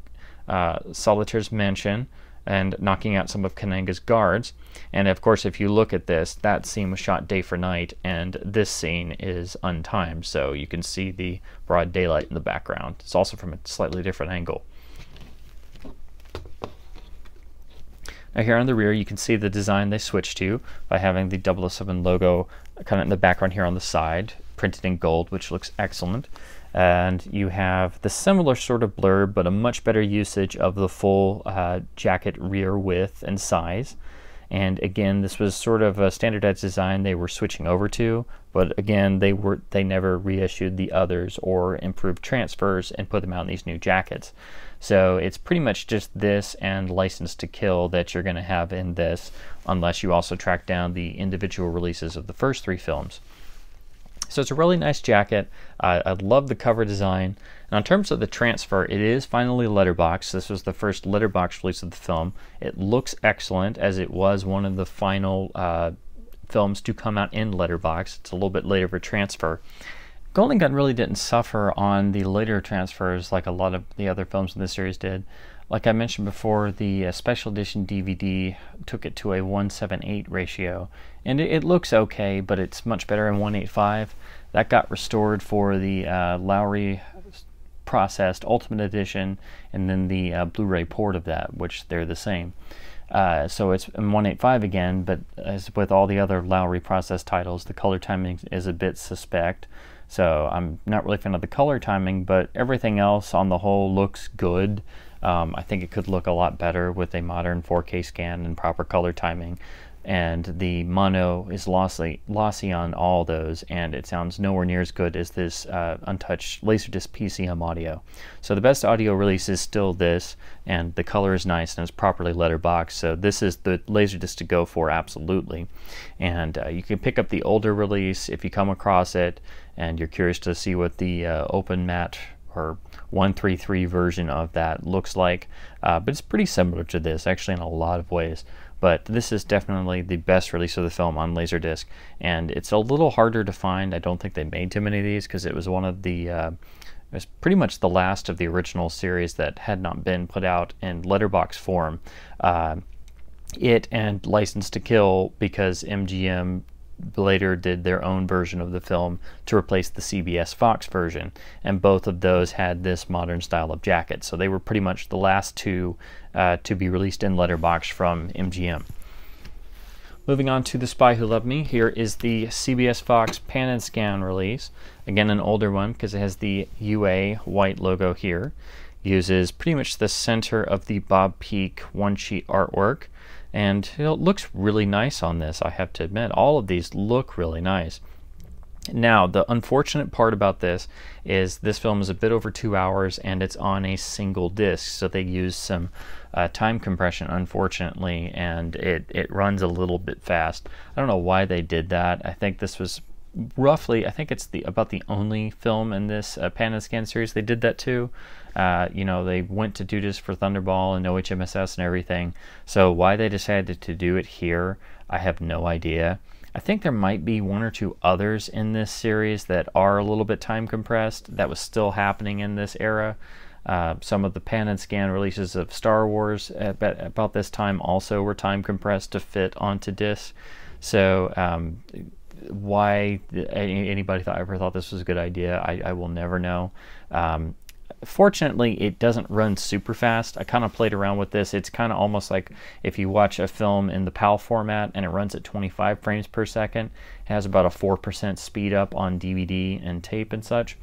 Solitaire's mansion and knocking out some of Kananga's guards. And of course, if you look at this, that scene was shot day for night, and this scene is untimed, so you can see the broad daylight in the background. It's also from a slightly different angle. Now here on the rear, you can see the design they switched to by having the 007 logo kind of in the background here on the side, printed in gold, which looks excellent. And you have the similar sort of blurb, but a much better usage of the full jacket rear width and size. And again, this was sort of a standardized design they were switching over to, but again, they never reissued the others or improved transfers and put them out in these new jackets. So it's pretty much just this and License to Kill that you're going to have in this, unless you also track down the individual releases of the first 3 films. So it's a really nice jacket. I love the cover design. And in terms of the transfer, it is finally letterbox. This was the first letterbox release of the film. It looks excellent, as it was one of the final films to come out in letterbox. It's a little bit later for transfer. Golden Gun really didn't suffer on the later transfers like a lot of the other films in this series did. Like I mentioned before, the special edition DVD took it to a 1:7:8 ratio, and it looks okay, but it's much better in 1:8:5. That got restored for the Lowry processed Ultimate Edition, and then the Blu-ray port of that, which they're the same. So it's in 1:8:5 again, but as with all the other Lowry processed titles, the color timing is a bit suspect. So I'm not really a fan of the color timing, but everything else on the whole looks good. I think it could look a lot better with a modern 4K scan and proper color timing. And the mono is lossy on all those, and it sounds nowhere near as good as this untouched Laserdisc Pcm audio. So the best audio release is still this, and the color is nice and it's properly letterboxed. So this is the Laserdisc to go for, absolutely. And you can pick up the older release if you come across it, and you're curious to see what the open matte or 133 version of that looks like. But it's pretty similar to this, actually, in a lot of ways. But this is definitely the best release of the film on Laserdisc, and it's a little harder to find. I don't think they made too many of these because it was one of the it was pretty much the last of the original series that had not been put out in letterbox form. It and License to Kill, because MGM later did their own version of the film to replace the CBS Fox version, and both of those had this modern style of jacket. So they were pretty much the last two to be released in letterbox from MGM. Moving on to The Spy Who Loved Me, here is the CBS Fox Pan and Scan release. Again, an older one because it has the UA white logo here. Uses pretty much the center of the Bob Peak one-sheet artwork. And it looks really nice on this, I have to admit. All of these look really nice. Now, the unfortunate part about this is this film is a bit over 2 hours and it's on a single disc, so they use some time compression, unfortunately, and it runs a little bit fast. I don't know why they did that. I think this was roughly, I think it's about the only film in this Pan and Scan series they did that to. You know, they went to do this for Thunderball and OHMSS and everything. So why they decided to do it here, I have no idea. I think there might be 1 or 2 others in this series that are a little bit time compressed. That was still happening in this era. Some of the Pan and Scan releases of Star Wars about this time also were time compressed to fit onto disc. So why anybody ever thought this was a good idea, I will never know. Fortunately, it doesn't run super fast. I kind of played around with this. It's kind of almost like if you watch a film in the PAL format and it runs at 25 frames per second. It has about a 4% speed up on DVD and tape and such.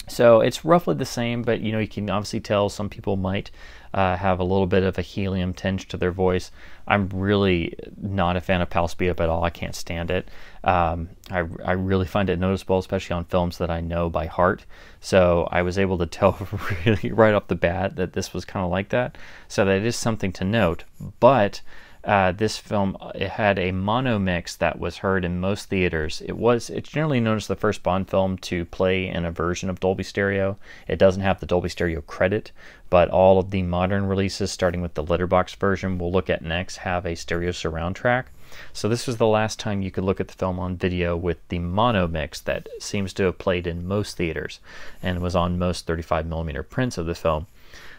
So it's roughly the same, but you know, you can obviously tell some people might have a little bit of a helium tinge to their voice. I'm really not a fan of PAL speed up at all. I can't stand it. I really find it noticeable, especially on films that I know by heart. So I was able to tell really right off the bat that this was kind of like that. So that is something to note. But this film, it had a mono mix that was heard in most theaters. It's generally known as the first Bond film to play in a version of Dolby Stereo. It doesn't have the Dolby Stereo credit, but all of the modern releases, starting with the letterbox version we'll look at next, have a stereo surround track. So this was the last time you could look at the film on video with the mono mix that seems to have played in most theaters and was on most 35mm prints of the film.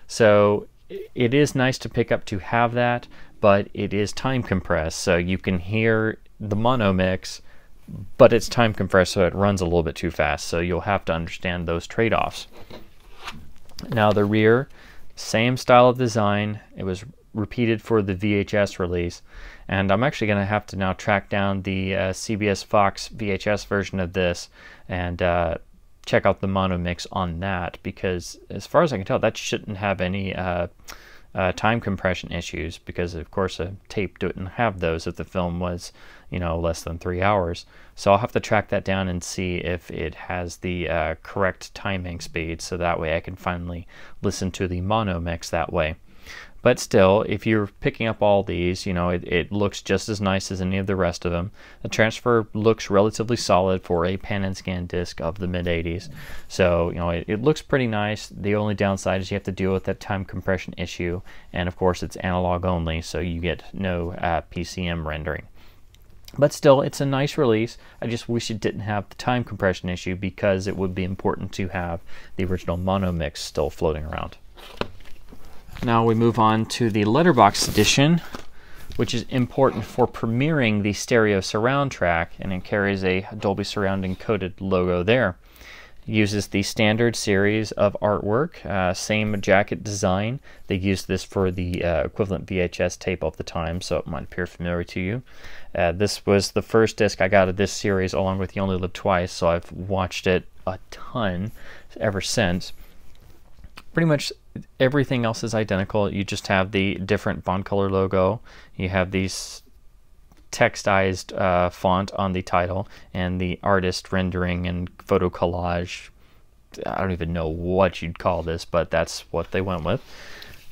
So it is nice to pick up to have that, but it is time compressed, so you can hear the mono mix, but it's time compressed, so it runs a little bit too fast, so you'll have to understand those trade-offs. Now the rear, same style of design. It was repeated for the VHS release, and I'm actually going to have to now track down the CBS Fox VHS version of this and check out the mono mix on that, because as far as I can tell, that shouldn't have any time compression issues, because of course a tape didn't have those if the film was, you know, less than 3 hours. So I'll have to track that down and see if it has the correct timing speed, so that way I can finally listen to the mono mix that way. But still, if you're picking up all these, you know, it looks just as nice as any of the rest of them. The transfer looks relatively solid for a pan and scan disc of the mid-80s. So, you know, it looks pretty nice. The only downside is you have to deal with that time compression issue. And of course, it's analog only, so you get no PCM rendering. But still, it's a nice release. I just wish it didn't have the time compression issue, because it would be important to have the original mono mix still floating around. Now we move on to the Letterbox edition, which is important for premiering the stereo surround track, and it carries a Dolby Surround encoded logo there. It uses the standard series of artwork, same jacket design. They used this for the equivalent VHS tape of the time, so it might appear familiar to you. This was the first disc I got of this series, along with You Only Live Twice, so I've watched it a ton ever since. Pretty much everything else is identical. You just have the different font color logo. You have these textized font on the title, and the artist rendering and photo collage. I don't even know what you'd call this, but that's what they went with.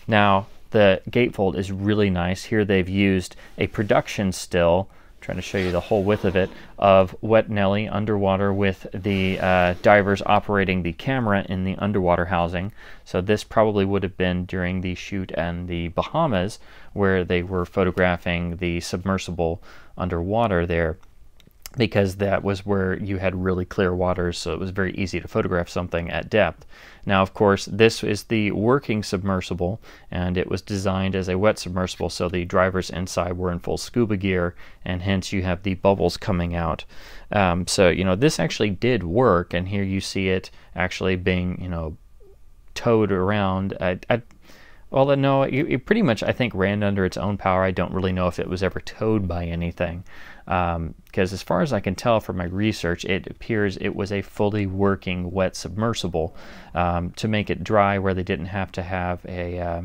Now, the gatefold is really nice. Here they've used a production still, trying to show you the whole width of it, of Wet Nelly underwater with the divers operating the camera in the underwater housing. So this probably would have been during the shoot in the Bahamas, where they were photographing the submersible underwater there, because that was where you had really clear waters, so it was very easy to photograph something at depth. Now, of course, this is the working submersible, and it was designed as a wet submersible, so the drivers inside were in full scuba gear, and hence you have the bubbles coming out. So, you know, this actually did work, and here you see it actually being, you know, towed around. Well, no, it pretty much, I think, ran under its own power. I don't really know if it was ever towed by anything, because as far as I can tell from my research, it appears it was a fully working wet submersible. To make it dry, where they didn't have to have a,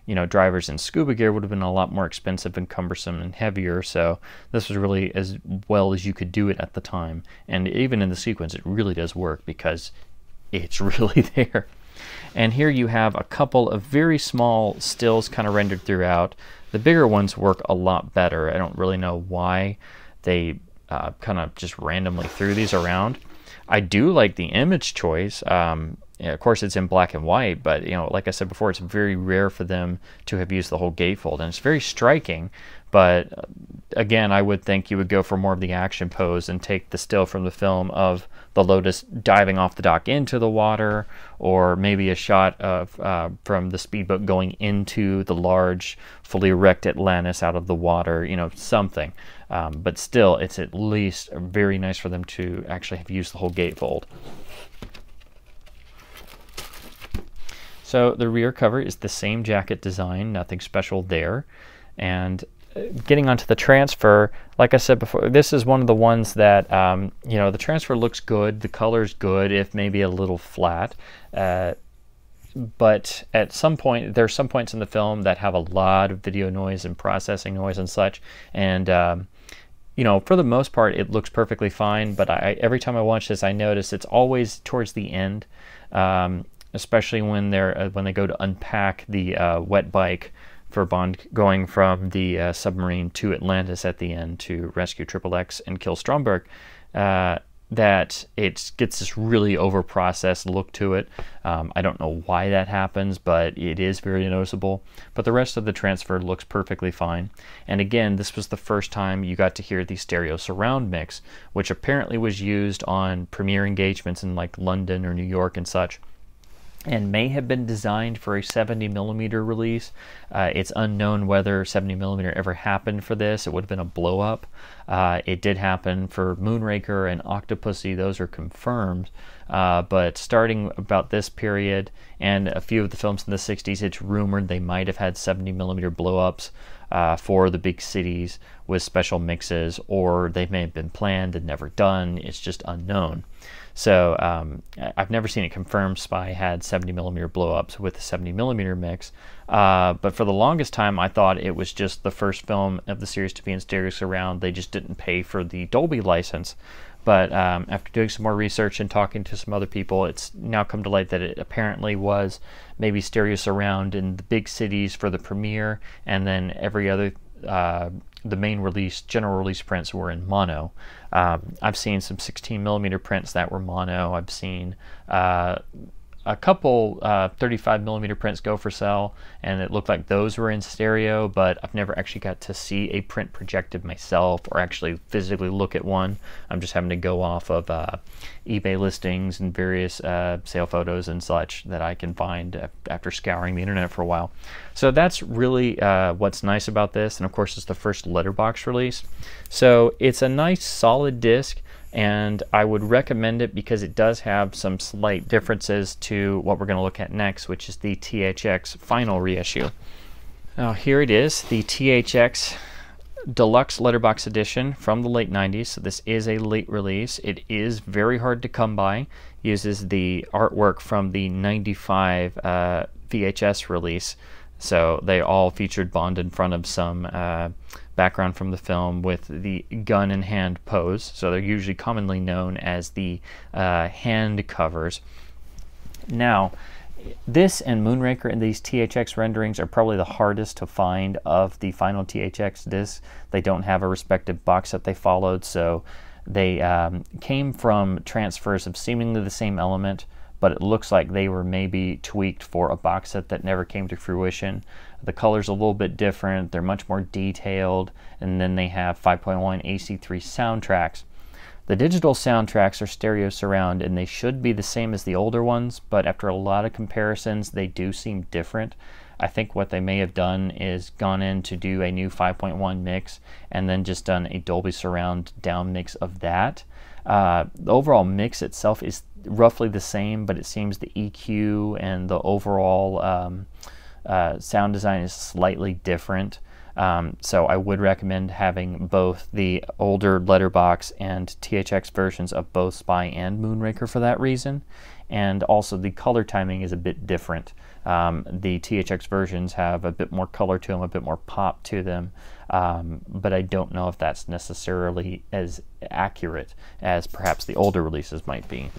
you know, drivers in scuba gear, would have been a lot more expensive and cumbersome and heavier. So this was really as well as you could do it at the time. And even in the sequence, it really does work, because it's really there. And here you have a couple of very small stills kind of rendered throughout. The bigger ones work a lot better. I don't really know why they kind of just randomly threw these around. I do like the image choice. Yeah, of course, it's in black and white, but, you know, like I said before, it's very rare for them to have used the whole gatefold, and it's very striking. But again, I would think you would go for more of the action pose and take the still from the film of the Lotus diving off the dock into the water, or maybe a shot of from the speedboat going into the large, fully wrecked Atlantis out of the water, you know, something. But still, it's at least very nice for them to actually have used the whole gatefold. So the rear cover is the same jacket design, nothing special there. And getting onto the transfer, like I said before, this is one of the ones that, you know, the transfer looks good, the color's good, if maybe a little flat. But at some point, there's some points in the film that have a lot of video noise and processing noise and such. And, you know, for the most part, it looks perfectly fine. But every time I watch this, I notice it's always towards the end. Especially when they go to unpack the wet bike for Bond going from the submarine to Atlantis at the end to rescue XXX and kill Stromberg, that it gets this really over-processed look to it. I don't know why that happens, but it is very noticeable. But the rest of the transfer looks perfectly fine. And again, this was the first time you got to hear the stereo surround mix, which apparently was used on premiere engagements in like London or New York and such. and may have been designed for a 70mm release. It's unknown whether 70mm ever happened for this. It would have been a blow up. It did happen for Moonraker and Octopussy. Those are confirmed. But starting about this period and a few of the films in the 60s, it's rumored they might have had 70mm blow-ups for the big cities with special mixes, or they may have been planned and never done. It's just unknown. So I've never seen it confirmed Spy had 70mm blow-ups with the 70mm mix, but for the longest time I thought it was just the first film of the series to be in stereo surround. They just didn't pay for the Dolby license. But after doing some more research and talking to some other people, it's now come to light that it apparently was maybe stereo surround in the big cities for the premiere, and then every other the main release, general release prints were in mono. I've seen some 16mm prints that were mono. I've seen a couple 35mm prints go for sale, and it looked like those were in stereo, but I've never actually got to see a print projected myself or actually physically look at one. I'm just having to go off of eBay listings and various sale photos and such that I can find after scouring the internet for a while. So that's really what's nice about this, and of course it's the first letterbox release. So it's a nice solid disc, and I would recommend it because it does have some slight differences to what we're going to look at next, which is the THX final reissue. Now here it is, the THX Deluxe Letterbox Edition from the late 90s. So this is a late release. It is very hard to come by. Uses the artwork from the 95 VHS release. So they all featured Bond in front of some background from the film with the gun in hand pose. So they're usually commonly known as the hand covers. Now, this and Moonraker and these THX renderings are probably the hardest to find of the final THX discs. They don't have a respective box set they followed, so they came from transfers of seemingly the same element, but it looks like they were maybe tweaked for a box set that never came to fruition. The color's a little bit different, they're much more detailed, and then they have 5.1 AC3 soundtracks. The digital soundtracks are stereo surround, and they should be the same as the older ones, but after a lot of comparisons, they do seem different. I think what they may have done is gone in to do a new 5.1 mix, and then just done a Dolby Surround down mix of that. The overall mix itself is roughly the same, but it seems the EQ and the overall sound design is slightly different. So I would recommend having both the older Letterbox and THX versions of both Spy and Moonraker for that reason. And also the color timing is a bit different. The THX versions have a bit more color to them, a bit more pop to them, but I don't know if that's necessarily as accurate as perhaps the older releases might be.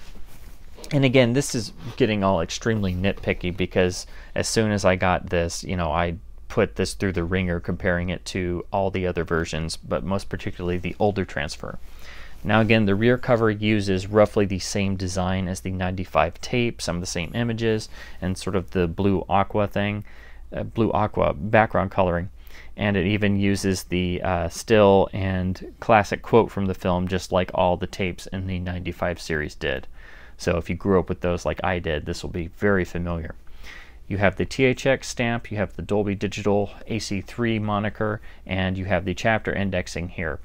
And again, this is getting all extremely nitpicky because as soon as I got this, you know, I put this through the ringer comparing it to all the other versions, but most particularly the older transfer. Now again, the rear cover uses roughly the same design as the 95 tape, some of the same images, and sort of the blue aqua thing, blue aqua background coloring. And it even uses the still and classic quote from the film, just like all the tapes in the 95 series did. So if you grew up with those like I did, this will be very familiar. You have the THX stamp, you have the Dolby Digital AC3 moniker, and you have the chapter indexing here.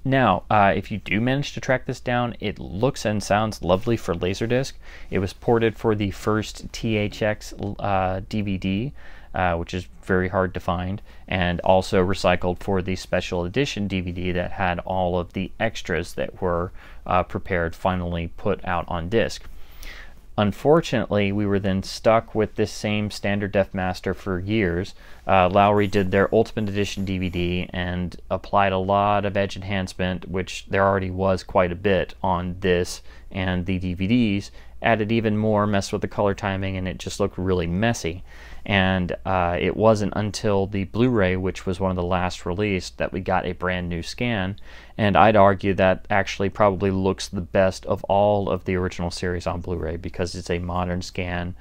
Now, if you do manage to track this down, it looks and sounds lovely for Laserdisc. It was ported for the first THX DVD, which is very hard to find, and also recycled for the special edition DVD that had all of the extras that were prepared, finally put out on disc. Unfortunately, we were then stuck with this same standard def master for years. Lowry did their Ultimate Edition DVD and applied a lot of edge enhancement, which there already was quite a bit on this and the DVDs, added even more, messed with the color timing, and it just looked really messy. And it wasn't until the Blu-ray, which was one of the last released, that we got a brand new scan. And I'd argue that actually probably looks the best of all of the original series on Blu-ray because it's a modern scan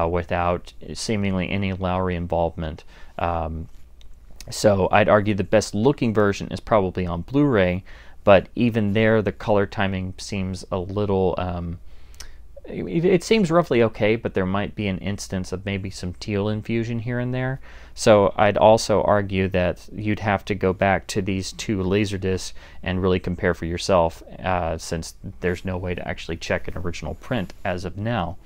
without seemingly any Lowry involvement. So I'd argue the best looking version is probably on Blu-ray, but even there the color timing seems a little it seems roughly okay, but there might be an instance of maybe some teal infusion here and there. So I'd also argue that you'd have to go back to these two Laserdiscs and really compare for yourself, since there's no way to actually check an original print as of now.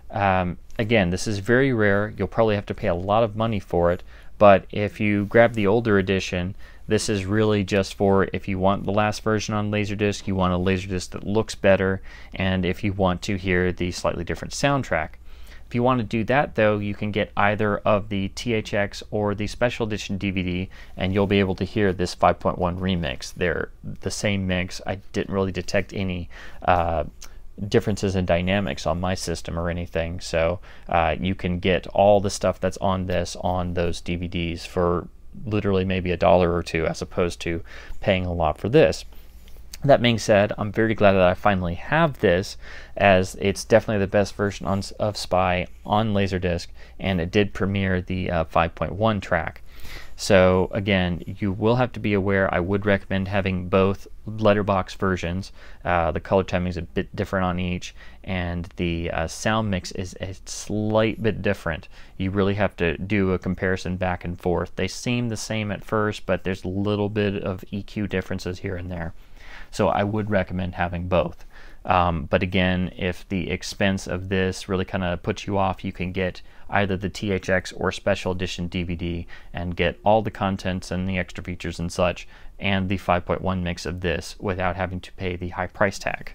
Again, this is very rare. You'll probably have to pay a lot of money for it, but if you grab the older edition, this is really just for if you want the last version on Laserdisc, you want a Laserdisc that looks better, and if you want to hear the slightly different soundtrack. If you want to do that, though, you can get either of the THX or the Special Edition DVD, and you'll be able to hear this 5.1 remix. They're the same mix. I didn't really detect any differences in dynamics on my system or anything, so you can get all the stuff that's on this on those DVDs for literally maybe $1 or $2, as opposed to paying a lot for this. That being said, I'm very glad that I finally have this, as it's definitely the best version of Spy on Laserdisc, and it did premiere the 5.1 track. So again, you will have to be aware. I would recommend having both letterbox versions. The color timing is a bit different on each, and the sound mix is a slight bit different. You really have to do a comparison back and forth. They seem the same at first, but there's a little bit of EQ differences here and there. So I would recommend having both. But again, if the expense of this really kind of puts you off, you can get either the THX or Special Edition DVD and get all the contents and the extra features and such, and the 5.1 mix of this without having to pay the high price tag.